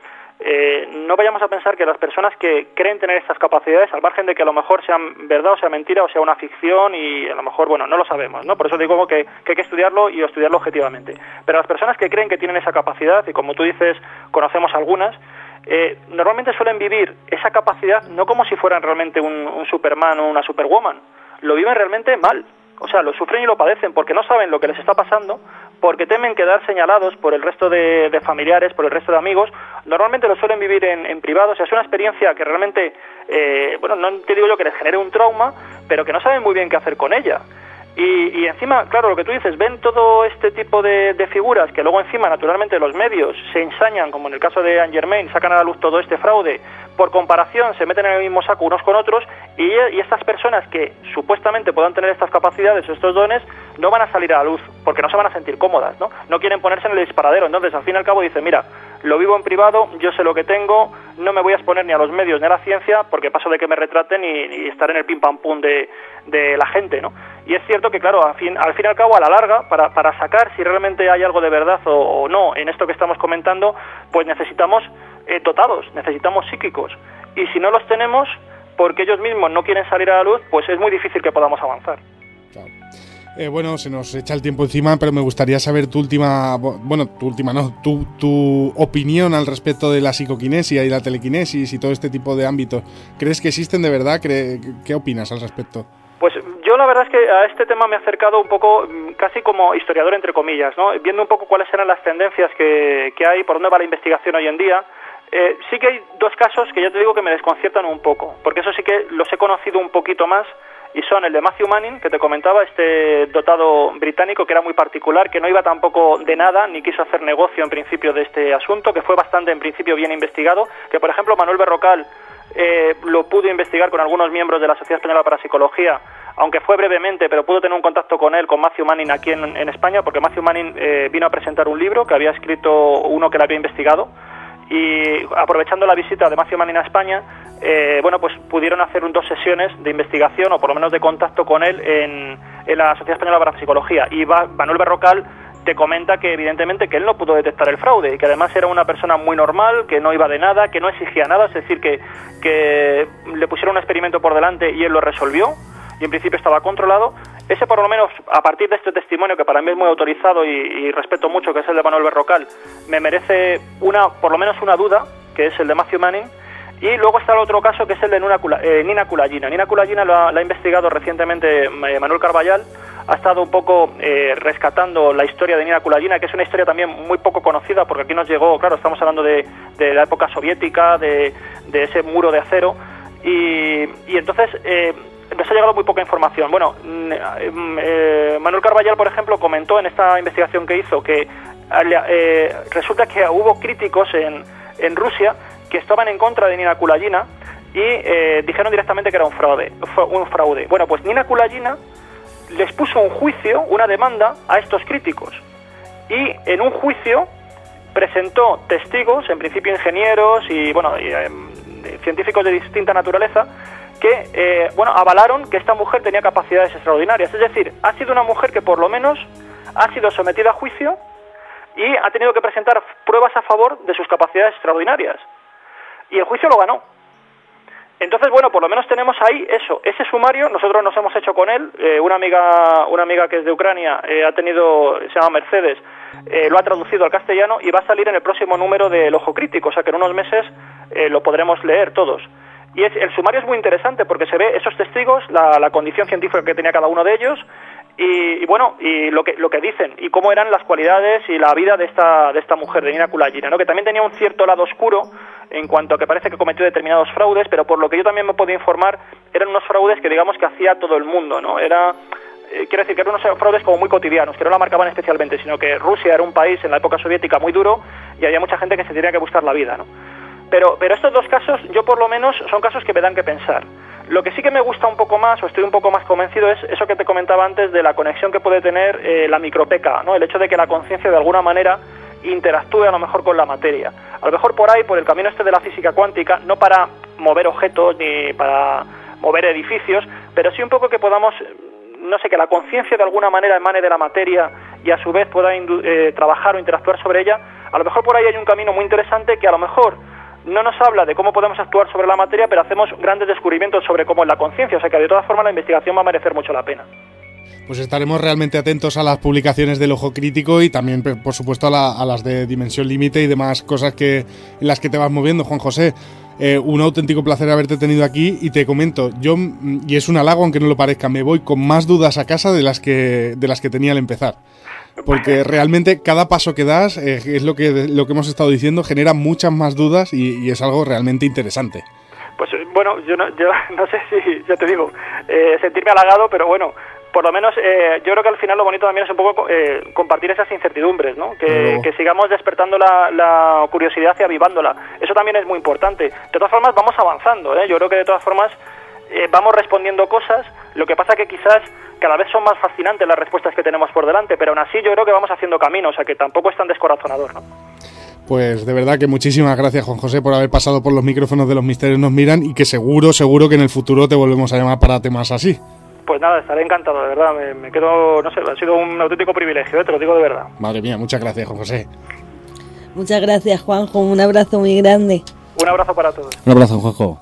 no vayamos a pensar que las personas que creen tener estas capacidades, al margen de que a lo mejor sean verdad o sea mentira o sea una ficción, y a lo mejor, bueno, no lo sabemos, ¿no? Por eso digo que hay que estudiarlo y estudiarlo objetivamente. Pero las personas que creen que tienen esa capacidad, y como tú dices, conocemos algunas, normalmente suelen vivir esa capacidad no como si fueran realmente un Superman o una Superwoman. Lo viven realmente mal. O sea, lo sufren y lo padecen porque no saben lo que les está pasando, porque temen quedar señalados por el resto de familiares, por el resto de amigos. Normalmente lo suelen vivir en privado. O sea, es una experiencia que realmente, bueno, no te digo yo que les genere un trauma, pero que no saben muy bien qué hacer con ella. Y encima, claro, lo que tú dices, ven todo este tipo de figuras que luego encima, naturalmente, los medios se ensañan, como en el caso de Anne Germain, sacan a la luz todo este fraude, por comparación se meten en el mismo saco unos con otros, y estas personas que supuestamente puedan tener estas capacidades o estos dones no van a salir a la luz, porque no se van a sentir cómodas, ¿no? No quieren ponerse en el disparadero. Entonces, al fin y al cabo, dicen, mira, lo vivo en privado, yo sé lo que tengo, no me voy a exponer ni a los medios ni a la ciencia, porque paso de que me retraten y estar en el pim pam pum de la gente, ¿no? Y es cierto que, claro, al fin y al cabo, a la larga, para sacar si realmente hay algo de verdad o no en esto que estamos comentando, pues necesitamos dotados, necesitamos psíquicos. Y si no los tenemos, porque ellos mismos no quieren salir a la luz, pues es muy difícil que podamos avanzar. Claro. Bueno, se nos echa el tiempo encima, pero me gustaría saber tu opinión al respecto de la psicoquinesia y la telequinesis y todo este tipo de ámbitos. ¿Crees que existen de verdad? ¿Qué opinas al respecto? Pues yo la verdad es que a este tema me he acercado un poco casi como historiador, entre comillas, ¿no? Viendo un poco cuáles eran las tendencias que hay, por dónde va la investigación hoy en día. Sí que hay 2 casos que ya te digo que me desconciertan un poco, porque eso sí que los he conocido un poquito más, y son el de Matthew Manning, que te comentaba, este dotado británico que era muy particular, que no iba tampoco de nada, ni quiso hacer negocio en principio de este asunto, que fue bastante en principio bien investigado, que por ejemplo Manuel Berrocal lo pudo investigar con algunos miembros de la Sociedad Española para Psicología, aunque fue brevemente, pero pudo tener un contacto con él, con Matthew Manning aquí en España, porque Matthew Manning vino a presentar un libro que había escrito uno que le había investigado, y aprovechando la visita de Matthew Manning a España, bueno, pues pudieron hacer 2 sesiones de investigación, o por lo menos de contacto con él en la Sociedad Española para Psicología, y Manuel Berrocal te comenta que evidentemente que él no pudo detectar el fraude, y que además era una persona muy normal, que no iba de nada, que no exigía nada, es decir, que le pusieron un experimento por delante y él lo resolvió, y en principio estaba controlado. Ese, por lo menos, a partir de este testimonio, que para mí es muy autorizado y respeto mucho, que es el de Manuel Berrocal, me merece por lo menos una duda, que es el de Matthew Manning. Y luego está el otro caso, que es el de Nina Kulagina. Nina Kulagina la ha investigado recientemente Manuel Carballal. Ha estado un poco rescatando la historia de Nina Kulagina, que es una historia también muy poco conocida, porque aquí nos llegó, claro, estamos hablando de la época soviética, de ese muro de acero, y entonces nos ha llegado muy poca información. Bueno, Manuel Carballal, por ejemplo, comentó en esta investigación que hizo que resulta que hubo críticos en Rusia que estaban en contra de Nina Kulagina y dijeron directamente que era un fraude. Bueno, pues Nina Kulagina les puso un juicio, una demanda a estos críticos, y en un juicio presentó testigos, en principio ingenieros y bueno, científicos de distinta naturaleza, que bueno, avalaron que esta mujer tenía capacidades extraordinarias. Es decir, ha sido una mujer que por lo menos ha sido sometida a juicio y ha tenido que presentar pruebas a favor de sus capacidades extraordinarias, y el juicio lo ganó. Entonces, bueno, por lo menos tenemos ahí ese sumario. Nosotros nos hemos hecho con él, una amiga que es de Ucrania, se llama Mercedes, lo ha traducido al castellano y va a salir en el próximo número de El Ojo Crítico, o sea que en unos meses lo podremos leer todos. Y el sumario es muy interesante porque se ve esos testigos, la condición científica que tenía cada uno de ellos, y bueno, y lo que dicen, y cómo eran las cualidades y la vida de esta mujer, de Nina Kulagina, ¿no? Que también tenía un cierto lado oscuro en cuanto a que parece que cometió determinados fraudes, pero por lo que yo también me puedo informar, eran unos fraudes que digamos que hacía todo el mundo, ¿no? Quiero decir que eran unos fraudes como muy cotidianos, que no la marcaban especialmente, sino que Rusia era un país en la época soviética muy duro y había mucha gente que se tenía que buscar la vida, ¿no? Pero estos dos casos, yo por lo menos, son casos que me dan que pensar. Lo que sí que me gusta un poco más, o estoy un poco más convencido, es eso que te comentaba antes de la conexión que puede tener la micropeca, ¿no? El hecho de que la conciencia de alguna manera interactúe a lo mejor con la materia. A lo mejor por ahí, por el camino este de la física cuántica, no para mover objetos ni para mover edificios, pero sí un poco que podamos, no sé, que la conciencia de alguna manera emane de la materia y a su vez pueda trabajar o interactuar sobre ella. A lo mejor por ahí hay un camino muy interesante que a lo mejor no nos habla de cómo podemos actuar sobre la materia, pero hacemos grandes descubrimientos sobre cómo es la conciencia, o sea que de todas formas la investigación va a merecer mucho la pena. Pues estaremos realmente atentos a las publicaciones del Ojo Crítico y también, por supuesto, a las de Dimensión Límite y demás cosas en las que te vas moviendo, Juan José. Un auténtico placer haberte tenido aquí y te comento, yo, y es un halago aunque no lo parezca, me voy con más dudas a casa de las que tenía al empezar. Porque realmente cada paso que das, es lo que hemos estado diciendo, genera muchas más dudas y es algo realmente interesante. Pues bueno, yo no sé si, ya te digo, sentirme halagado, pero bueno, por lo menos yo creo que al final lo bonito también es un poco compartir esas incertidumbres, ¿no? Que sigamos despertando la curiosidad y avivándola. Eso también es muy importante. De todas formas vamos avanzando, ¿eh? Yo creo que de todas formas vamos respondiendo cosas. Lo que pasa que quizás cada vez son más fascinantes las respuestas que tenemos por delante, pero aún así yo creo que vamos haciendo camino, o sea que tampoco es tan descorazonador, ¿no? Pues de verdad que muchísimas gracias, Juan José, por haber pasado por los micrófonos de Los Misterios Nos Miran y que seguro que en el futuro te volvemos a llamar para temas así. Pues nada, estaré encantado, de verdad, me quedo, no sé, ha sido un auténtico privilegio, te lo digo de verdad. Madre mía, muchas gracias, Juan José. Muchas gracias, Juanjo, un abrazo muy grande. Un abrazo para todos. Un abrazo, Juanjo.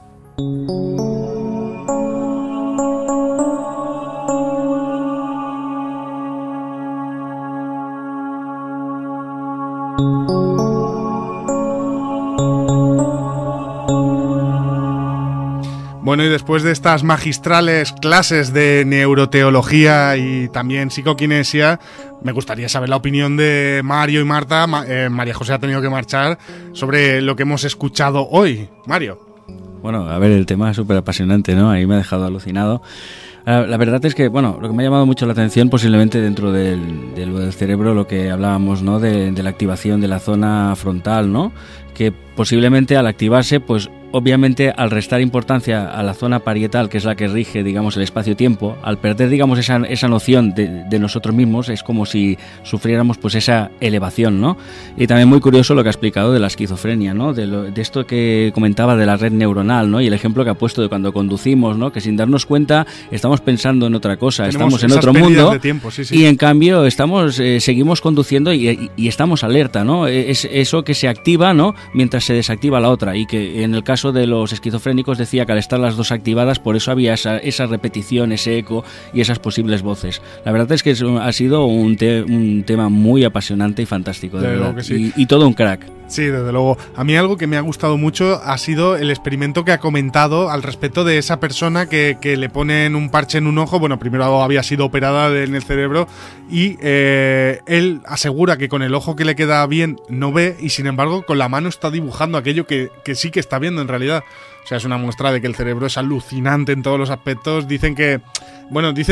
Bueno, y después de estas magistrales clases de neuroteología y también psicoquinesia, me gustaría saber la opinión de Mario y Marta. María José ha tenido que marchar, sobre lo que hemos escuchado hoy. Mario. Bueno, a ver, el tema es súper apasionante, ¿no? Ahí me ha dejado alucinado. La verdad es que, bueno, lo que me ha llamado mucho la atención, posiblemente dentro del cerebro, lo que hablábamos, ¿no? De la activación de la zona frontal, ¿no? Que posiblemente al activarse, pues obviamente al restar importancia a la zona parietal, que es la que rige, digamos, el espacio-tiempo, al perder, digamos, esa noción de nosotros mismos, es como si sufriéramos pues esa elevación, ¿no? Y también muy curioso lo que ha explicado de la esquizofrenia, ¿no? De esto que comentaba de la red neuronal, ¿no? Y el ejemplo que ha puesto de cuando conducimos, ¿no? Que sin darnos cuenta estamos pensando en otra cosa, estamos en otro mundo de tiempo, sí. Y en cambio seguimos conduciendo y estamos alerta, ¿no? Es eso que se activa, ¿no? Mientras se desactiva la otra, y que en el caso de los esquizofrénicos decía que al estar las dos activadas, por eso había esa repetición, ese eco y esas posibles voces. La verdad es que ha sido un tema muy apasionante y fantástico, de verdad. Sí. Y todo un crack. Sí, desde luego. A mí algo que me ha gustado mucho ha sido el experimento que ha comentado al respecto de esa persona que le ponen un parche en un ojo. Bueno, primero había sido operada en el cerebro y él asegura que con el ojo que le queda bien no ve, y sin embargo con la mano está dibujando aquello que sí que está viendo en realidad. O sea, es una muestra de que el cerebro es alucinante en todos los aspectos. Dicen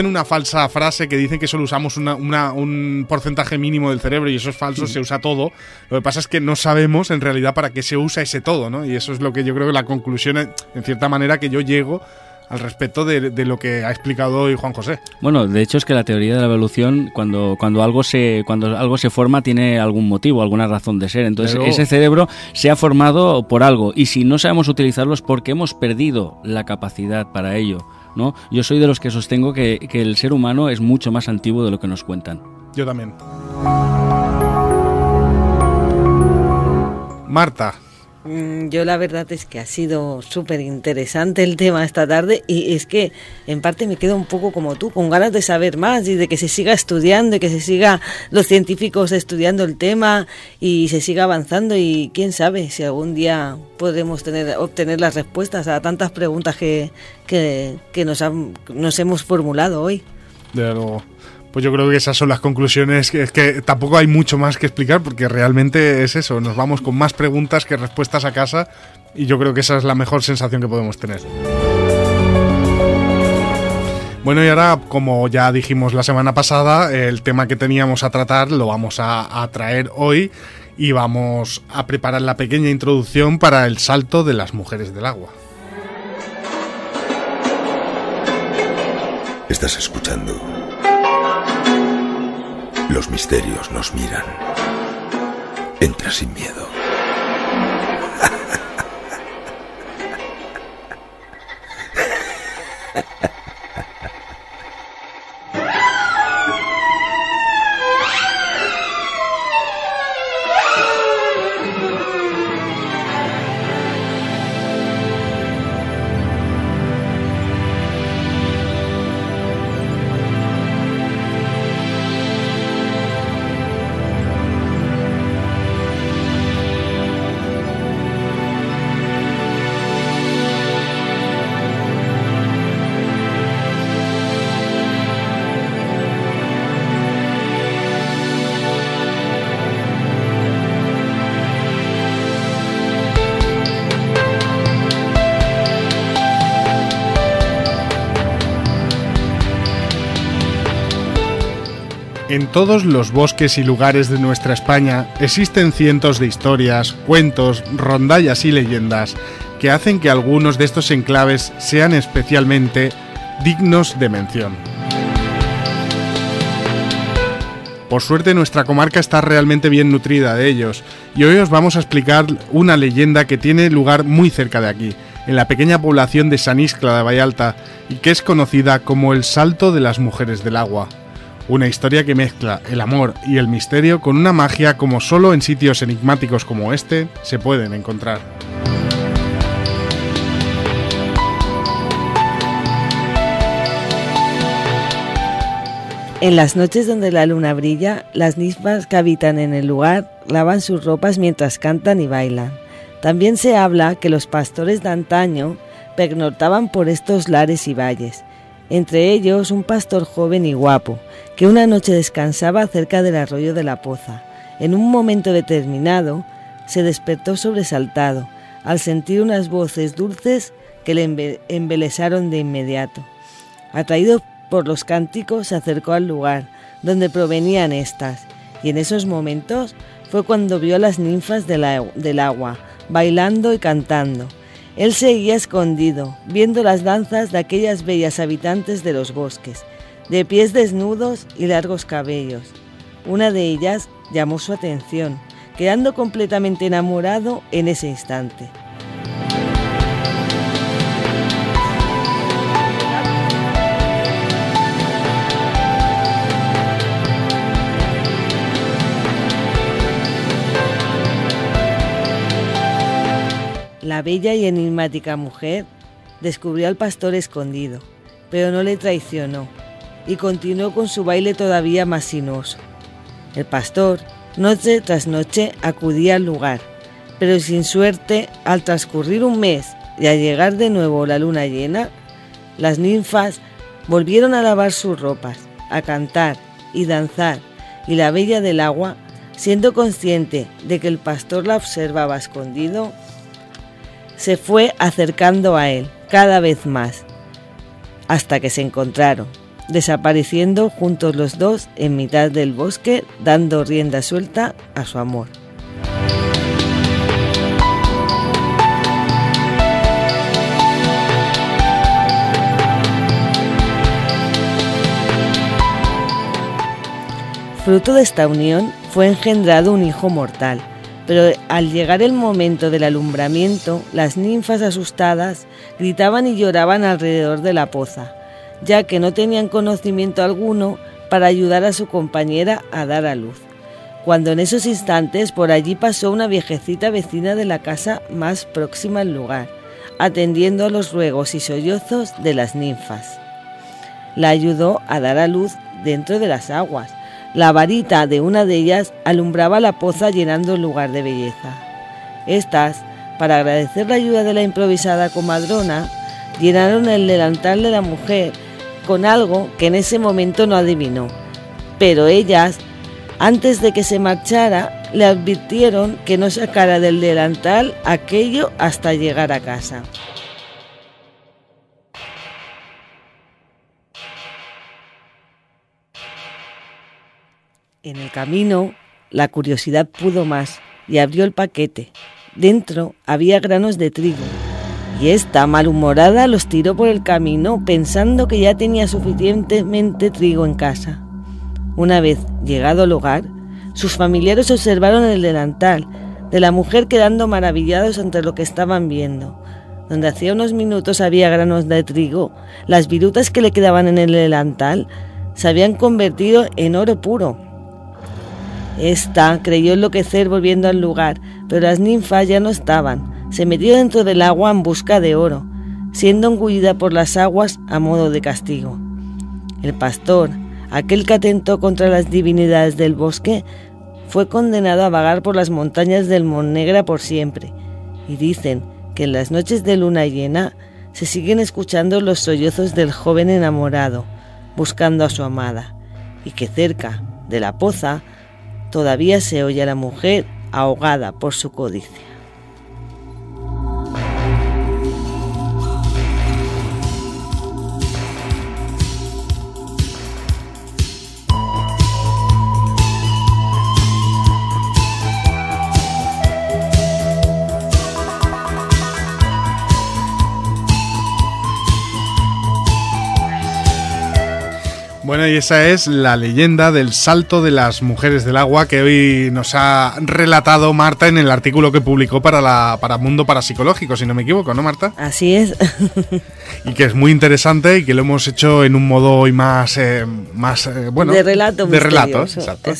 una falsa frase que dicen que solo usamos un porcentaje mínimo del cerebro, y eso es falso, se usa todo. Lo que pasa es que no sabemos en realidad para qué se usa ese todo, ¿no? Y eso es lo que yo creo que la conclusión, en cierta manera, que yo llego al respecto de lo que ha explicado hoy Juan José. Bueno, de hecho es que la teoría de la evolución, cuando algo se forma, tiene algún motivo, alguna razón de ser. Entonces ese cerebro se ha formado por algo, y si no sabemos utilizarlo es porque hemos perdido la capacidad para ello, ¿no? Yo soy de los que sostengo que el ser humano es mucho más antiguo de lo que nos cuentan. Yo también. Marta, Yo la verdad es que ha sido súper interesante el tema esta tarde y es que en parte me quedo un poco como tú, con ganas de saber más y de que se siga estudiando y que se siga los científicos estudiando el tema y se siga avanzando y quién sabe si algún día podremos obtener las respuestas a tantas preguntas que nos hemos formulado hoy. De luego. Pues yo creo que esas son las conclusiones, es que tampoco hay mucho más que explicar porque realmente es eso, nos vamos con más preguntas que respuestas a casa y yo creo que esa es la mejor sensación que podemos tener. Bueno, y ahora, como ya dijimos la semana pasada, el tema que teníamos a tratar lo vamos a traer hoy y vamos a preparar la pequeña introducción para el salto de las mujeres del agua. Estás escuchando. Los misterios nos miran. Entra sin miedo. En todos los bosques y lugares de nuestra España existen cientos de historias, cuentos, rondallas y leyendas que hacen que algunos de estos enclaves sean especialmente dignos de mención. Por suerte nuestra comarca está realmente bien nutrida de ellos y hoy os vamos a explicar una leyenda que tiene lugar muy cerca de aquí, en la pequeña población de San Iscla de Vallalta y que es conocida como el Salto de las Mujeres del Agua. Una historia que mezcla el amor y el misterio con una magia como solo en sitios enigmáticos como este se pueden encontrar. En las noches donde la luna brilla, las ninfas que habitan en el lugar lavan sus ropas mientras cantan y bailan. También se habla que los pastores de antaño pernoctaban por estos lares y valles. Entre ellos un pastor joven y guapo, que una noche descansaba cerca del arroyo de la Poza. En un momento determinado, se despertó sobresaltado, al sentir unas voces dulces que le embelesaron de inmediato. Atraído por los cánticos, se acercó al lugar donde provenían estas, y en esos momentos fue cuando vio a las ninfas del agua, bailando y cantando. Él seguía escondido, viendo las danzas de aquellas bellas habitantes de los bosques, de pies desnudos y largos cabellos. Una de ellas llamó su atención, quedando completamente enamorado en ese instante. La bella y enigmática mujer descubrió al pastor escondido, pero no le traicionó y continuó con su baile todavía más sinuoso. El pastor, noche tras noche, acudía al lugar, pero sin suerte, al transcurrir un mes y al llegar de nuevo la luna llena, las ninfas volvieron a lavar sus ropas, a cantar y danzar, y la bella del agua, siendo consciente de que el pastor la observaba escondido, se fue acercando a él cada vez más, hasta que se encontraron, desapareciendo juntos los dos en mitad del bosque, dando rienda suelta a su amor. Fruto de esta unión fue engendrado un hijo mortal, pero al llegar el momento del alumbramiento, las ninfas asustadas gritaban y lloraban alrededor de la poza, ya que no tenían conocimiento alguno para ayudar a su compañera a dar a luz. cuando en esos instantes por allí pasó una viejecita vecina de la casa más próxima al lugar, atendiendo a los ruegos y sollozos de las ninfas. La ayudó a dar a luz dentro de las aguas. La varita de una de ellas alumbraba la poza llenando el lugar de belleza. Estas, para agradecer la ayuda de la improvisada comadrona, llenaron el delantal de la mujer con algo que en ese momento no adivinó. Pero ellas, antes de que se marchara, le advirtieron que no sacara del delantal aquello hasta llegar a casa. En el camino, la curiosidad pudo más y abrió el paquete. Dentro había granos de trigo, y esta, malhumorada, los tiró por el camino pensando que ya tenía suficientemente trigo en casa. Una vez llegado al hogar, sus familiares observaron el delantal de la mujer quedando maravillados ante lo que estaban viendo. Donde hacía unos minutos había granos de trigo, las virutas que le quedaban en el delantal se habían convertido en oro puro. Esta creyó enloquecer volviendo al lugar, pero las ninfas ya no estaban. Se metió dentro del agua en busca de oro, siendo engullida por las aguas a modo de castigo. El pastor, aquel que atentó contra las divinidades del bosque, fue condenado a vagar por las montañas del Monnegra por siempre, y dicen que en las noches de luna llena se siguen escuchando los sollozos del joven enamorado, buscando a su amada, y que cerca de la poza todavía se oye a la mujer ahogada por su codicia. Bueno, y esa es la leyenda del salto de las mujeres del agua que hoy nos ha relatado Marta en el artículo que publicó para Mundo Parapsicológico, si no me equivoco, ¿no, Marta? Así es. Y que es muy interesante y que lo hemos hecho en un modo hoy más bueno, de relato. De relatos, exacto.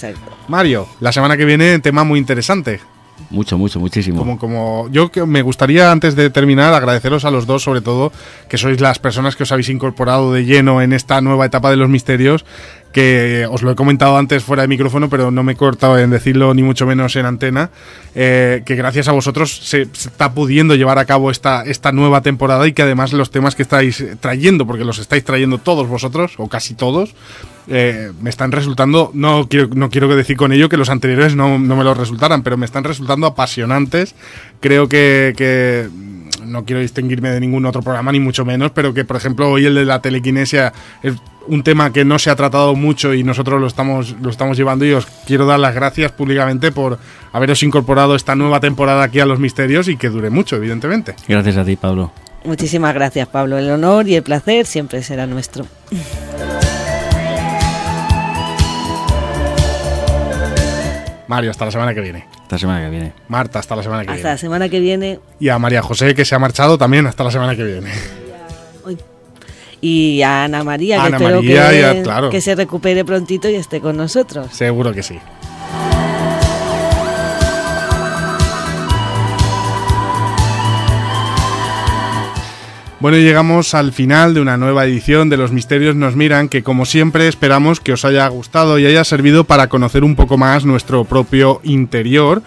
Mario, la semana que viene tema muy interesante. Muchísimo. Como yo que me gustaría, antes de terminar, agradeceros a los dos, sobre todo, que sois las personas que os habéis incorporado de lleno en esta nueva etapa de los misterios, que os lo he comentado antes fuera de micrófono, pero no me he cortado en decirlo ni mucho menos en antena, que gracias a vosotros se está pudiendo llevar a cabo esta nueva temporada y que además los temas que estáis trayendo, porque los estáis trayendo todos vosotros, o casi todos, me están resultando, no quiero decir con ello que los anteriores no me lo resultaran, pero me están resultando apasionantes. Creo que no quiero distinguirme de ningún otro programa, ni mucho menos, pero que, por ejemplo, hoy el de la telequinesia es un tema que no se ha tratado mucho y nosotros lo estamos llevando, y os quiero dar las gracias públicamente por haberos incorporado esta nueva temporada aquí a Los Misterios y que dure mucho, evidentemente. Gracias a ti, Pablo. Muchísimas gracias, Pablo. El honor y el placer siempre será nuestro. Mario, hasta la semana que viene. Hasta la semana que viene. Marta, hasta la semana que viene. Hasta la semana que viene. Y a María José, que se ha marchado, también hasta la semana que viene. Y a Ana María, Ana que espero María, claro, que se recupere prontito y esté con nosotros. Seguro que sí. Bueno, y llegamos al final de una nueva edición de Los Misterios Nos Miran, que como siempre esperamos que os haya gustado y haya servido para conocer un poco más nuestro propio interior.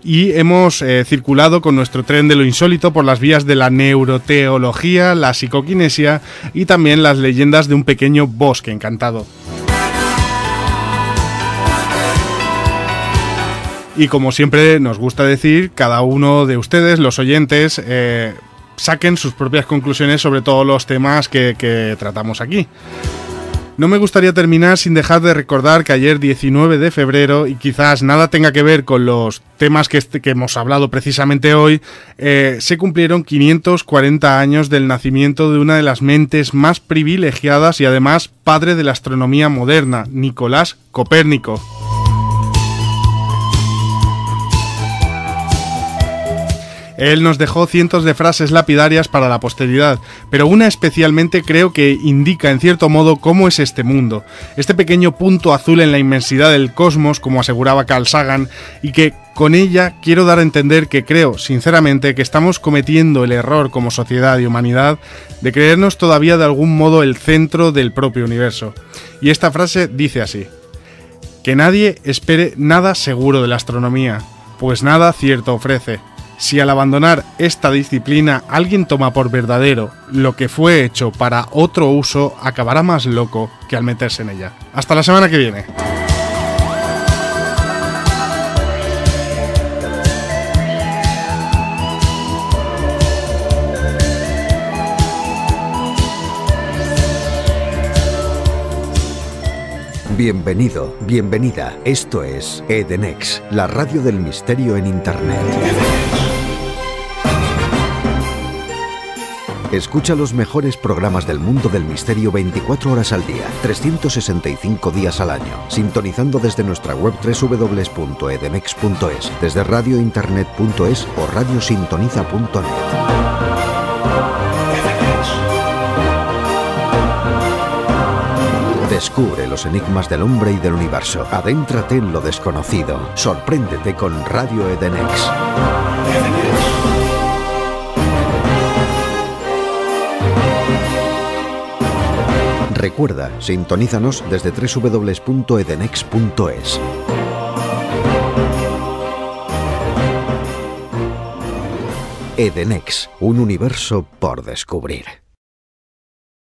Y hemos circulado con nuestro tren de lo insólito por las vías de la neuroteología, la psicoquinesia y también las leyendas de un pequeño bosque encantado. Y como siempre nos gusta decir, cada uno de ustedes, los oyentes, saquen sus propias conclusiones sobre todos los temas que tratamos aquí. No me gustaría terminar sin dejar de recordar que ayer 19 de febrero, y quizás nada tenga que ver con los temas que hemos hablado precisamente hoy, se cumplieron 540 años del nacimiento de una de las mentes más privilegiadas y además padre de la astronomía moderna, Nicolás Copérnico. Él nos dejó cientos de frases lapidarias para la posteridad, pero una especialmente creo que indica en cierto modo cómo es este mundo, este pequeño punto azul en la inmensidad del cosmos, como aseguraba Carl Sagan, y que con ella quiero dar a entender que creo, sinceramente, que estamos cometiendo el error como sociedad y humanidad de creernos todavía de algún modo el centro del propio universo. Y esta frase dice así: que nadie espere nada seguro de la astronomía, pues nada cierto ofrece. Si al abandonar esta disciplina alguien toma por verdadero lo que fue hecho para otro uso, acabará más loco que al meterse en ella. Hasta la semana que viene. Bienvenido, bienvenida. Esto es Edenex, la radio del misterio en Internet. Escucha los mejores programas del mundo del misterio 24 horas al día, 365 días al año, sintonizando desde nuestra web www.edenex.es, desde radiointernet.es o radiosintoniza.net. Descubre los enigmas del hombre y del universo. Adéntrate en lo desconocido. Sorpréndete con Radio Edenex. Recuerda, sintonízanos desde www.edenex.es. Edenex, un universo por descubrir.